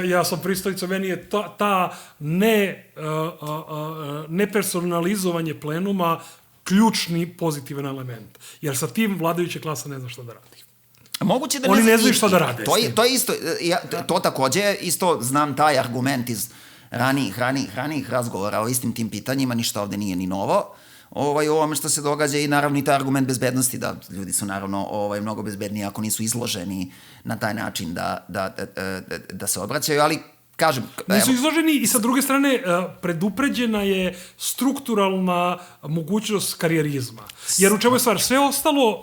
Ja sam pristalica, meni je ta nepersonalizovanje plenuma ključni pozitivan element. Jer sa tim vladajuća klasa ne zna šta da radi. Moguće da oni ne znaju šta da rade. To je isto, to takođe isto znam taj argument iz ranijih razgovora o istim tim pitanjima, ništa ovde nije ni novo. U ovome što se događa i naravno i taj argument bezbednosti, da ljudi su naravno mnogo bezbedniji ako nisu izloženi na taj način da se obraćaju, ali kažem... Nisu izloženi i sa druge strane predupređena je strukturalna mogućnost karijerizma. Jer u čemu je stvar? Sve ostalo,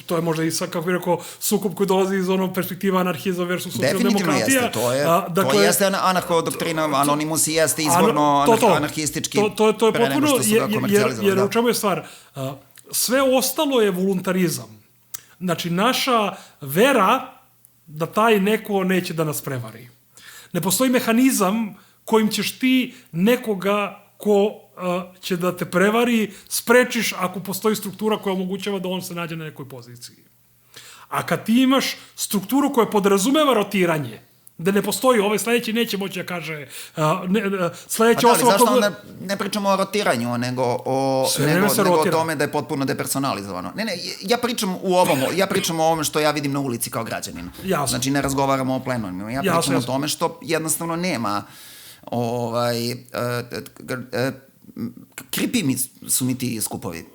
to je možda i sad, kako bih rekao, sukob koji dolazi iz onog perspektiva anarhizam versus socijaldemokratija. Definitivno jeste, to jeste anarhodoktrina, Anonimus i jeste izvorno anarhistički pre nego što su ga komercijalizovali. Jer u čemu je stvar? Sve ostalo je voluntarizam. Znači, naša vera da taj neko neće da nas prevari. Ne postoji mehanizam kojim ćeš ti nekoga ko će da te prevari sprečiš ako postoji struktura koja omogućava da on se nađe na nekoj poziciji. A kad ti imaš strukturu koja podrazumeva rotiranje, da ne postoji, ovaj sledeći neće moći da kaže sledeća osoba... Zašto onda ne pričamo o rotiranju, nego o tome da je potpuno depersonalizovano? Ne, ja pričam o ovome što ja vidim na ulici kao građanin. Jasno. Znači, ne razgovaramo o plenumima. Ja pričam o tome što jednostavno nema kripi su mi ti skupovi.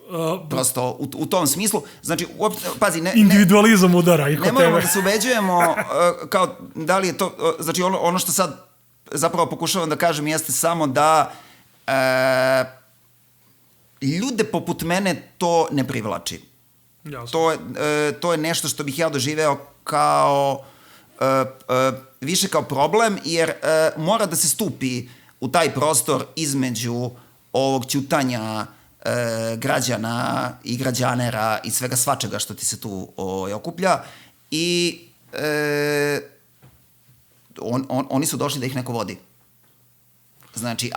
Prosto, u tom smislu. Znači, pazi, individualizam udara i kod tebe. Ne moramo da se ubeđujemo kao da li je to... Znači, ono što sad zapravo pokušavam da kažem jeste samo da ljude poput mene to ne privlači. To je nešto što bih ja doživeo kao više kao problem, jer mora da se stupi u taj prostor između ovog ćutanja građana i građanera i svega svačega što ti se tu okuplja i oni su došli da ih neko vodi. Znači,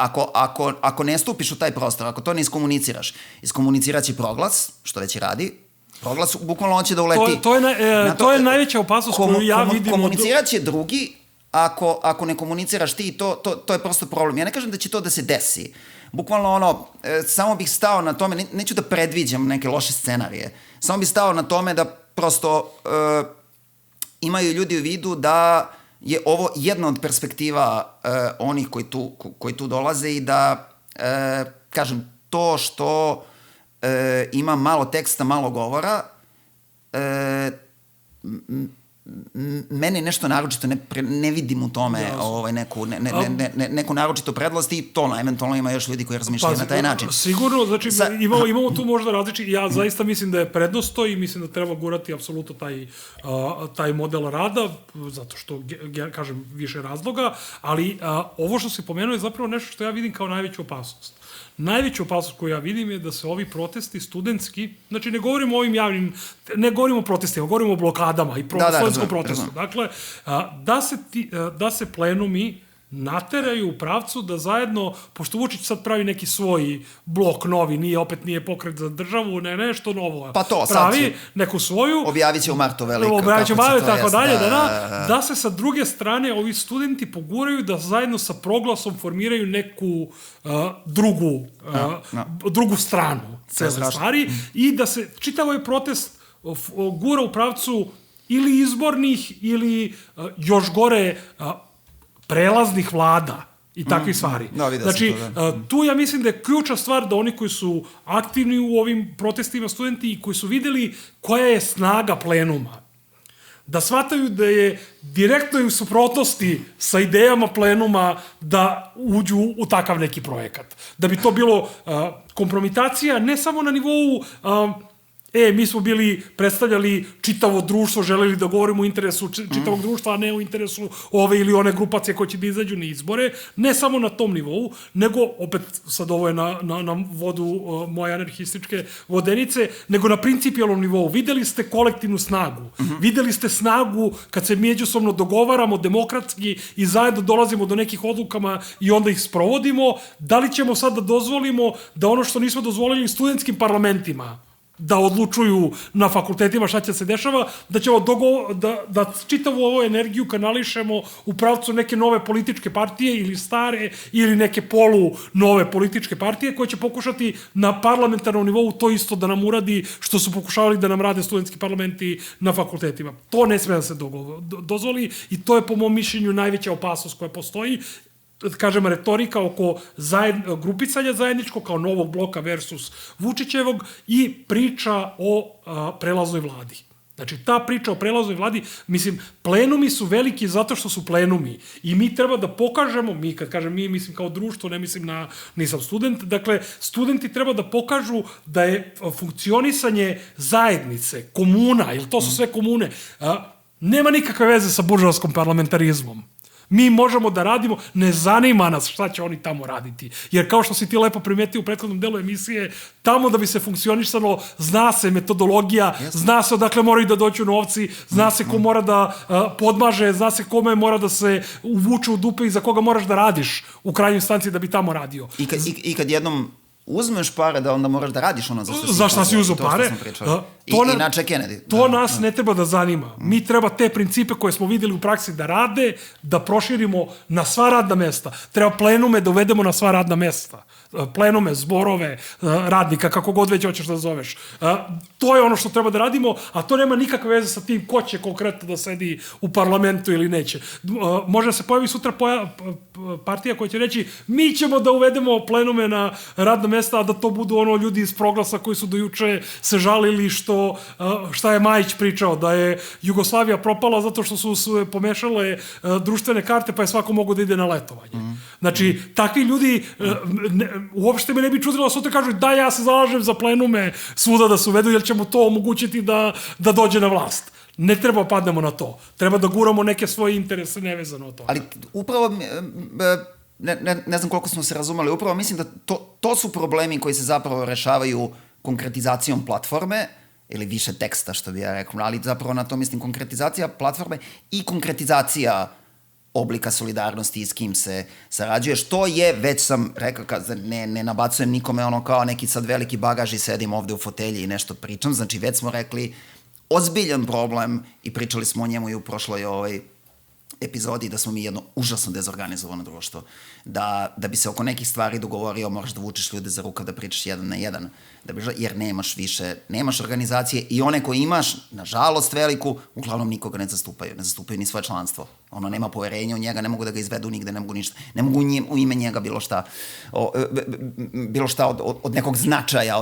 ako ne stupiš u taj prostor, ako to ne iskomuniciraš, iskomunicirat će Proglas, što već i radi, Proglas bukvalno hoće da uleti. To je najveća opasnost koju ja vidim. Komunicirat će drugi, ako ne komuniciraš ti, to je prosto problem. Ja ne kažem da će to da se desi. Bukvalno samo bih stao na tome, neću da predviđam neke loše scenarije, samo bih stao na tome da prosto imaju ljudi u vidu da je ovo jedna od perspektiva onih koji tu dolaze i da, kažem, to što ima malo teksta, malo govora, mene nešto naročito ne vidim u tome neku naročito predlost i to eventualno ima još ljudi koji razmišljaju na taj način. Sigurno, znači imamo tu možda različiti, ja zaista mislim da je prednost to i mislim da treba gurati apsolutno taj model rada, zato što, kažem, više razloga, ali ovo što si pomenuo je zapravo nešto što ja vidim kao najveću opasnost. Najveću opasnost koju ja vidim je da se ovi protesti studentski, znači ne govorimo o ovim javnim, ne govorimo o protestima, govorimo o blokadama i studentskom protestu. Dakle, da se plenumi nateraju u pravcu da zajedno, pošto Vučić sad pravi neki svoj blok novi, opet nije pokret za državu, nešto novo. Pa to, pravi neku svoju. Objavit će u martu veliko. Objavit će u martu, tako dalje. Da se sa druge strane ovi studenti poguraju da zajedno sa Proglasom formiraju neku drugu stranu cele stvari i da se čitav ovaj protest gura u pravcu ili izbornih ili još gore prelaznih vlada i takvih stvari. Znači, tu ja mislim da je ključna stvar da oni koji su aktivni u ovim protestima studenti i koji su videli koja je snaga plenuma, da shvataju da je direktno u suprotnosti sa idejama plenuma da uđu u takav neki projekat. Da bi to bilo kompromitacija ne samo na nivou mi smo bili, predstavljali čitavo društvo, želeli da govorimo u interesu čitavog društva, a ne u interesu ove ili one grupacije koje će da izađu na izbore. Ne samo na tom nivou, nego, opet sad ovo je na vodu moje anarhističke vodenice, nego na principijalnom nivou. Videli ste kolektivnu snagu. Videli ste snagu kad se međusobno dogovaramo demokratski i zajedno dolazimo do nekih odlukama i onda ih sprovodimo. Da li ćemo sad da dozvolimo da ono što nismo dozvolili studentskim parlamentima da odlučuju na fakultetima šta će se dešava, da ćemo da čitavu ovu energiju kanališemo u pravcu neke nove političke partije ili stare ili neke polu nove političke partije koje će pokušati na parlamentarnom nivou to isto da nam uradi što su pokušavali da nam rade studentski parlamenti na fakultetima. To ne sme da se dozvoli i to je po mom mišljenju najveća opasnost koja postoji. Kažem, retorika oko grupicanja zajedničkog kao novog bloka versus Vučićevog i priča o prelaznoj vladi. Znači, ta priča o prelaznoj vladi, mislim, plenumi su veliki zato što su plenumi i mi treba da pokažemo, mi kad kažem mi, mislim kao društvo, ne mislim na, nisam student, dakle, studenti treba da pokažu da je funkcionisanje zajednice, komuna, jer to su sve komune, nema nikakve veze sa buržovskom parlamentarizmom. Mi možemo da radimo, ne zanima nas šta će oni tamo raditi. Jer kao što si ti lepo primetio u prethodnom delu emisije, tamo da bi se funkcionisalo, zna se metodologija, zna se odakle moraju da dođu novci, zna se ko mora da podmaže, zna se kome mora da se uvuče u dupe i za koga moraš da radiš u krajnjoj instanci da bi tamo radio. I kad jednom uzmeš pare, da onda moraš da radiš ono za šta si uzeo pare. Inače Kennedy. To nas ne treba da zanima. Mi treba te principe koje smo videli u praksi da rade, da proširimo na sva radna mesta. Treba plenume da uvedemo na sva radna mesta. Plenume, zborove, radnika, kako god već hoćeš da zoveš. To je ono što treba da radimo, a to nema nikakve veze sa tim ko će konkretno da sedi u parlamentu ili neće. Može da se pojavi sutra partija koja će reći mi ćemo da uvedemo plenume na radna mesta, a da to budu ono ljudi iz Proglasa koji su do juče se žalili šta je Majić pričao, da je Jugoslavija propala zato što su se pomešale društvene karte pa je svako mogo da ide na letovanje. Znači, takvi ljudi uopšte me ne bi čudilo da sutra kažu da ja se zalažem za plenume svuda da se uvedu jer ćemo to omogućiti da dođe na vlast. Ne treba padnemo na to. Treba da guramo neke svoje interese nevezano o to. Ali upravo ne znam koliko smo se razumeli, upravo mislim da to su problemi koji se zapravo rešavaju konkretizacijom platforme, ili više teksta, što bi ja rekao, ali zapravo na to mislim konkretizacija platforme i konkretizacija oblika solidarnosti i s kim se sarađuje, što je, već sam rekao, ne nabacujem nikome ono kao neki sad veliki bagaž i sedim ovde u fotelji i nešto pričam, znači već smo rekli ozbiljan problem i pričali smo o njemu i u prošloj epizodi da smo mi jedno užasno dezorganizovano društvo. Da bi se oko nekih stvari dogovorio, moraš da vučeš ljude za rukav da pričaš jedan na jedan, jer nemaš organizacije i one koje imaš, nažalost veliku, uglavnom nikoga ne zastupaju ni svoje članstvo. Ono nema poverenja u njega, ne mogu da ga izvedu nigde, ne mogu ništa, ne mogu u ime njega bilo šta od nekog značaja,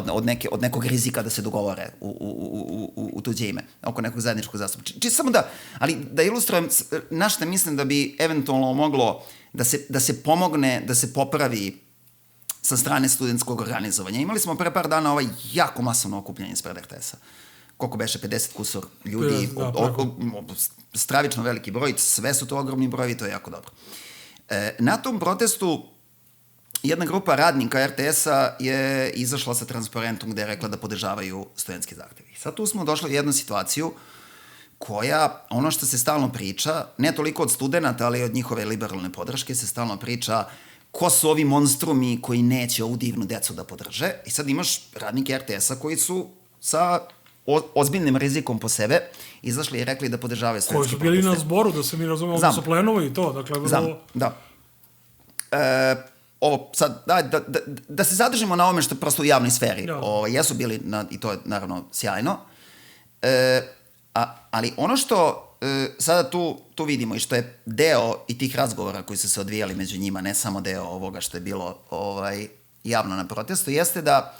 od nekog rizika da se dogovore u tuđe ime, oko nekog zajedničkog zastupa. Čisto samo ali da ilustrujem na šta mislim da bi eventualno moglo da se pomogne, da se popravi sa strane studentskog organizovanja. Imali smo pre par dana jako masovno okupljanje ispred RTS-a. Koliko beše, 50 kusur ljudi, stravično veliki broj, sve su to ogromni brojevi, to je jako dobro. Na tom protestu jedna grupa radnika RTS-a je izašla sa transparentom gde je rekla da podržavaju studentski zahtevi. Sad tu smo došli u jednu situaciju koja, ono što se stalno priča, ne toliko od studenta, ali od njihove liberalne podrške, se stalno priča ko su ovi monstrumi koji neće ovu divnu decu da podrže. I sad imaš radnike RTS-a koji su sa ozbiljnim rizikom po sebe izašli i rekli da podržavaju studentske proteste. Koji su bili na zboru, da se mi razumemo, da su plenovi i to. Dakle, znam, da. Ovo sad, da se zadržimo na ovome što je prosto u javnoj sferi. Jesu bili, i to je naravno sjajno, ali ono što sada tu vidimo i što je deo i tih razgovora koji su se odvijali među njima, ne samo deo ovoga što je bilo javno na protestu, jeste da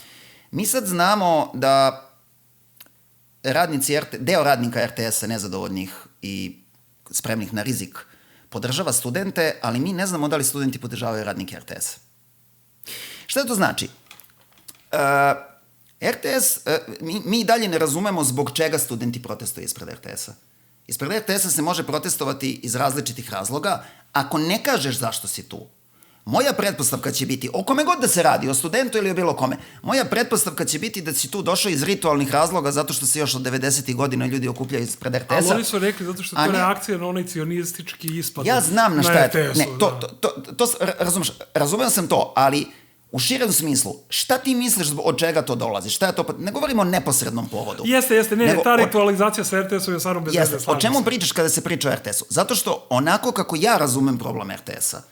mi sad znamo da deo radnika RTS-a nezadovoljnih i spremnih na rizik podržava studente, ali mi ne znamo da li studenti podržavaju radnike RTS-a. Šta to znači? RTS, mi dalje ne razumemo zbog čega studenti protestuju ispred RTS-a. Ispred RTS-a se može protestovati iz različitih razloga, ako ne kažeš zašto si tu. Moja pretpostavka će biti, o kome god da se radi, o studentu ili o bilo kome, moja pretpostavka će biti da si tu došao iz ritualnih razloga zato što se još od 90. godina ljudi okupljaju ispred RTS-a. Ali oni su rekli zato što to je reakcija na onaj cionistički ispad. Ja znam na šta je to. Ne, razumeo sam to, ali u širem smislu, šta ti misliš od čega to dolazi? Šta je to? Ne govorimo o neposrednom povodu. Jeste, ta ritualizacija sa RTS-om je stvarno bez veze. Jeste, o čemu pričaš kada se priča o RTS-u? Zato što onako kako ja razumem problem RTS-a,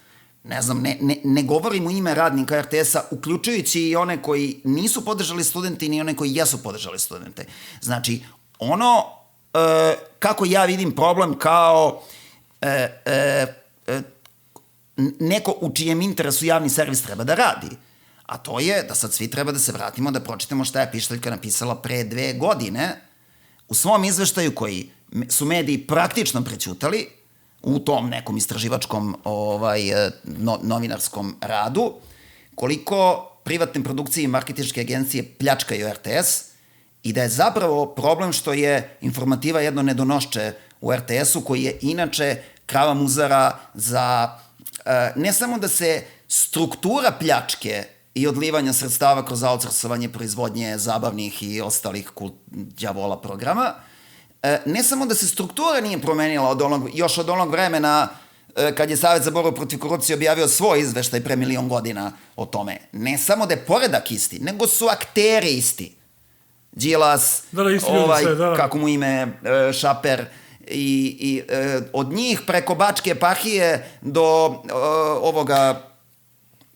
ne znam, ne govorim u ime radnika RTS-a, uključujući i one koji nisu podržali studente i one koji jesu podržali studente. Znači, kako ja vidim problem kao neko u čijem interesu javni servis treba da radi. A to je da sad svi treba da se vratimo da pročitamo šta je Pištaljka napisala pre 2 godine u svom izveštaju koji su mediji praktično prećutali u tom nekom istraživačkom novinarskom radu, koliko privatne produkcije i marketinške agencije pljačkaju RTS i da je zapravo problem što je informativa jedno nedonošče u RTS-u koji je inače krava muzara za ne samo da se struktura pljačke i odlivanja sredstava kroz outsourcovanje proizvodnje zabavnih i ostalih đavola programa, ne samo da se struktura nije promenila još od onog vremena kad je Savet za borbu protiv korupcije objavio svoj izveštaj pre 1.000.000 godina o tome. Ne samo da je poredak isti, nego su akteri isti. Đilas, kako mu ime, Šaper, i od njih preko Bačke eparhije do ovoga,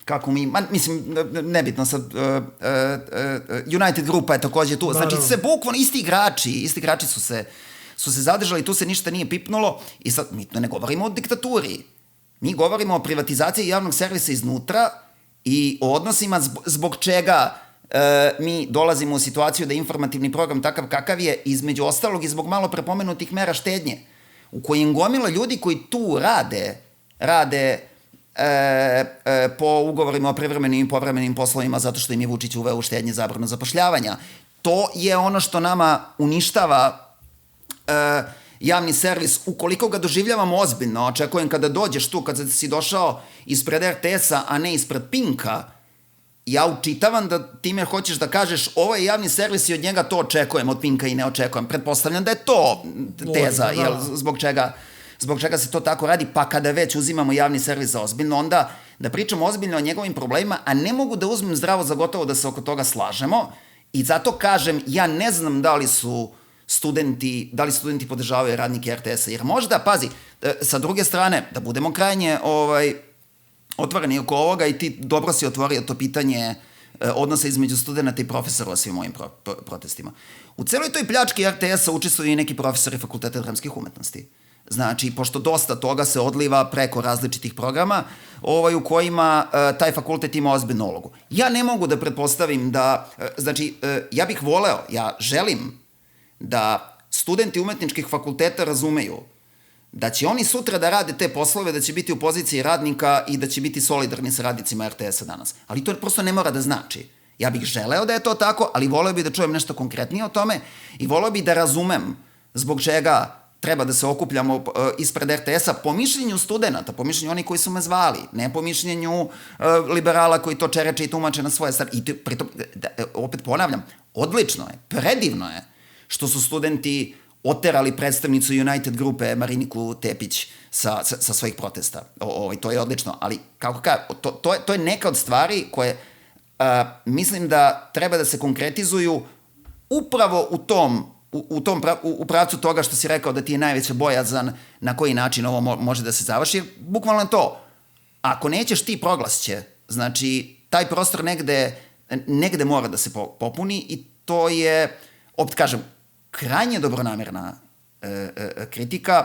kako mislim, nebitno sad, United Grupa je takođe tu. Znači, sve bukvalno isti igrači su se zadržali, tu se ništa nije pipnulo i sad mi ne govorimo o diktaturi. Mi govorimo o privatizaciji javnog servisa iznutra i o odnosima zbog čega mi dolazimo u situaciju da informativni program takav kakav je, između ostalog i zbog malo prepomenutih mera štednje, u kojim gomila ljudi koji tu rade po ugovorima o privremenim i povremenim poslovima zato što im je Vučić uveo u štednje zabranu zapošljavanja. To je ono što nama uništava javni servis, ukoliko ga doživljavamo ozbiljno. Očekujem kada dođeš tu, kada si došao ispred RTS-a, a ne ispred Pinka, ja učitavam da time hoćeš da kažeš ovo je javni servis i od njega to očekujem, od Pinka i ne očekujem. Pretpostavljam da je to teza, zbog čega se to tako radi, pa kada već uzimamo javni servis za ozbiljno, onda da pričamo ozbiljno o njegovim problemima, a ne mogu da uzmem zdravo za gotovo da se oko toga slažemo i zato kažem, ja ne znam da li studenti podržavaju radnike RTS-a, jer možda, pazi, sa druge strane, da budemo krajnje otvoreni oko ovoga i ti dobro si otvorio to pitanje odnosa između studenta i profesora o svim ovim protestima. U celoj toj pljački RTS-a učestvuju i neki profesori Fakulteta dramskih umetnosti. Znači, pošto dosta toga se odliva preko različitih programa u kojima taj fakultet ima ozbiljnu ulogu. Ja ne mogu da pretpostavim da, znači, ja bih voleo, ja želim da studenti umetničkih fakulteta razumeju da će oni sutra da rade te poslove, da će biti u poziciji radnika i da će biti solidarni sa radnicima RTS-a danas. Ali to prosto ne mora da znači. Ja bih želeo da je to tako, ali voleo bih da čujem nešto konkretnije o tome i voleo bih da razumem zbog čega treba da se okupljamo ispred RTS-a po mišljenju studenta, po mišljenju onih koji su me zvali, ne po mišljenju liberala koji to čereče i tumače na svoje strane. I pritom, opet ponavljam, odlično je, predivno je što su studenti oterali predstavnicu United Grupe Mariniku Tepić sa svojih protesta. To je odlično, ali kako to je neka od stvari koje mislim da treba da se konkretizuju upravo u pravcu toga što si rekao da ti je najveća bojazan na koji način ovo može da se završi. Bukvalno to. Ako nećeš, ti proglas će. Znači, taj prostor negde mora da se popuni i to je, opet kažem, krajnje dobronamerna kritika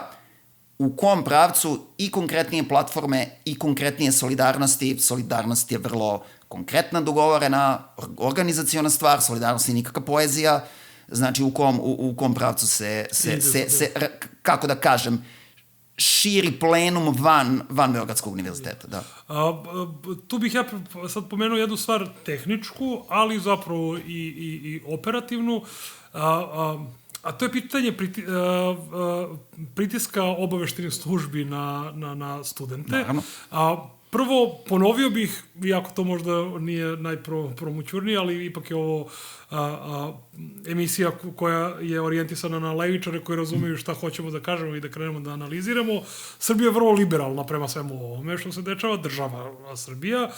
u kom pravcu i konkretnije platforme i konkretnije solidarnosti. Solidarnost je vrlo konkretna, dogovorena, organizaciona stvar, solidarnost je nikakva poezija. Znači, u kom pravcu se kako da kažem, širi plenum van Beogradskog univerziteta, da. Tu bih ja sad pomenuo jednu stvar tehničku, ali zapravo i operativnu, a to je pitanje pritiska obaveštenih službi na studente. Naravno. Prvo, ponovio bih, iako to možda nije najpromućurnije, ali ipak je ovo emisija koja je orijentisana na levičare koji razumeju šta hoćemo da kažemo i da krenemo da analiziramo. Srbija je vrlo liberalna prema svemu ovome što se dešava, država Srbija.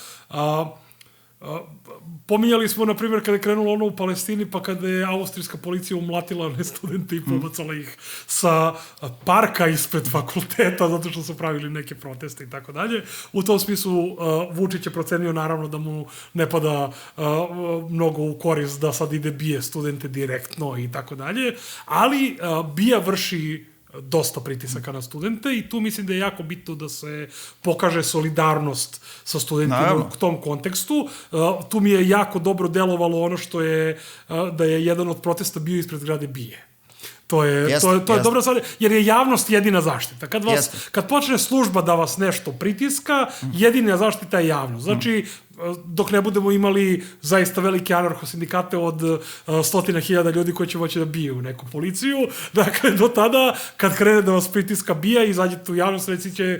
Pominjali smo, na primjer, kada je krenulo ono u Palestini, pa kada je austrijska policija umlatila one studente i pobacala ih sa parka ispred fakulteta, zato što su pravili neke proteste i tako dalje. U tom smislu Vučić je procenio, naravno, da mu ne pada mnogo u korist da sad ide bije studente direktno i tako dalje, ali BIA vrši dosta pritisaka na studente i tu mislim da je jako bitno da se pokaže solidarnost sa studentima u tom kontekstu. Tu mi je jako dobro delovalo ono što je, da je jedan od protesta bio ispred zgrade BIA. To je dobra stvar, jer je javnost jedina zaštita. Kad počne služba da vas nešto pritiska, jedina zaštita je javnost. Znači, dok ne budemo imali zaista velike anarcho-sindikate od 100.000 ljudi koji će moći da biju neku policiju, dakle, do tada, kad krene da vas pritiska BIA, izađete u javnost, reci će,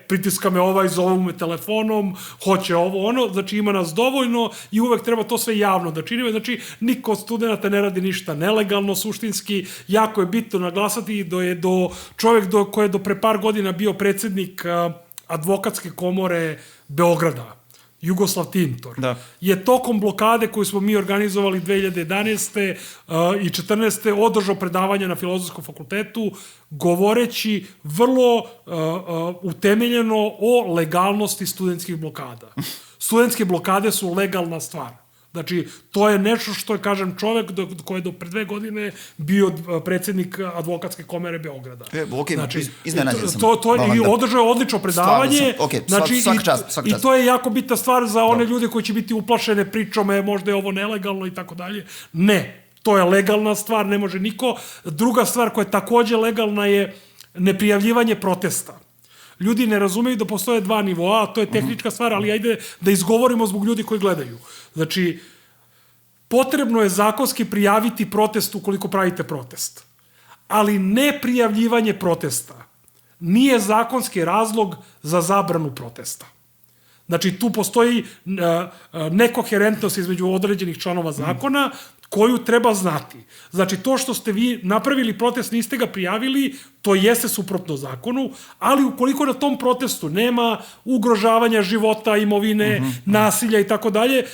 pritiska me ovaj, zovu me telefonom, hoće ovo, ono, znači ima nas dovoljno i uvek treba to sve javno da činimo, znači niko od studenta ne radi ništa nelegalno, suštinski, jako je bitno naglasati da je čovjek koji je do pre par godina bio predsjednik advokatske komore Beograda, Jugoslav Tintor, je tokom blokade koju smo mi organizovali 2011. i 2014. održao predavanja na Filozofskom fakultetu, govoreći vrlo utemeljeno o legalnosti studentskih blokada. Studentske blokade su legalna stvar. Znači, to je nešto što je, kažem, čovek koji je do pre 2 godine bio predsjednik advokatske komore Beograda. Iznenađen sam. I održao je odlično predavanje. Svaka čast. I to je jako bitna stvar za one ljude koji će biti uplašene pričom, možda je ovo nelegalno i tako dalje. Ne, to je legalna stvar, ne može niko. Druga stvar koja je takođe legalna je neprijavljivanje protesta. Ljudi ne razumeju da postoje 2 nivoa, to je tehnička stvar, ali ajde da izgovorimo zbog ljudi koji gledaju. Znači, potrebno je zakonski prijaviti protest ukoliko pravite protest. Ali ne prijavljivanje protesta nije zakonski razlog za zabranu protesta. Znači, tu postoji nekoherentnost između određenih članova zakona koju treba znati. Znači, to što ste vi napravili protest, niste ga prijavili, to jeste suprotno zakonu, ali ukoliko na tom protestu nema ugrožavanja života, imovine, nasilja i tako dalje,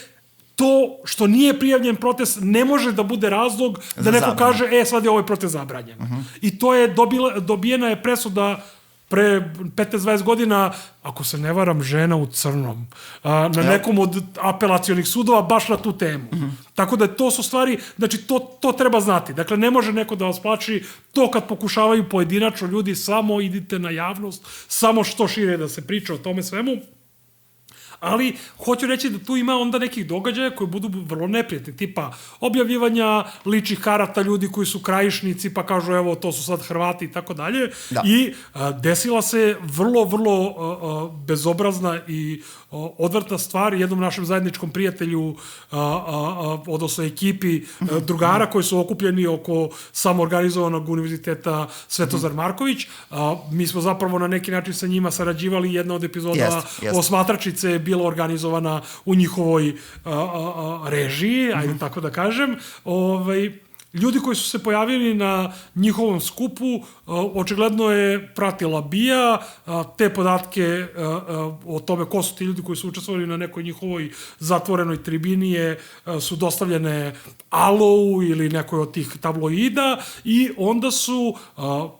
to što nije prijavljen protest ne može da bude razlog da neko kaže, sad je ovaj protest zabranjen. I to je dobijena je presuda pre 15-20 godina, ako se ne varam, Žena u crnom, na nekom od apelacionih sudova, baš na tu temu. Tako da to su stvari, znači to treba znati. Dakle, ne može neko da vas plači, to kad pokušavaju pojedinačno ljudi, samo idite na javnost, samo što šire da se priča o tome svemu. Ali hoću reći da tu ima onda nekih događaja koji budu vrlo neprijatni, tipa objavljivanja ličnih karata ljudi koji su krajišnici, pa kažu evo to su sad Hrvati i tako dalje. I desila se vrlo, vrlo bezobrazna i odvrtna stvar jednom našem zajedničkom prijatelju, odnosno ekipi drugara koji su okupljeni oko samoorganizovanog univerziteta Svetozar Marković. Mi smo zapravo na neki način sa njima sarađivali, jedna od epizoda Osmatračice je bila organizovana u njihovoj režiji, ajde tako da kažem. Ljudi koji su se pojavili na njihovom skupu, očigledno je pratila BIA, te podatke o tome ko su ti ljudi koji su učestvovali na nekoj njihovoj zatvorenoj tribini su dostavljene Alo-u ili nekoj od tih tabloida i onda su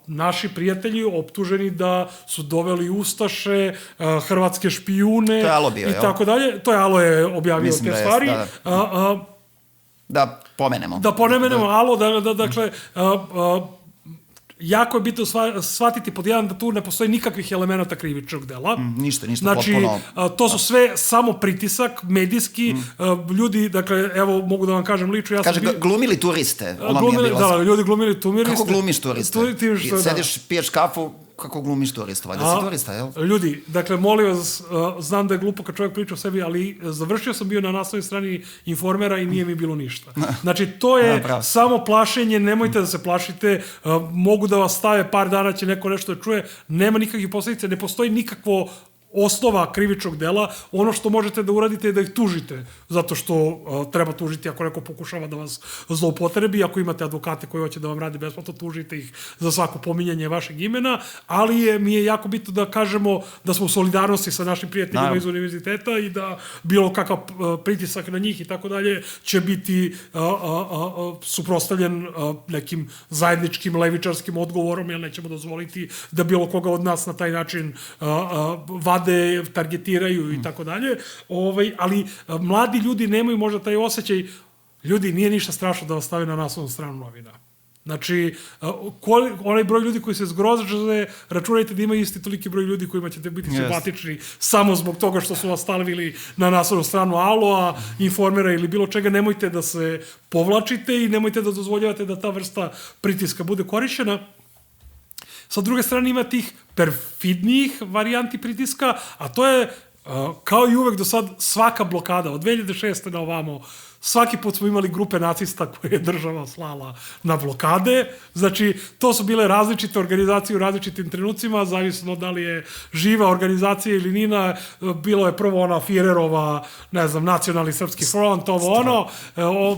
naši prijatelji optuženi da su doveli ustaše, hrvatske špijune i tako dalje. To je Alo je objavio te stvari. Da pomenemo. Alo, dakle, jako je bitno shvatiti pod jedan da tu ne postoji nikakvih elemenata krivičnog dela. Ništa, znači, potpuno. To su sve samo pritisak, medijski, ljudi, dakle, evo, mogu da vam kažem lično, ja sam... Kaže, glumili turiste. Ljudi glumili turiste. Kako glumiš turiste? Sediš, piješ kafu, kako glumiš turista, valjda si turista, jel? Ljudi, dakle, molim vas, znam da je glupo kad čovjek priča o sebi, ali završio sam bio na naslovnoj strani Informera i nije mi bilo ništa. Znači, to je samo plašenje, nemojte da se plašite, mogu da vas stave par dana, će neko nešto da čuje, nema nikakvih posledica, ne postoji nikakvo osnova krivičnog dela, ono što možete da uradite je da ih tužite, zato što treba tužiti ako neko pokušava da vas zloupotrebi, ako imate advokate koji hoće da vam radi besplatno, tužite ih za svako pominjanje vašeg imena, ali mi je jako bitno da kažemo da smo u solidarnosti sa našim prijateljima iz univerziteta i da bilo kakav pritisak na njih i tako dalje će biti suprostavljen nekim zajedničkim levičarskim odgovorom, jer nećemo dozvoliti da bilo koga od nas na taj način vade, targetiraju i tako dalje, ali mladi ljudi nemaju možda taj osjećaj, ljudi, nije ništa strašno da vas stave na naslovnu stranu novina. Znači, onaj broj ljudi koji se zgroze, računajte da ima isti toliki broj ljudi kojima ćete biti simpatični samo zbog toga što su vas stavili na naslovnu stranu Aloa, Informera ili bilo čega, nemojte da se povlačite i nemojte da dozvoljavate da ta vrsta pritiska bude korišćena. Sa druge strane ima tih perfidnijih varijanti pritiska, a to je, kao i uvek do sad, svaka blokada. Od 2006. na ovamo, svaki put smo imali grupe nacista koje je država slala na blokade. Znači, to su bile različite organizacije u različitim trenucima, zavisno da li je živa organizacija ili nina. Bilo je prvo ona Firerova, ne znam, Nacionalni srpski front,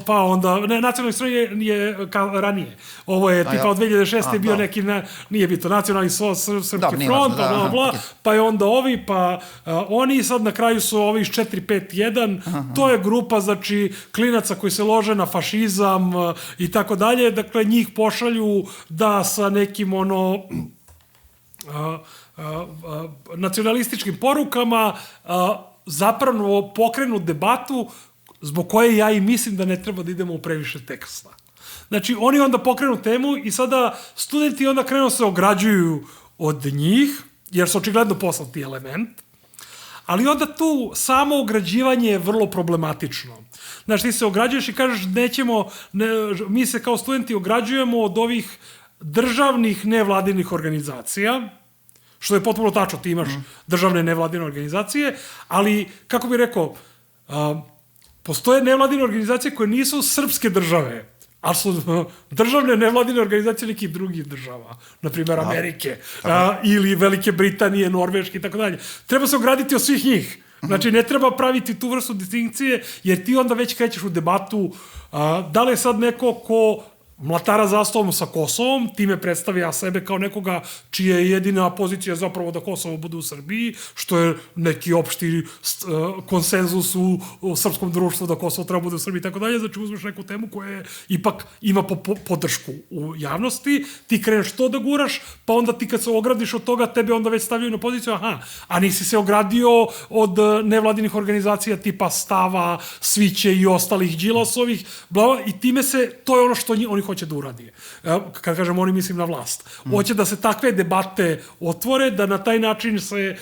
pa onda, ne, Nacionalni front je ranije. Ovo je tipa od 2006. je bio neki, nije bito, Nacionalni srpski front, pa je onda ovi, pa oni, sad na kraju su ovi iz 451, to je grupa, znači, klinaca koji se lože na fašizam i tako dalje, dakle njih pošalju da sa nekim nacionalističkim porukama zapravo pokrenu debatu zbog koje ja i mislim da ne treba da idemo u previše teksta. Znači oni onda pokrenu temu i sada studenti onda krenu se ograđuju od njih, jer su očigledno poslati element, ali onda tu samo ograđivanje je vrlo problematično. Znaš, ti se ograđuješ i kažeš mi se kao studenti ograđujemo od ovih državnih nevladinih organizacija, što je potpuno tačno, ti imaš državne nevladine organizacije, ali, kako bih rekao, postoje nevladine organizacije koje nisu srpske države, ali su državne nevladine organizacije nekih drugih država, na primjer Amerike, ili Velike Britanije, Norveške i tako dalje. Treba se ograditi od svih njih. Znači, ne treba praviti tu vrstu distinkcije, jer ti onda već krećeš u debatu da li je sad neko ko mlatara zastavom sa Kosovom, time predstavlja sebe kao nekoga čija je jedina pozicija zapravo da Kosovo bude u Srbiji, što je neki opšti konsenzus u srpskom društvu da Kosovo treba bude u Srbiji i tako dalje, znači uzmeš neku temu koja ipak ima podršku u javnosti, ti kreneš to da guraš, pa onda ti kad se ogradiš od toga, tebe onda već stavljaju na poziciju, a nisi se ogradio od nevladinih organizacija tipa Stava, Sviće i ostalih Đilasovih, i time to je ono što oni hoće da uradi. Kad kažem oni, mislim na vlast. Hoće da se takve debate otvore, da na taj način se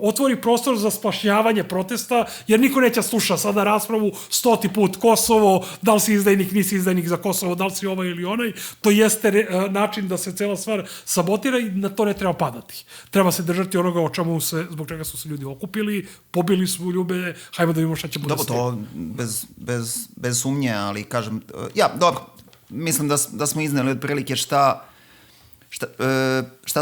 otvori prostor za spašnjavanje protesta, jer niko neće sluša sada raspravu 100. put Kosovo, da li si izdajnik, nisi izdajnik za Kosovo, da li si ovaj ili onaj. To jeste način da se cela stvar sabotira i na to ne treba padati. Treba se držati onoga o čemu zbog čega su se ljudi okupili, pobili su ljube, hajmo da vidimo šta će bude s tim. To bez sumnje, ali kažem, dobro, mislim da smo izneli otprilike šta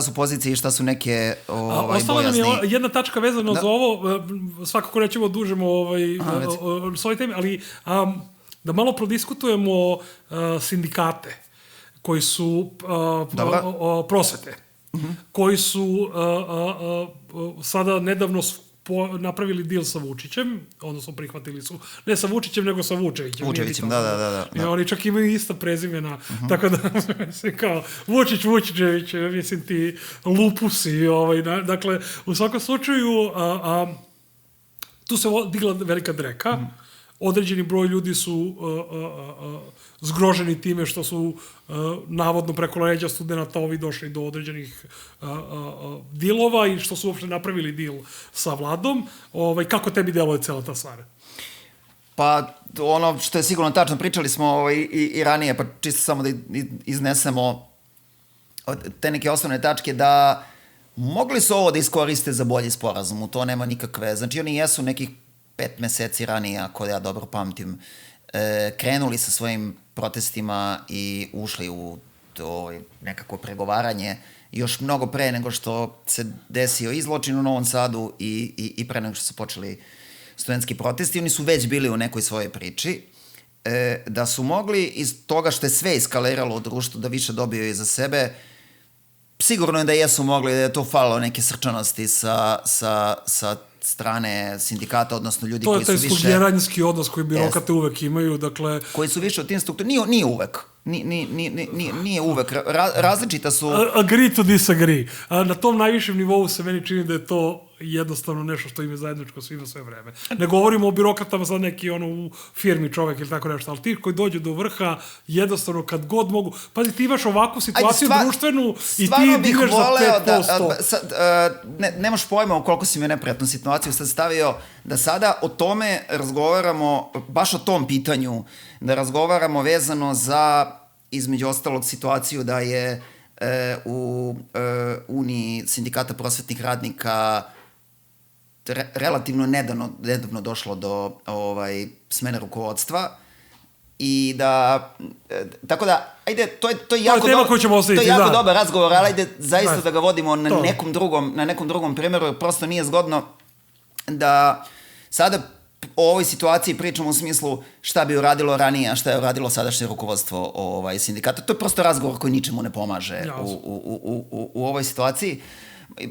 su pozicije i šta su neke bojazni. Ostala nam je jedna tačka vezana za ovo, svakako nećemo dužemo s ovoj temi, ali da malo prodiskutujemo sindikate koji su prosvete, koji su sada nedavno napravili deal sa Vučićem, odnosno prihvatili su, ne sa Vučićem, nego sa Vučevićem. Vučevićem, da. I oni čak imaju ista prezimena, tako da, mislim, kao, Vučićević, mislim ti lupusi, dakle, u svakom slučaju, tu se digla velika dreka, određeni broj ljudi su zgroženi time što su navodno preko leđa studenta ovi došli do određenih dilova i što su uopšte napravili dil sa vladom. Kako tebi deluje cela ta stvar? Pa ono što je sigurno tačno, pričali smo i ranije, pa čisto samo da iznesemo te neke osnovne tačke da mogli su ovo da iskoriste za bolji sporazum, u to nema nikakve, znači oni jesu nekih 5 meseci ranije, ako ja dobro pamtim, krenuli sa svojim protestima i ušli u to nekako pregovaranje još mnogo pre nego što se desio i zločin u Novom Sadu i pre nego što su počeli studentski protesti. Oni su već bili u nekoj svojoj priči, da su mogli iz toga što je sve eskaliralo u društvu da više dobiju i za sebe. Sigurno je da jesu mogli, da je to falilo neke srčanosti sa strane sindikata, odnosno ljudi koji su više... To je taj služljeranjski odnos koji birokrate uvek imaju, dakle... Koji su više od tim struktura... Nije uvek. Nije uvek. Različita su... Agree to disagree. Na tom najvišem nivou se meni čini da je to jednostavno nešto što im je zajedničko svima sve vreme. Ne govorimo o birokratama sad neki u firmi čovek ili tako nešto, ali ti koji dođu do vrha jednostavno kad god mogu... Pazi, ti imaš ovakvu situaciju društvenu i ti digneš za 5%. Nemaš pojma o koliko si mi neprijatnu situaciju sad stavio da sada o tome razgovaramo, baš o tom pitanju, da razgovaramo vezano za, između ostalog, situaciju da je u Uniji sindikata prosvetnih radnika relativno nedavno došlo do smene rukovodstva i da, tako da, ajde, to je jako dobar razgovor, ali ajde zaista da ga vodimo na nekom drugom primjeru, jer prosto nije zgodno da sada o ovoj situaciji pričamo u smislu šta bi uradilo ranije, a šta je uradilo sadašnje rukovodstvo sindikata. To je prosto razgovor koji ničemu ne pomaže u ovoj situaciji.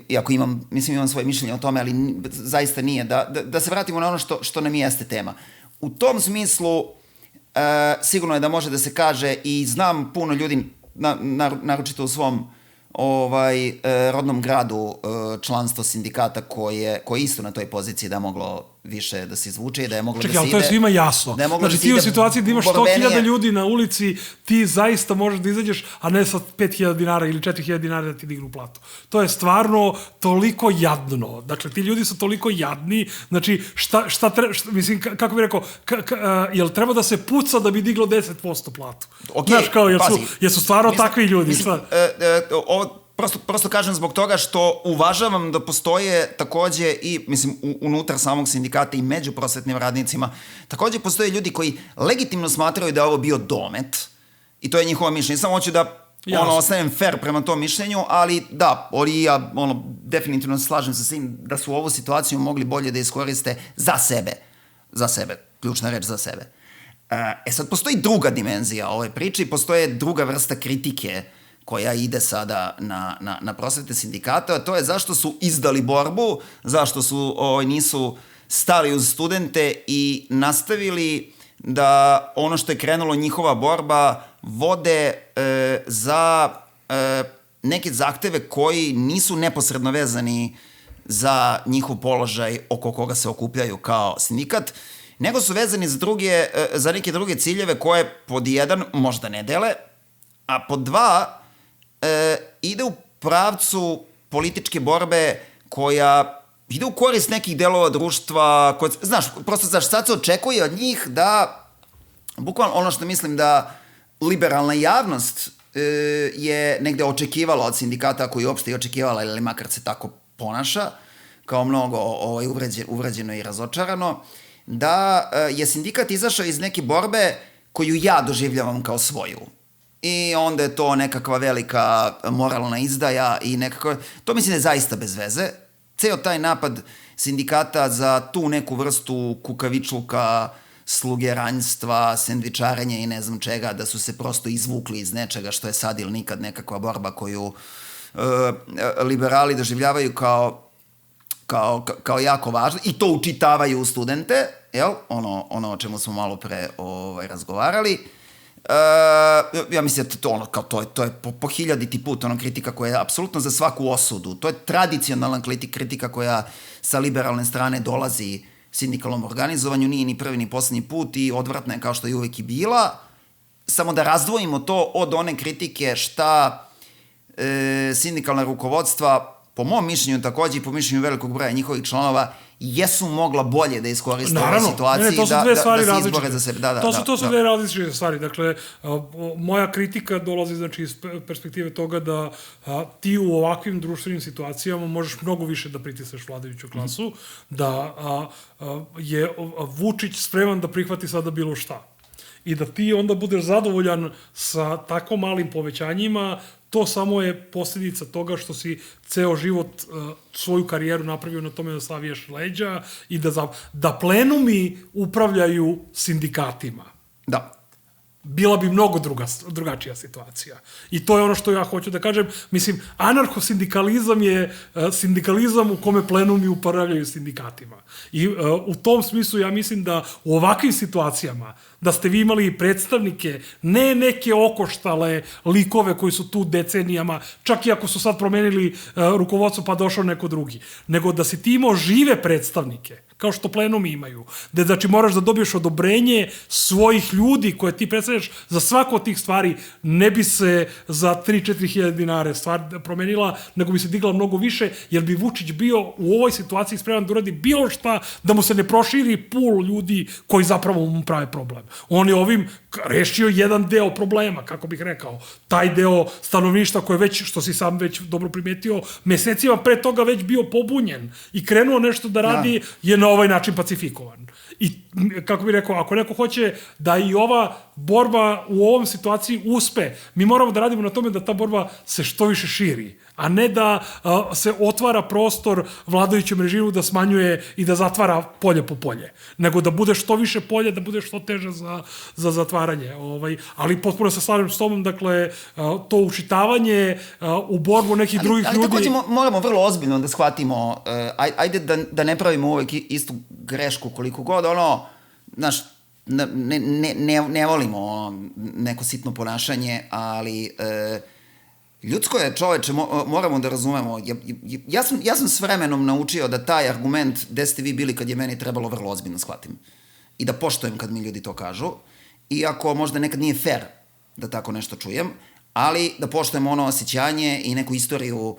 Iako imam svoje mišljenje o tome, ali zaista nije. Da se vratimo na ono što nam jeste tema. U tom smislu sigurno je da može da se kaže i znam puno ljudi, naročito u svom rodnom gradu, članstvo sindikata koje isto na toj poziciji da je moglo više da se izvuče i da je moglo da se ide... Čekaj, ali to je svima jasno. Znači ti u situaciji da imaš 100.000 ljudi na ulici, ti zaista možeš da izađeš, a ne sa 5.000 dinara ili 4.000 dinara da ti dignu platu. To je stvarno toliko jadno. Dakle, ti ljudi su toliko jadni, znači šta treba, mislim, kako bih rekao, jel treba da se puca da bi diglo 10% platu? Znaš, kao, jesu stvarno takvi ljudi? Prosto kažem zbog toga što uvažavam da postoje takođe i, mislim, unutar samog sindikata i među prosvetnim radnicima, takođe postoje ljudi koji legitimno smatraju da je ovo bio domet i to je njihova mišljenja. Samo hoću da ostanem fair prema tom mišljenju, ali da, ja definitivno se slažem sa svim da su ovu situaciju mogli bolje da iskoriste za sebe, ključna reč za sebe. Sad postoji druga dimenzija ove priče i postoje druga vrsta kritike koja ide sada na prosvetne sindikate, a to je zašto su izdali borbu, zašto su nisu stali uz studente i nastavili da ono što je krenulo njihova borba vode za neke zahteve koji nisu neposredno vezani za njihov položaj oko koga se okupljaju kao sindikat, nego su vezani za neke druge ciljeve koje pod jedan možda ne dele, a pod dva ide u pravcu političke borbe koja ide u korist nekih delova društva, znaš, sad se očekuje od njih da, bukvalno ono što mislim da liberalna javnost je negde očekivala od sindikata, koji uopšte i očekivala, ili makar se tako ponaša, kao mnogo uvređeno i razočarano, da je sindikat izašao iz neke borbe koju ja doživljavam kao svoju. I onda je to nekakva velika moralna izdaja i nekako... To mislim da je zaista bez veze. Ceo taj napad sindikata za tu neku vrstu kukavičluka, slugeranjstva, sendvičarenja i ne znam čega, da su se prosto izvukli iz nečega što je sad ili nikad nekakva borba koju liberali doživljavaju kao jako važno i to učitavaju u studente, jel? Ono o čemu smo malo pre razgovarali. Ja mislim da to je po hiljaditi put kritika koja je apsolutno za svaku osudu. To je tradicionalna kritika koja sa liberalne strane dolazi sindikalnom organizovanju, nije ni prvi ni poslednji put i odvratna je kao što je uvek i bila. Samo da razdvojimo to od one kritike šta sindikalna rukovodstva, po mom mišljenju takođe i po mišljenju velikog broja njihovih članova, jesu mogla bolje da iskoriste ove situacije to su dve stvari da se izbore za sebe. To su dve različite stvari. Dakle, moja kritika dolazi znači, iz perspektive toga da ti u ovakvim društvenim situacijama možeš mnogo više da pritisneš vladajuću klasu, da je Vučić spreman da prihvati sada bilo šta. I da ti onda budeš zadovoljan sa tako malim povećanjima, to samo je posljedica toga što si ceo život, svoju karijeru napravio na tome da saviješ leđa i da plenumi upravljaju sindikatima. Da. Bila bi mnogo drugačija situacija. I to je ono što ja hoću da kažem. Mislim, anarhosindikalizam je sindikalizam u kome plenumi upravljaju sindikatima. I u tom smislu ja mislim da u ovakvim situacijama da ste vi imali predstavnike, ne neke okoštale likove koji su tu decenijama, čak i ako su sad promenili rukovodstvo pa došao neko drugi, nego da si ti imao žive predstavnike, kao što plenumi imaju, gde znači moraš da dobiješ odobrenje svojih ljudi koje ti predstavljaš za svako od tih stvari, ne bi se za 3-4 hiljade dinare stvar promenila, nego bi se digla mnogo više, jer bi Vučić bio u ovoj situaciji spreman da uradi bilo šta, da mu se ne proširi pul ljudi koji zapravo mu prave problem. On je ovim rešio jedan deo problema, kako bih rekao. Taj deo stanovništva koje već, što si sam već dobro primetio, mesecima pre toga već bio pobunjen i krenuo nešto da radi, je na ovaj način pacifikovan. I, kako bih rekao, ako neko hoće da i ova borba u ovom situaciji uspe, mi moramo da radimo na tome da ta borba se što više širi, a ne da se otvara prostor vladajućem režimu da smanjuje i da zatvara polje po polje, nego da bude što više polje, da bude što teže za zatvaranje. Ali potpuno se slažem s tobom, dakle, to učitavanje u borbu nekih drugih ljudi... Ali takođe moramo vrlo ozbiljno da shvatimo, ajde da ne pravimo uvek istu grešku koliko god, znaš, ne volimo neko sitno ponašanje, ali ljudsko je, čoveče, moramo da razumemo. Ja sam s vremenom naučio da taj argument gde ste vi bili kad je meni trebalo vrlo ozbiljno shvatim. I da poštujem kad mi ljudi to kažu. Iako možda nekad nije fair da tako nešto čujem, ali da poštujem ono osjećanje i neku istoriju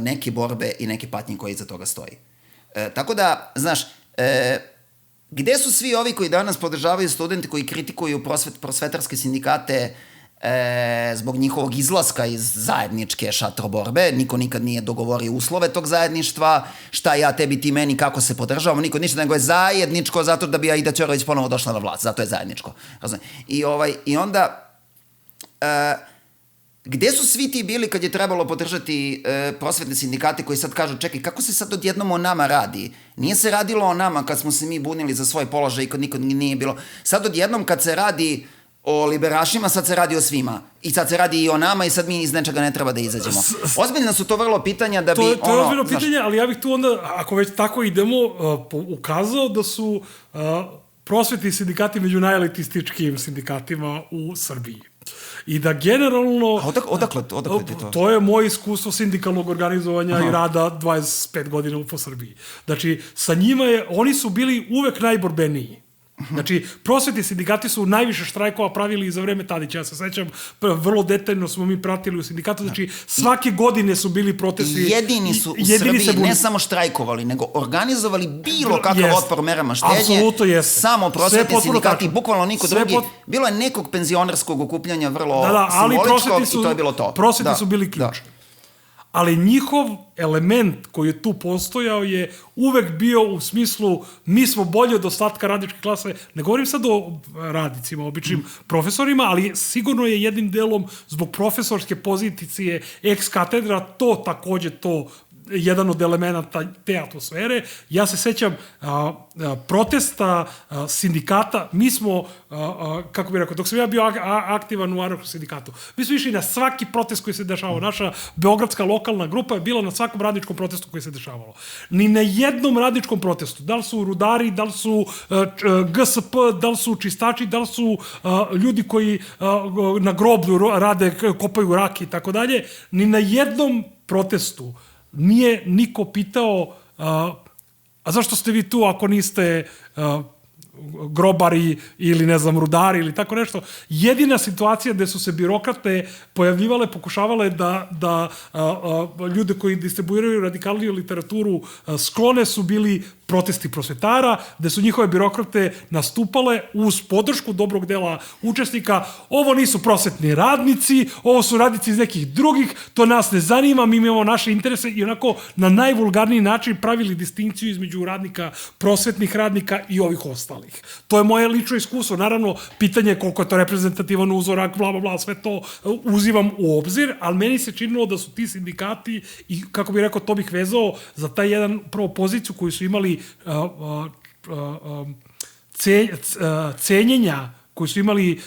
neke borbe i neke patnje koje iza toga stoji. Tako da, znaš, gde su svi ovi koji danas podržavaju studente koji kritikuju prosvetarske sindikate zbog njihovog izlaska iz zajedničke šatroborbe, niko nikad nije dogovorio uslove tog zajedništva, šta ja, tebi, ti, meni, kako se podržavamo, niko ništa, nego je zajedničko zato da bi Aida Ćorović ponovo došla na vlast, zato je zajedničko. I onda, gde su svi ti bili kad je trebalo podržati prosvetne sindikate koji sad kažu, čekaj, kako se sad odjednom o nama radi? Nije se radilo o nama kad smo se mi bunili za svoj položaj i kad nikad nije bilo. Sad odjednom kad se radi o liberašima, sad se radi o svima. I sad se radi i o nama i sad mi iz nečega ne treba da izađemo. Ozbiljno su to vrlo pitanja da bi... To je ozbiljno pitanje, ali ja bih tu onda, ako već tako idemo, ukazao da su prosvetni sindikati među najelitističkim sindikatima u Srbiji. I da generalno... A odakle ti to? To je moje iskustvo sindikalnog organizovanja i rada 25 godina po Srbiji. Znači, sa njima oni su bili uvek najborbeniji. Znači, prosvetni sindikati su najviše štrajkova pravili i za vreme Tadića. Ja se sećam, vrlo detaljno smo mi pratili u sindikatu, znači svake godine su bili protesti. Jedini su u Srbiji ne samo štrajkovali, nego organizovali bilo kakav otpor merama štednje. Apsolutno jeste. Samo prosvetni sindikati, bukvalno niko drugi. Bilo je nekog penzionerskog okupljanja vrlo simboličkog i to je bilo to. Prosvetni su bili ključni. Ali njihov element koji je tu postojao je uvek bio u smislu mi smo bolji od ostatka radničke klase. Ne govorim sad o radnicima, običnim profesorima, ali sigurno je jednim delom zbog profesorske pozicije ex katedra to takođe to jedan od elemenata te atmosfere. Ja se sećam protesta sindikata. Mi smo, kako bih rekao, dok sam ja bio aktivan u anarcho-sindikatu, mi smo išli na svaki protest koji se dešavao. Naša beogradska lokalna grupa je bila na svakom radničkom protestu koji se dešavalo. Ni na jednom radničkom protestu, da li su rudari, da li su GSP, da li su čistači, da li su ljudi koji na groblju rade, kopaju rak i tako dalje, ni na jednom protestu nije niko pitao a zašto ste vi tu ako niste grobari ili ne znam rudari ili tako nešto. Jedina situacija gde su se birokrate pojavljivale, pokušavale da ljude koji distribuiraju radikalniju literaturu sklone su bili protesti prosvetara, gde su njihove birokrate nastupale uz podršku dobrog dela učesnika. Ovo nisu prosvetni radnici, ovo su radnici iz nekih drugih, to nas ne zanima, mi imamo naše interese i onako na najvulgarniji način pravili distinkciju između radnika, prosvetnih radnika i ovih ostalih. To je moje lično iskustvo. Naravno, pitanje je koliko je to reprezentativan uzorak, bla, bla, bla, sve to uzimam u obzir, ali meni se činilo da su ti sindikati i, kako bih rekao, to bih vezao za taj jedan prvo poziciju koju su imali cenjenja koju su imali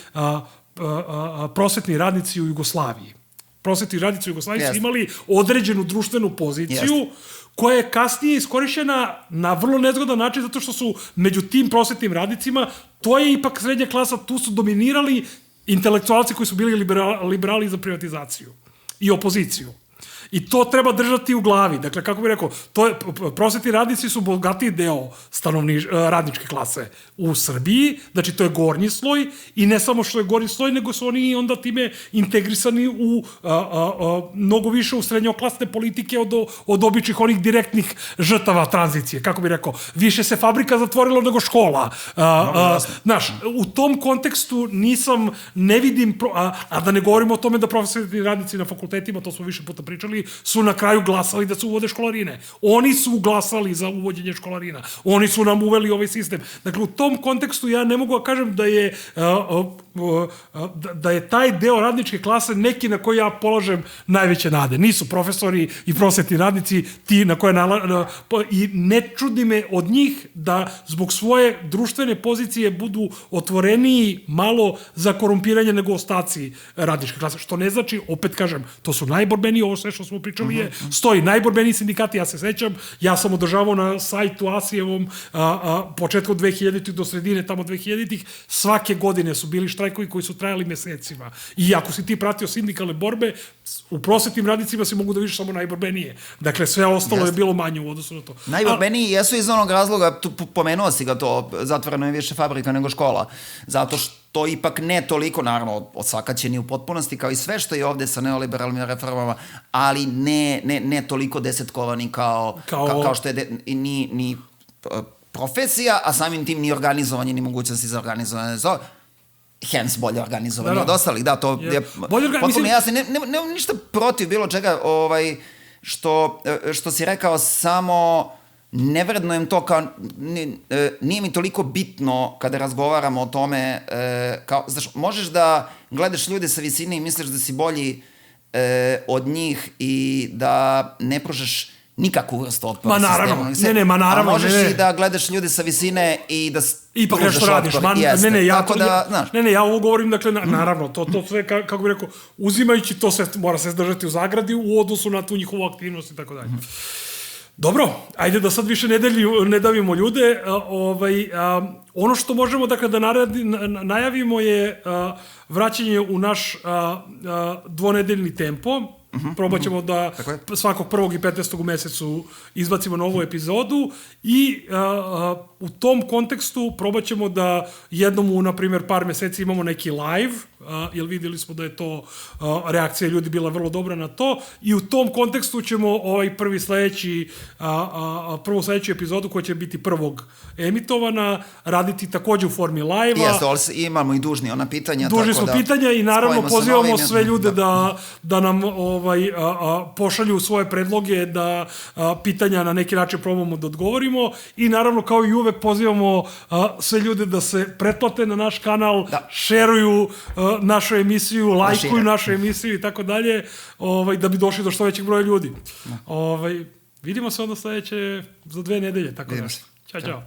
prosvetni radnici u Jugoslaviji. Prosvetni radnici u Jugoslaviji su imali određenu društvenu poziciju koja je kasnije iskorišćena na vrlo nezgodan način zato što su među tim prosvetnim radnicima, to je ipak srednja klasa, tu su dominirali intelektualci koji su bili liberali za privatizaciju i opoziciju. I to treba držati u glavi. Dakle, kako bih rekao, prosvetni radnici su bogatiji deo radničke klase u Srbiji, znači to je gornji sloj i ne samo što je gornji sloj, nego su oni onda time integrisani u mnogo više u srednjoklasne politike od običnih onih direktnih žrtava tranzicije. Kako bih rekao, više se fabrika zatvorilo nego škola. Znaš, u tom kontekstu ne vidim, a da ne govorimo o tome da prosvetni radnici na fakultetima, to smo više puta pričali, su na kraju glasali da se uvode školarine. Oni su glasali za uvođenje školarina. Oni su nam uveli ovaj sistem. Dakle, u tom kontekstu ja ne mogu da kažem da je taj deo radničke klase neki na koji ja polažem najveće nade. Nisu profesori i prosvetni radnici ti na koje i ne čudi me od njih da zbog svoje društvene pozicije budu otvoreniji malo za korumpiranje nego ostaci radničke klase. Što ne znači, opet kažem, to su najborbeniji, ovo sve što smo pričali je, stoji najborbeniji sindikati, ja se sećam, ja sam održavao na sajtu Asijevom početkom 2000-ih do sredine tamo 2000-ih, svake godine su bili štrajkovi koji su trajali mesecima. I ako si ti pratio sindikalne borbe, u prosvetnim radnicima si mogu da vidiš samo najborbenije. Dakle, sve ostalo je bilo manje u odnosu na to. Najborbeniji jesu iz onog razloga, pomenuo si ga to, zatvoreno je više fabrika nego škola, zato što ipak ne toliko, naravno, odsakaćeni u potpunosti, kao i sve što je ovde sa neoliberalnim reformama, ali ne toliko desetkovani kao što je ni profesija, a samim tim ni organizovanje, ni mogućnosti za organizovanje. Hence bolje organizovanje od ostalih. Da, to je potpuno jasno. Nemam ništa protiv bilo čega što si rekao, samo ne vrednujem to kao, nije mi toliko bitno kada razgovaramo o tome, znaš, možeš da gledaš ljude sa visine i misliš da si bolji od njih i da ne pružaš nikakvu vrstu otpora sistemu. A možeš i da gledaš ljude sa visine i da ipak nešto radiš. Ja ovo govorim, dakle, naravno, to sve, kako bih rekao, uzimajući to sve, mora se zdržati u zagradi u odnosu na tu njihovu aktivnost i tako dalje. Dobro, ajde da sad više ne davimo ljude. Ono što možemo, dakle, da najavimo je vraćanje u naš dvonedeljni tempo. Probat ćemo da svakog 1. i 15. u mesecu izbacimo novu epizodu i u tom kontekstu probat ćemo da jednom u, na primjer, par meseci imamo neki live, jer vidjeli smo da je to reakcija ljudi bila vrlo dobra na to i u tom kontekstu ćemo prvu sledeću epizodu koja će biti 1. emitovana, raditi takođe u formi live-a. Jeste, ali imamo i dužni ona pitanja. Dužni smo pitanja i naravno pozivamo sve ljude da nam pošalju svoje predloge, da pitanja na neki način probamo da odgovorimo i naravno kao i uvek pozivamo sve ljude da se pretplate na naš kanal, šeruju našu emisiju, lajkuju našu emisiju i tako dalje, da bi došli do što većeg broja ljudi. Vidimo se onda sledeće za 2 nedelje. Vidimo se. Ćao.